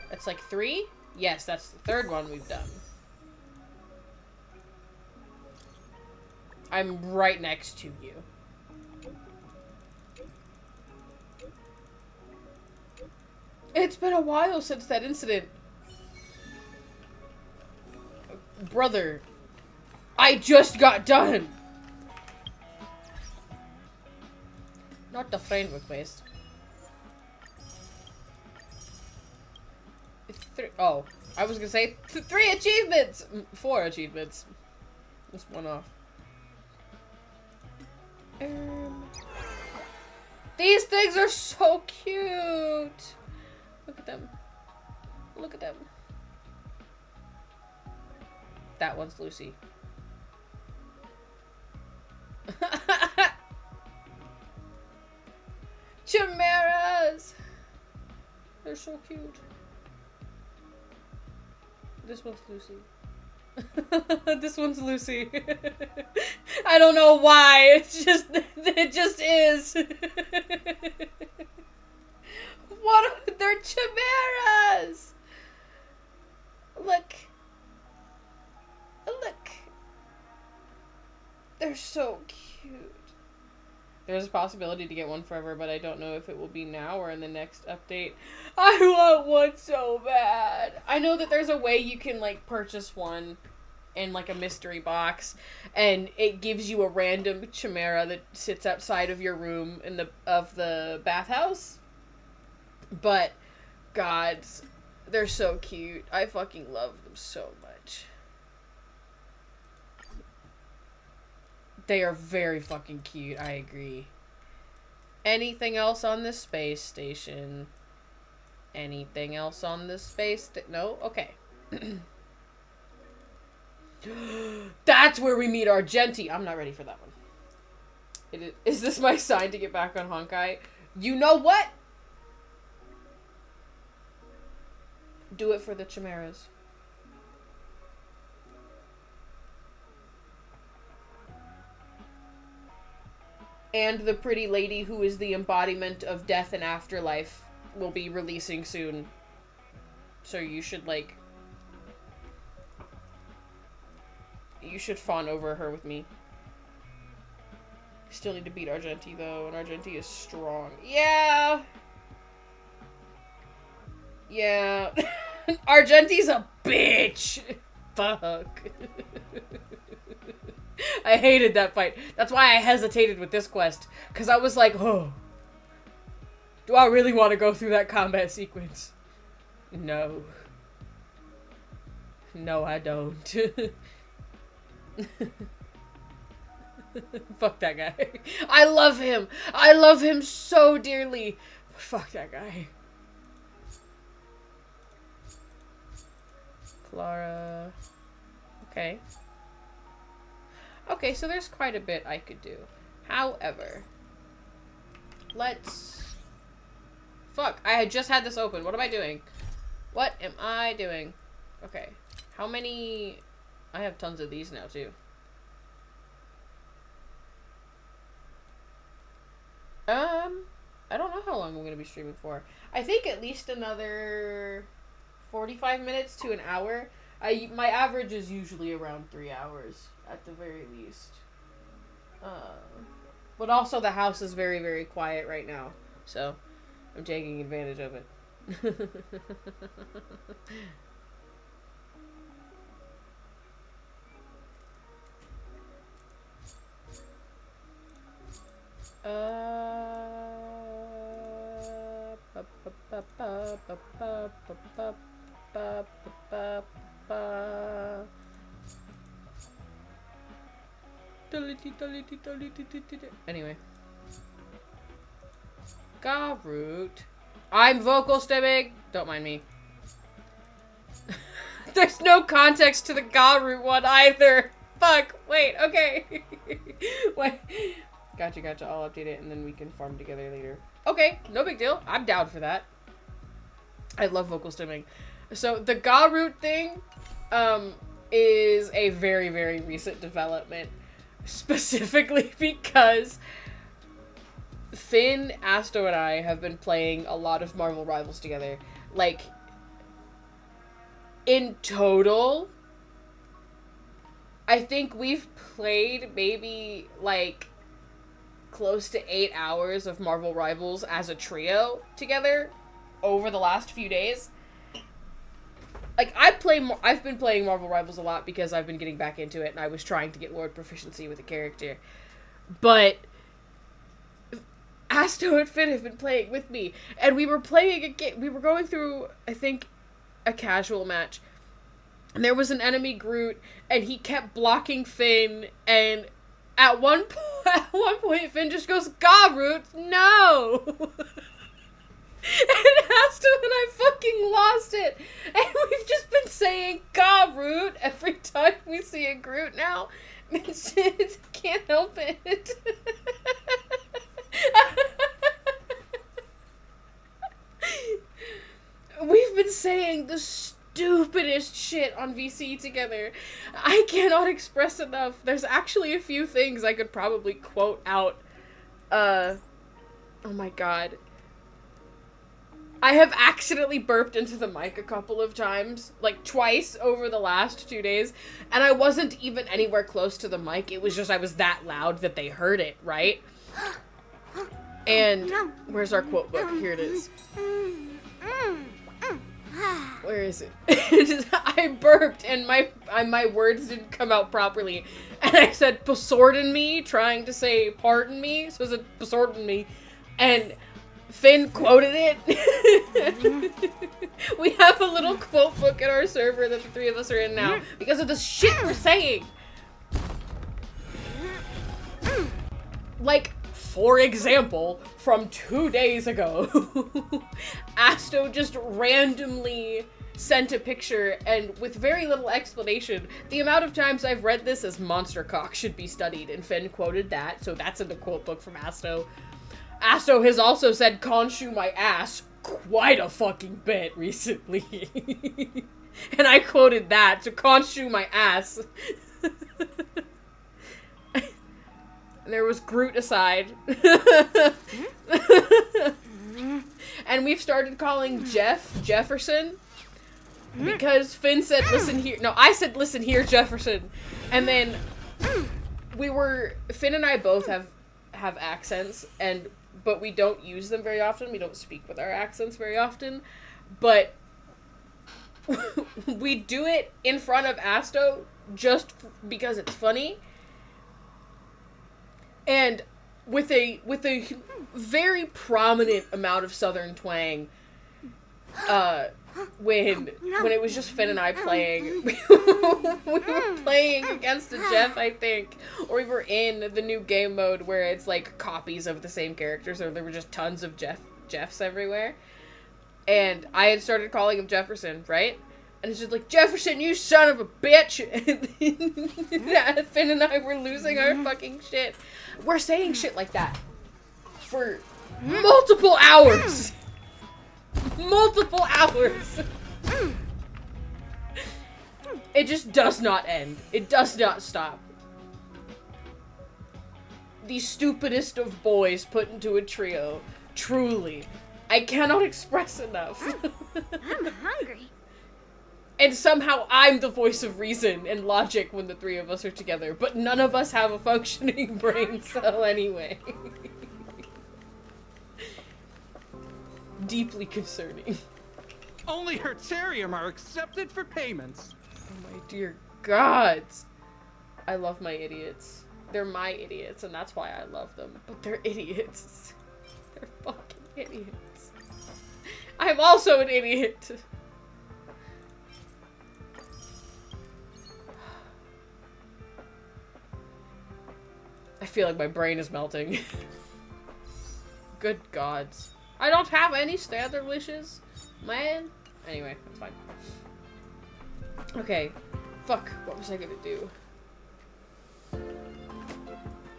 That's like 3? Yes, that's the 3rd one we've done. I'm right next to you. It's been a while since that incident. Brother, I just got done. Not the friend request. Oh, I was gonna say 3 achievements! 4 achievements. Just one off. These things are so cute! Look at them. Look at them. That one's Lucy. Chimeras! They're so cute. This one's Lucy. This one's Lucy. I don't know why. It just is. What? They're chimeras! Look. Look. They're so cute. There's a possibility to get one forever, but I don't know if it will be now or in the next update. I want one so bad. I know that there's a way you can, like, purchase one in, like, a mystery box, and it gives you a random chimera that sits outside of your room in the bathhouse. But, God, they're so cute. I fucking love them so much. They are very fucking cute, I agree. Anything else on this space station? Anything else on this space? No? Okay. That's where we meet Argenti. I'm not ready for that one. Is this my sign to get back on Honkai? You know what? Do it for the chimeras. And the pretty lady who is the embodiment of death and afterlife will be releasing soon. So you should, like... You should fawn over her with me. Still need to beat Argenti, though, and Argenti is strong. Yeah! Yeah. Argenti's a bitch! Fuck. I hated that fight. That's why I hesitated with this quest. Because I was like, oh. Do I really want to go through that combat sequence? No. No, I don't. Fuck that guy. I love him. I love him so dearly. But fuck that guy. Clara. Okay. Okay, so there's quite a bit I could do. However, let's... Fuck, I had just had this open. What am I doing? What am I doing? Okay. How many... I have tons of these now, too. I don't know how long I'm going to be streaming for. I think at least another 45 minutes to an hour. My average is usually around 3 hours, at the very least. But also the house is very, very quiet right now, so I'm taking advantage of it. Anyway. Garroot. I'm vocal stimming. Don't mind me. There's no context to the Garroot one either. Fuck. Wait. Okay. Wait. Gotcha. I'll update it and then we can farm together later. Okay. No big deal. I'm down for that. I love vocal stimming. So the Garroot thing is a very, very recent development. Specifically because Finn, Asto, and I have been playing a lot of Marvel Rivals together. Like, in total, I think we've played maybe, like, close to 8 hours of Marvel Rivals as a trio together over the last few days. Like, I've been playing Marvel Rivals a lot because I've been getting back into it and I was trying to get Lord Proficiency with a character. But Asto and Finn have been playing with me, and we were playing a game. We were going through, I think, a casual match. And there was an enemy Groot, and he kept blocking Finn, and at one point, Finn just goes, "Garroot, no!" And Asta and I fucking lost it. And we've just been saying Garroot every time we see a Groot now. It's can't help it. We've been saying the stupidest shit on VC together. I cannot express enough. There's actually a few things I could probably quote out. Oh my god. I have accidentally burped into the mic a couple of times, like twice over the last 2 days, and I wasn't even anywhere close to the mic. It was just I was that loud that they heard it, right? And where's our quote book? Here it is. Where is it? I burped and my words didn't come out properly, and I said "pardon me," trying to say "pardon me," so I said "pardon me," and Finn quoted it. We have a little quote book in our server that the three of us are in now because of the shit we're saying. Like, for example, from 2 days ago, Asto just randomly sent a picture, and with very little explanation, the amount of times I've read this as "monster cock should be studied," and Finn quoted that, so that's in the quote book from Asto. Asto has also said "Khonshu my ass" quite a fucking bit recently. And I quoted that to "Khonshu my ass." And there was Groot aside. And we've started calling Jeff Jefferson. Because Finn said "listen here." No, I said "listen here, Jefferson." And then Finn and I both have accents, but we don't use them very often. We don't speak with our accents very often. But we do it in front of Asto just because it's funny. And with a very prominent amount of Southern twang, when it was just Finn and I playing, we were playing against a Jeff, I think, or we were in the new game mode where it's like copies of the same characters, or there were just tons of Jeffs everywhere, and I had started calling him Jefferson, right? And it's just like, "Jefferson, you son of a bitch!" And Finn and I were losing our fucking shit. We're saying shit like that for multiple hours. Multiple hours. It just does not end. It does not stop. The stupidest of boys put into a trio. Truly. I cannot express enough. I'm hungry. And somehow I'm the voice of reason and logic when the three of us are together, but none of us have a functioning brain cell anyway. Deeply concerning. Only Hertarium are accepted for payments. Oh my dear gods. I love my idiots. They're my idiots, and that's why I love them. But they're idiots. They're fucking idiots. I'm also an idiot. I feel like my brain is melting. Good gods. I don't have any standard wishes, man. Anyway, that's fine. Okay. Fuck, what was I gonna do?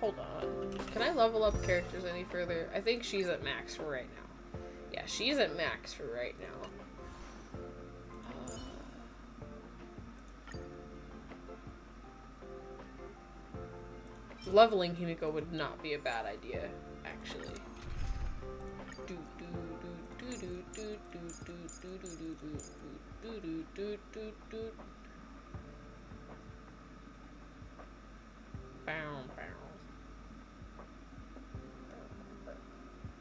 Hold on. Can I level up characters any further? I think she's at max for right now. Yeah, she's at max for right now. Leveling Himiko would not be a bad idea, actually.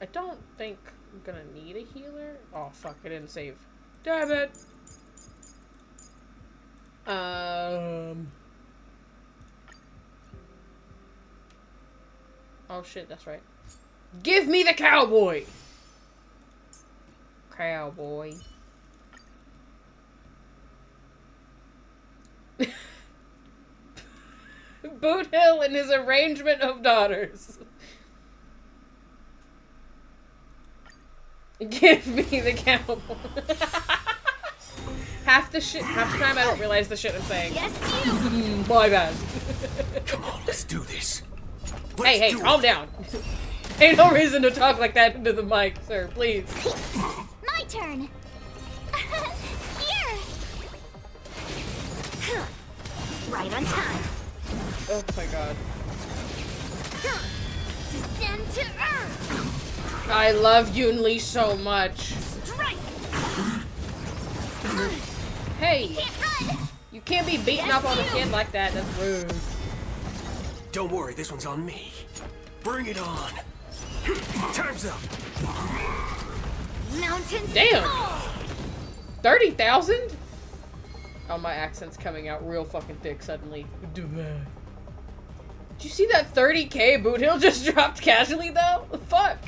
I don't think I'm gonna need a healer. Oh fuck, I didn't save. Damn it! Oh shit, that's right. Give me the cowboy! Cowboy. Boot Hill and his arrangement of daughters. Give me the cowboy. half the time I don't realize the shit I'm saying. Yes, you. My bad. Come on, let's do this. Hey, calm down. Ain't no reason to talk like that into the mic, sir. Please. My turn. Here. Right on time. Oh my god. Descend to earth. I love Yunli so much. Strike. Hey, you can't be beating up on a kid like that. That's rude. Don't worry, this one's on me. Bring it on. Time's up. Mountains. Damn. 30,000? Oh, my accent's coming out real fucking thick suddenly. Did you see that 30k Boot Hill just dropped casually though? Fuck.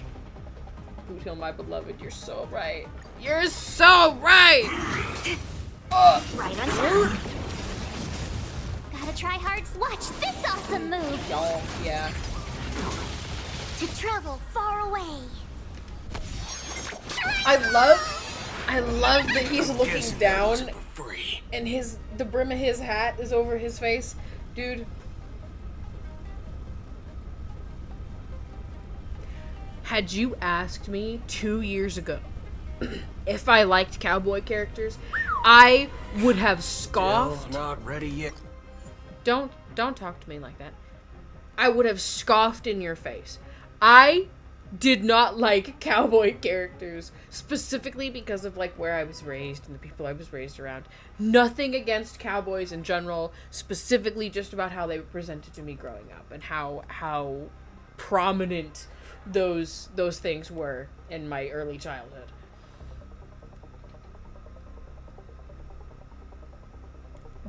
Boot Hill, my beloved, you're so right. You're so right. Right on time. Gotta try hard. Watch this awesome move. Y'all, yeah. To travel far away. I love that he's looking down and the brim of his hat is over his face. Dude. Had you asked me 2 years ago if I liked cowboy characters, I would have scoffed. Still not ready yet. Don't talk to me like that. I would have scoffed in your face. I did not like cowboy characters, specifically because of like where I was raised and the people I was raised around. Nothing against cowboys in general, specifically just about how they were presented to me growing up and how prominent those things were in my early childhood.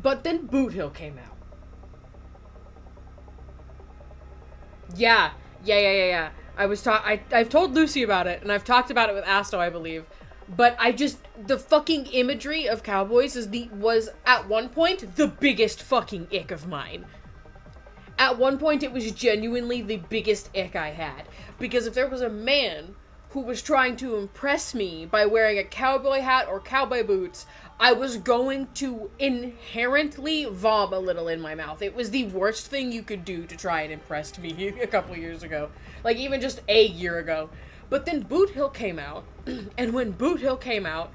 But then Boot Hill came out. Yeah. I've told Lucy about it, and I've talked about it with Asto, I believe. But the fucking imagery of cowboys was at one point the biggest fucking ick of mine. At one point, it was genuinely the biggest ick I had. Because if there was a man who was trying to impress me by wearing a cowboy hat or cowboy boots, I was going to inherently vom a little in my mouth. It was the worst thing you could do to try and impress me a couple years ago. Like, even just a year ago. But then Boot Hill came out, and when Boot Hill came out,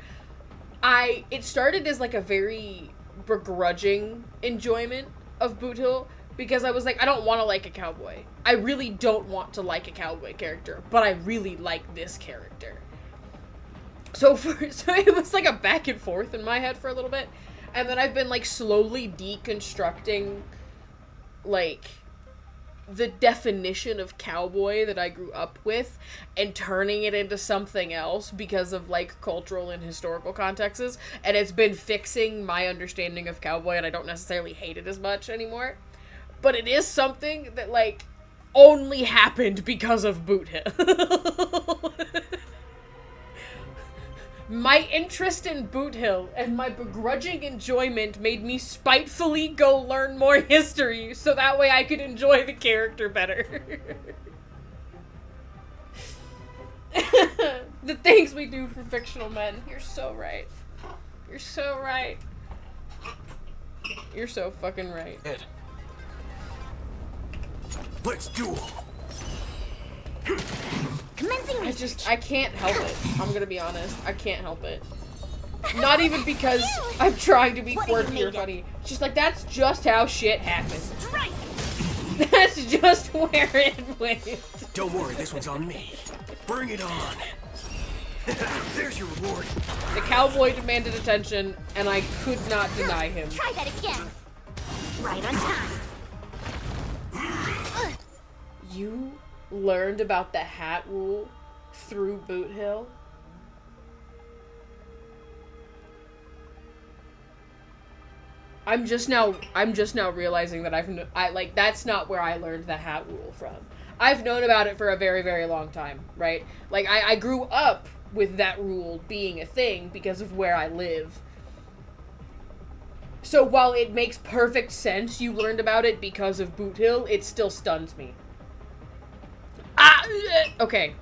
it started as like a very begrudging enjoyment of Boot Hill, because I was like, I don't want to like a cowboy. I really don't want to like a cowboy character, but I really like this character. So it was like a back and forth in my head for a little bit, and then I've been like slowly deconstructing like the definition of cowboy that I grew up with and turning it into something else because of like cultural and historical contexts, and it's been fixing my understanding of cowboy, and I don't necessarily hate it as much anymore. But it is something that like only happened because of Boot Hill. My interest in Boot Hill and my begrudging enjoyment made me spitefully go learn more history so that way I could enjoy the character better. The things we do for fictional men. You're so right. You're so right. You're so fucking right. Ed. Let's duel. I can't help it. I'm gonna be honest. I can't help it. Not even because I'm trying to be quirky or funny. It's just like, that's just how shit happens. That's just where it went. Don't worry, this one's on me. Bring it on. There's your reward. The cowboy demanded attention, and I could not deny him. Try that again. Right on time. You learned about the hat rule through Boot Hill? I'm just now realizing that that's not where I learned the hat rule from. I've known about it for a very, very long time, right? Like, I grew up with that rule being a thing because of where I live. So while it makes perfect sense you learned about it because of Boot Hill, it still stuns me. Okay.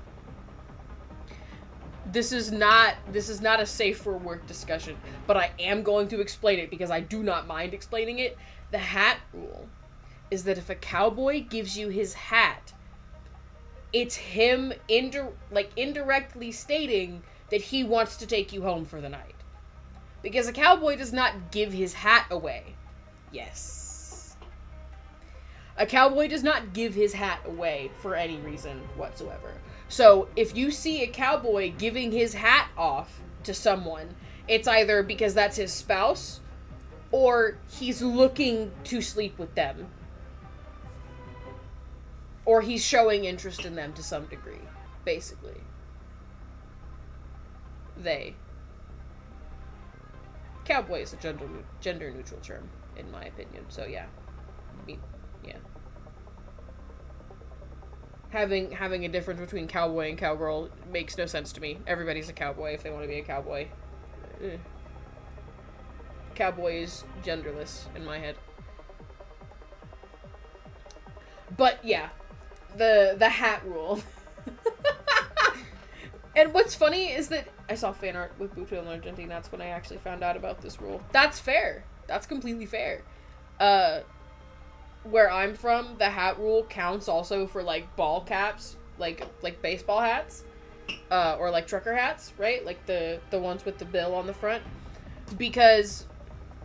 This is not a safe for work discussion, but I am going to explain it because I do not mind explaining it. The hat rule is that if a cowboy gives you his hat, it's him indirectly stating that he wants to take you home for the night. Because a cowboy does not give his hat away. Yes. A cowboy does not give his hat away for any reason whatsoever. So, if you see a cowboy giving his hat off to someone, it's either because that's his spouse, or he's looking to sleep with them. Or he's showing interest in them to some degree, basically. They. Cowboy is a gender neutral term, in my opinion, so yeah. Yeah. Having a difference between cowboy and cowgirl makes no sense to me. Everybody's a cowboy if they want to be a cowboy. Cowboy is genderless in my head. But yeah, the hat rule. And what's funny is that I saw fan art with Buto and Argentine. That's when I actually found out about this rule. That's fair. That's completely fair. Where I'm from, the hat rule counts also for like ball caps, like baseball hats, or like trucker hats, right? Like the ones with the bill on the front, because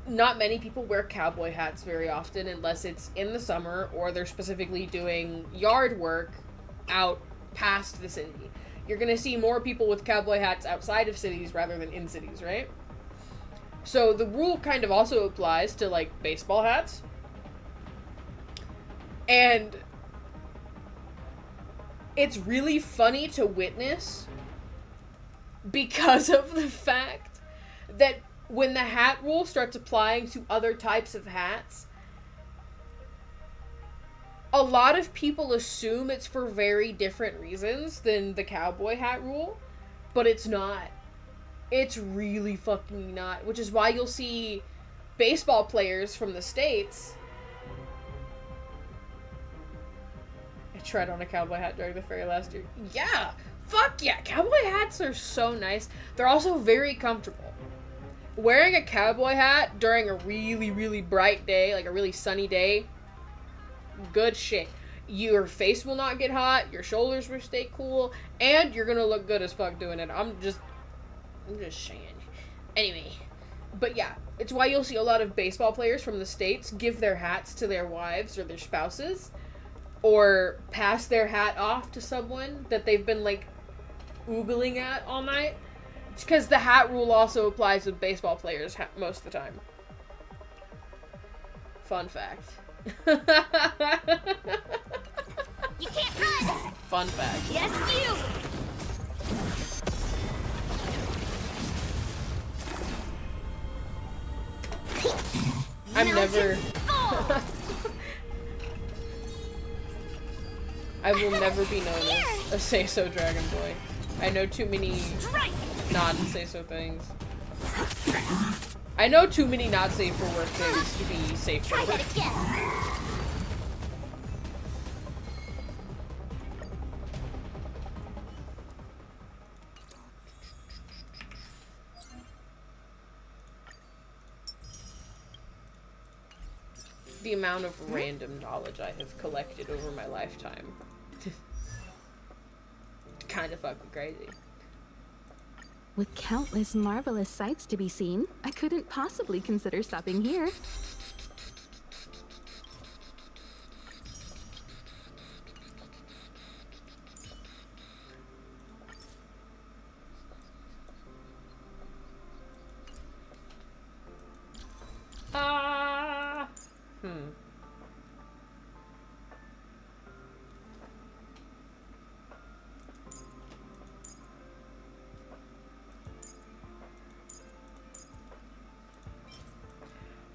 not many people wear cowboy hats very often unless it's in the summer or they're specifically doing yard work out past the city. You're gonna see more people with cowboy hats outside of cities rather than in cities, right? So the rule kind of also applies to like baseball hats. And it's really funny to witness because of the fact that when the hat rule starts applying to other types of hats, a lot of people assume it's for very different reasons than the cowboy hat rule, but it's not. It's really fucking not, which is why you'll see baseball players from the States. I tried on a cowboy hat during the fair last year. Yeah! Fuck yeah! Cowboy hats are so nice. They're also very comfortable. Wearing a cowboy hat during a really, really bright day, like a really sunny day, good shit. Your face will not get hot, your shoulders will stay cool, and you're gonna look good as fuck doing it. I'm just saying. Anyway. But yeah, it's why you'll see a lot of baseball players from the States give their hats to their wives or their spouses, or pass their hat off to someone that they've been, like, oogling at all night. It's because the hat rule also applies with baseball players most of the time. Fun fact. You can't run! Fun fact. Yes, you! I'm never... I will never be known as a say-so dragon boy. I know too many non-say-so things. I know too many not safe for work things to be safe for work. The amount of random knowledge I have collected over my lifetime. Kind of fucking crazy. With countless marvelous sights to be seen, I couldn't possibly consider stopping here.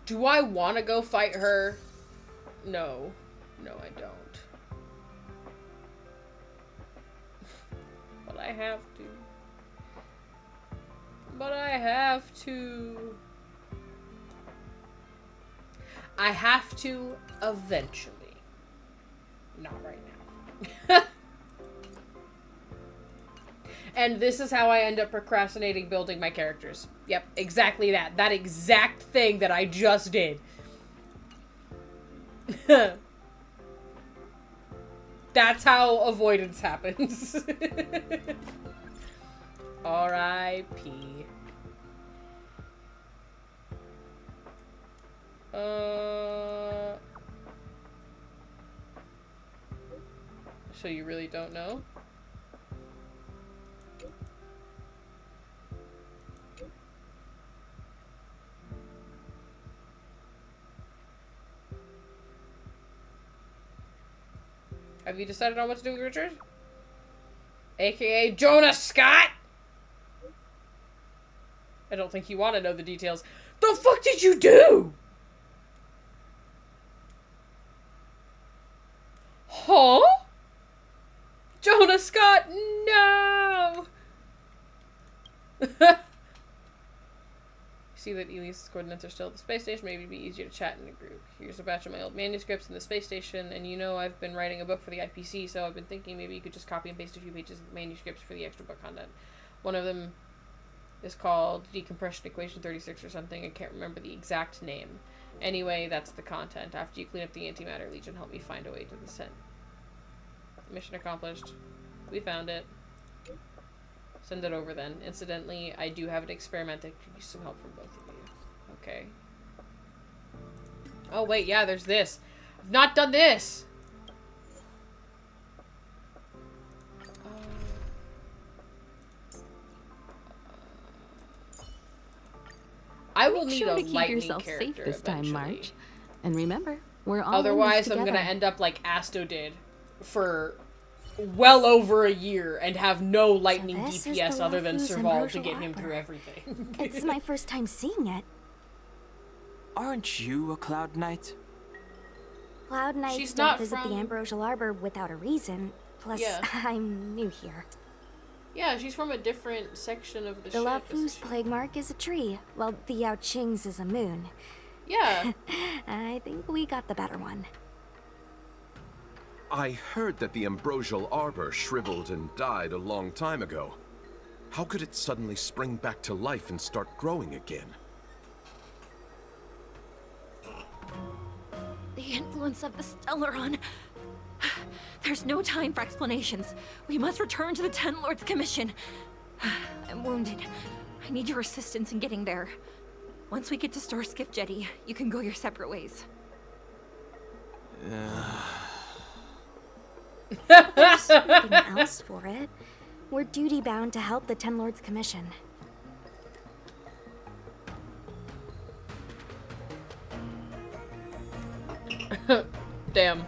Do I want to go fight her? No. No, I don't. But I have to. But I have to. I have to eventually. Not right now. And this is how I end up procrastinating building my characters. Yep, exactly that. That exact thing that I just did. That's how avoidance happens. R.I.P. So you really don't know? Have you decided on what to do with Richard? AKA Jonah Scott? I don't think you want to know the details. The fuck did you do? Huh? Jonah Scott, no! See that Elise's coordinates are still at the space station. Maybe it'd be easier to chat in a group. Here's a batch of my old manuscripts in the space station, and you know I've been writing a book for the IPC, so I've been thinking maybe you could just copy and paste a few pages of the manuscripts for the extra book content. One of them is called Decompression Equation 36 or something. I can't remember the exact name. Anyway, that's the content. After you clean up the antimatter legion, help me find a way to the center. Mission accomplished. We found it. Send it over then. Incidentally, I do have an experiment that could use some help from both of you. Okay. Oh wait, yeah, there's this. I've not done this! I will need a lightning character this time, eventually. March. And remember, we're all Otherwise, in this I'm gonna together. end up like Asto did for well over a year and have no lightning this is DPS the other than Lafus Serval to Ambrosial get him Arbor. through everything. It's my first time seeing it. Aren't you a Cloud Knight? Cloud Knights She's don't not visit from- the Ambrosial Arbor without a reason. Plus, Yeah. I'm new here. Yeah, she's from a different section of the The ship. Lafus plague mark is a tree, while the Yao Qing's is a moon. Yeah. I think we got the better one. I heard that the Ambrosial Arbor shriveled and died a long time ago. How could it suddenly spring back to life and start growing again? The influence of the Stellaron. There's no time for explanations. We must return to the Ten Lords Commission. I'm wounded. I need your assistance in getting there. Once we get to Starskiff Jetty, you can go your separate ways. There's something else for it. We're duty-bound to help the Ten Lords Commission. Damn.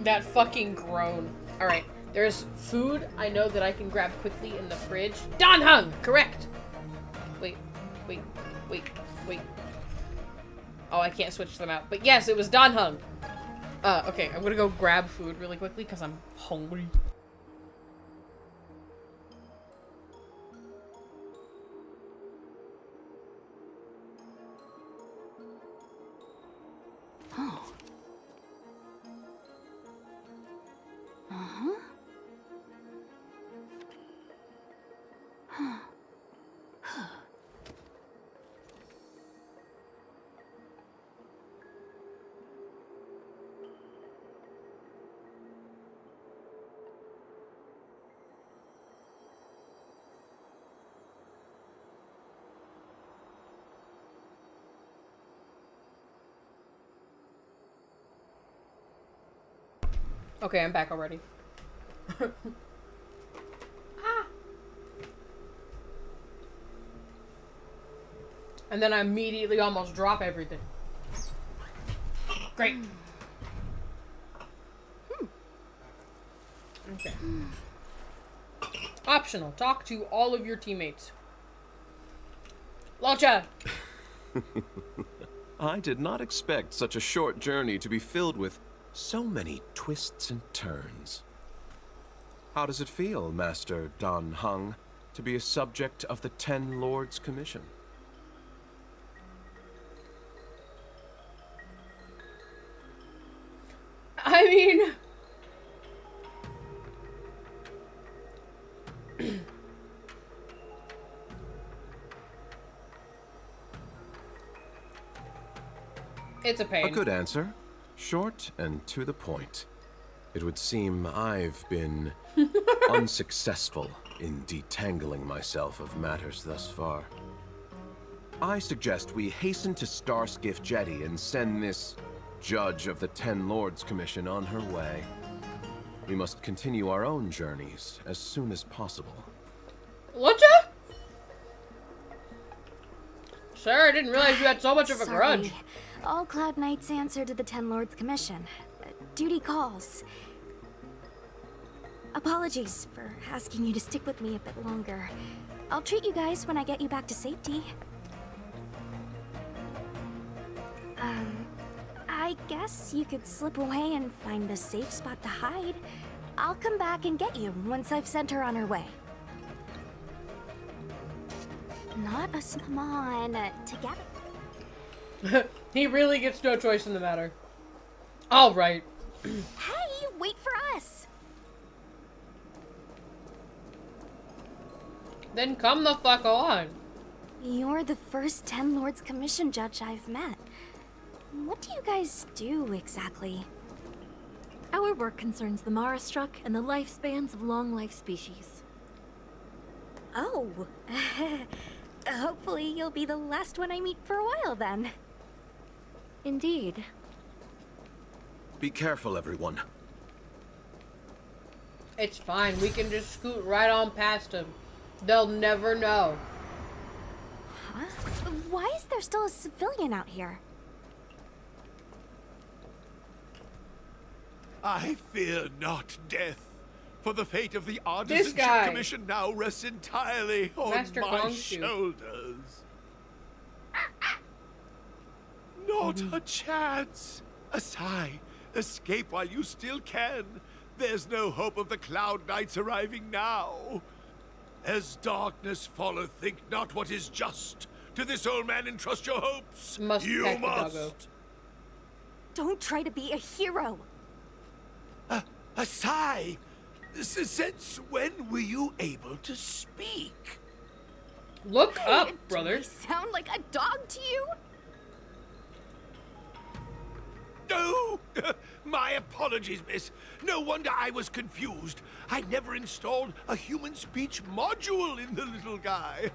That fucking groan. Alright, there's food I know that I can grab quickly in the fridge. Dan Hung! Correct! Wait. Oh, I can't switch them out. But yes, it was Dan Hung. Okay, I'm gonna go grab food really quickly because I'm hungry. Oh. Uh-huh. Huh. Okay, I'm back already. And then I immediately almost drop everything. Great. Okay. Optional. Talk to all of your teammates. Locha! I did not expect such a short journey to be filled with so many twists and turns. How does it feel, Master Dan Hung, to be a subject of the Ten Lords Commission? It's a pain. A good answer. Short and to the point. It would seem I've been unsuccessful in detangling myself of matters thus far. I suggest we hasten to Starskiff Jetty and send this Judge of the Ten Lords Commission on her way. We must continue our own journeys as soon as possible. Lucha? Sir, I didn't realize you had so much of a grudge. All Cloud Knights answer to the Ten Lords Commission. Duty calls. Apologies for asking you to stick with me a bit longer. I'll treat you guys when I get you back to safety. I guess you could slip away and find a safe spot to hide. I'll come back and get you once I've sent her on her way. Not a come on, together. He really gets no choice in the matter. All right. Hey, wait for us. Then come the fuck on. You're the first Ten Lords Commission judge I've met. What do you guys do exactly? Our work concerns the Marastruck and the lifespans of long-life species. Oh. Hopefully you'll be the last one I meet for a while then. Indeed. Be careful, everyone. It's fine. We can just scoot right on past him. They'll never know. Huh? Why is there still a civilian out here? I fear not death, for the fate of the Artisanship Commission now rests entirely on Master my Gongshu. shoulders. Not a chance. Asai, escape while you still can. There's no hope of the Cloud Knights arriving now. As darkness falleth, think not what is just. To this old man entrust your hopes. You must. Don't try to be a hero. Asai, since when were you able to speak? Look up, Do brother. I sound like a dog to you? No! My apologies, miss. No wonder I was confused. I never installed a human speech module in the little guy.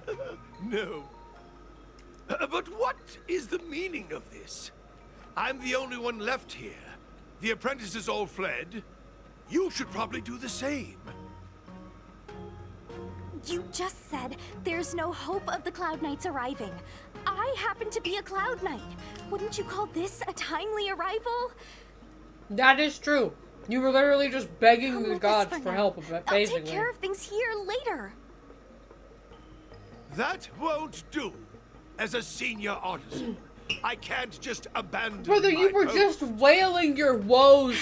No. But what is the meaning of this? I'm the only one left here. The apprentices all fled. You should probably do the same. You just said there's no hope of the Cloud Knights arriving. I happen to be a Cloud Knight. Wouldn't you call this a timely arrival? That is true. You were literally just begging Come the with us gods for for now. help, I'll take basically. care of things here later. That won't do. As a senior artisan, I can't just abandon Brother, you my were post. just wailing your woes.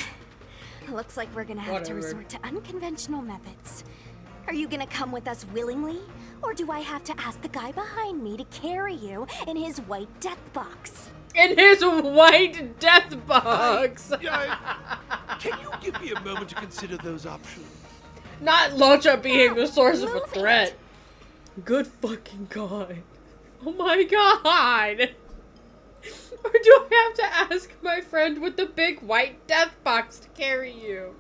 Looks like we're gonna have to Whatever. resort to unconventional methods. Are you gonna come with us willingly? Or do I have to ask the guy behind me to carry you in his white death box? In his white death box! Can you give me a moment to consider those options? Not Locha being the source of a threat. Good fucking god. Oh my god! Or do I have to ask my friend with the big white death box to carry you?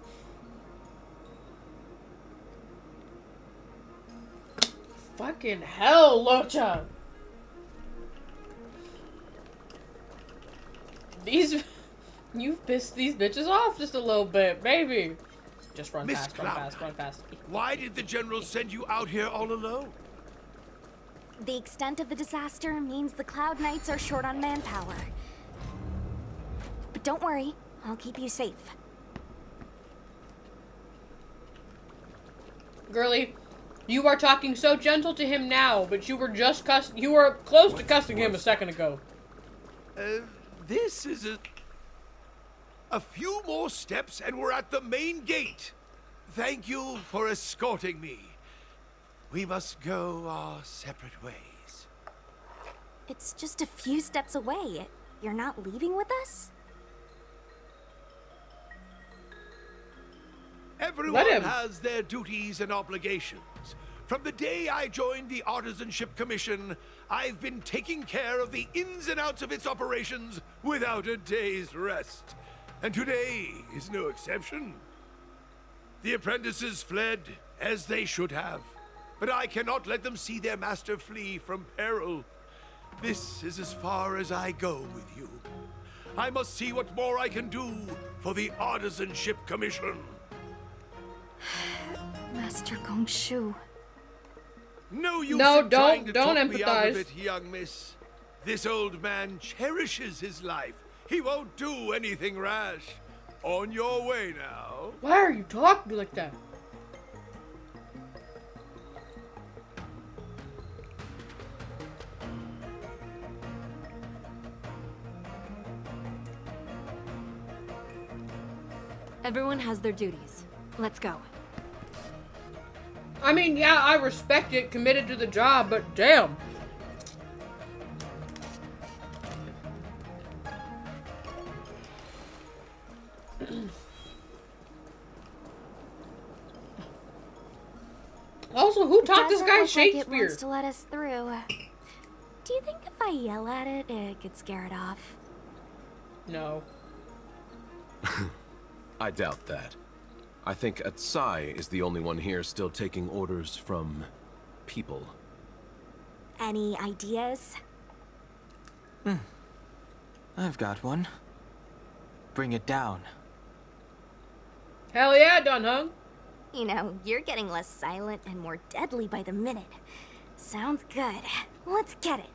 Fucking hell, Locha! You've pissed these bitches off just a little bit, maybe. Just run Miss fast, run fast, run fast. Why did the general send you out here all alone? The extent of the disaster means the Cloud Knights are short on manpower. But don't worry, I'll keep you safe. Girly, you are talking so gentle to him now, but you were just you were close to cussing him a second ago. This is a few more steps and we're at the main gate. Thank you for escorting me. We must go our separate ways. It's just a few steps away. You're not leaving with us? Everyone has their duties and obligations. From the day I joined the Artisanship Commission, I've been taking care of the ins and outs of its operations without a day's rest. And today is no exception. The apprentices fled, as they should have. But I cannot let them see their master flee from peril. This is as far as I go with you. I must see what more I can do for the Artisanship Commission. Master Gongshu. No use No, in trying to don't talk me out of empathize. it, young miss. This old man cherishes his life. He won't do anything rash. On your way now. Why are you talking like that? Everyone has their duties. Let's go. I mean, yeah, I respect it, committed to the job, but damn. Also, who taught this Doesn't guy look like Shakespeare? it wants to let us through. Do you think if I yell at it, it could scare it off? No. I doubt that. I think Atsai is the only one here still taking orders from people. Any ideas? I've got one. Bring it down. Hell yeah, Dun Hung. You know, you're getting less silent and more deadly by the minute. Sounds good. Let's get it.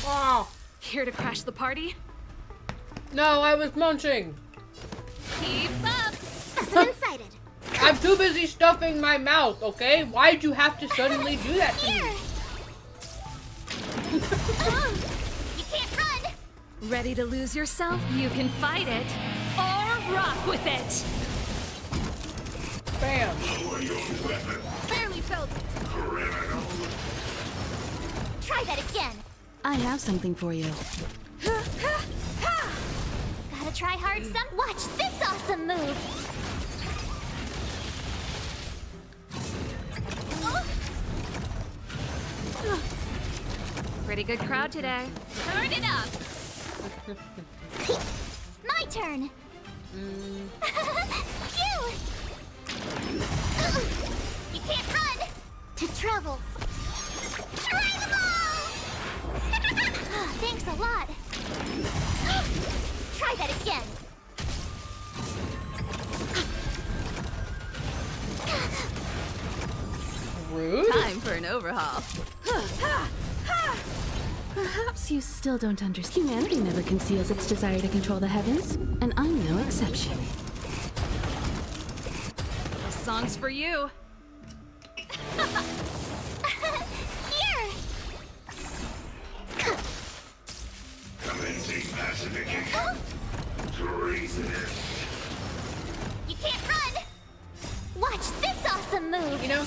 Wow. Here to crash the party? No, I was munching. Keep up! Specimen sighted. I'm too busy stuffing my mouth, okay? Why'd you have to suddenly do that to me? You can't run. Ready to lose yourself? You can fight it, or rock with it! Bam. Barely felt it. Try that again. I have something for you. Gotta try hard some. Watch this awesome move. Pretty good crowd today. Turn it up! My turn. Phew. You can't run. To travel. Try them all. Thanks a lot. Try that again. Rude. Time for an overhaul. Perhaps you still don't understand. Humanity never conceals its desire to control the heavens, and I'm no exception. This song's for you. Here. Commencing pacification. Treasonous. You can't run. Watch this awesome move. You know?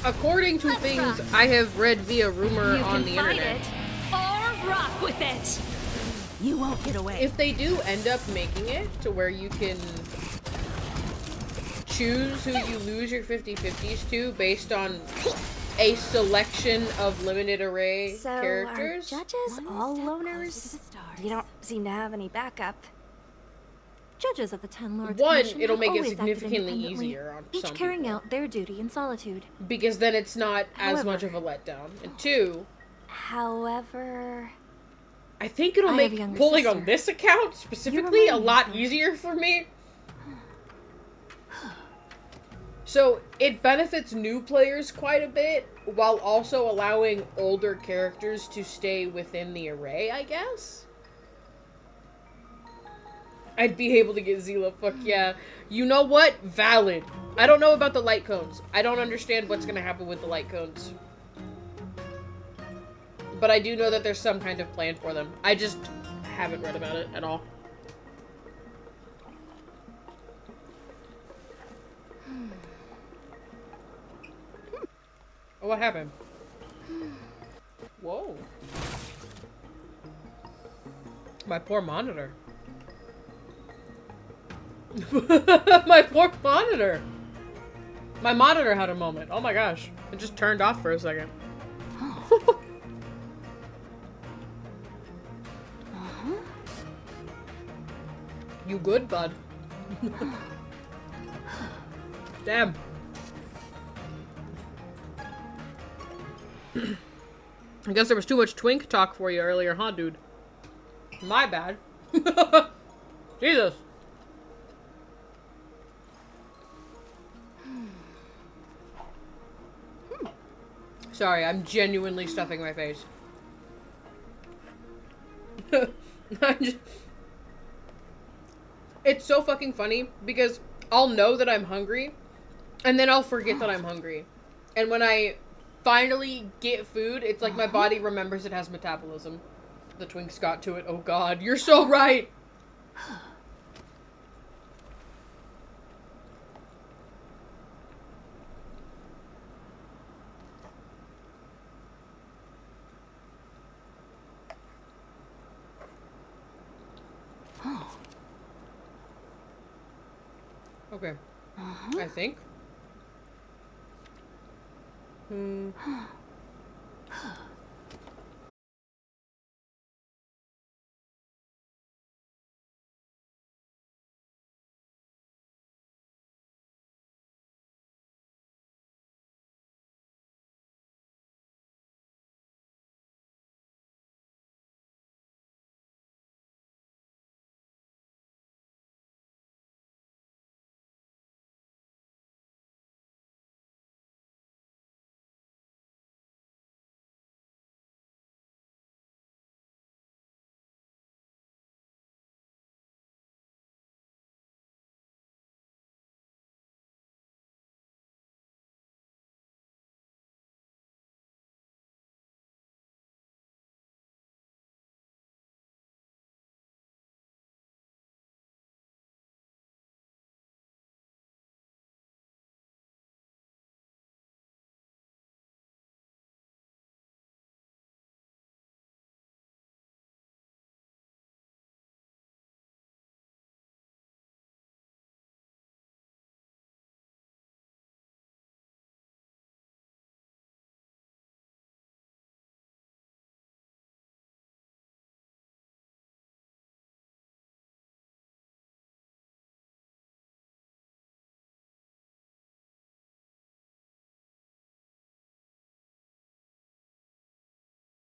According to things I have read via rumor You on can the fight internet, it, or rock with it! You won't get away. if they do end up making it to where you can choose who you lose your 50-50s to based on a selection of limited array So, characters. are judges all loners? You don't seem to have any backup. Judges of the Ten Lords One, Commission it'll have make it always acted significantly independently, easier on each some carrying people. out their duty in solitude. Because then it's not as However- much of a letdown. And two, However, I think it'll I have make a younger pulling sister. on this account specifically a remind me lot of her. easier for me. So it benefits new players quite a bit, while also allowing older characters to stay within the array, I guess? I'd be able to get Zila, fuck yeah. You know what? Valid. I don't know about the light cones. I don't understand what's gonna happen with the light cones. But I do know that there's some kind of plan for them. I just haven't read about it at all. Oh, what happened? Whoa. My poor monitor. My poor monitor. My monitor had a moment. Oh my gosh. It just turned off for a second. You good, bud? Damn. I guess there was too much twink talk for you earlier, huh, dude? My bad. Jesus. Sorry, I'm genuinely stuffing my face. It's so fucking funny because I'll know that I'm hungry and then I'll forget that I'm hungry. And when I finally get food, it's like my body remembers it has metabolism. The twinks got to it. Oh god, you're so right! Okay. I think.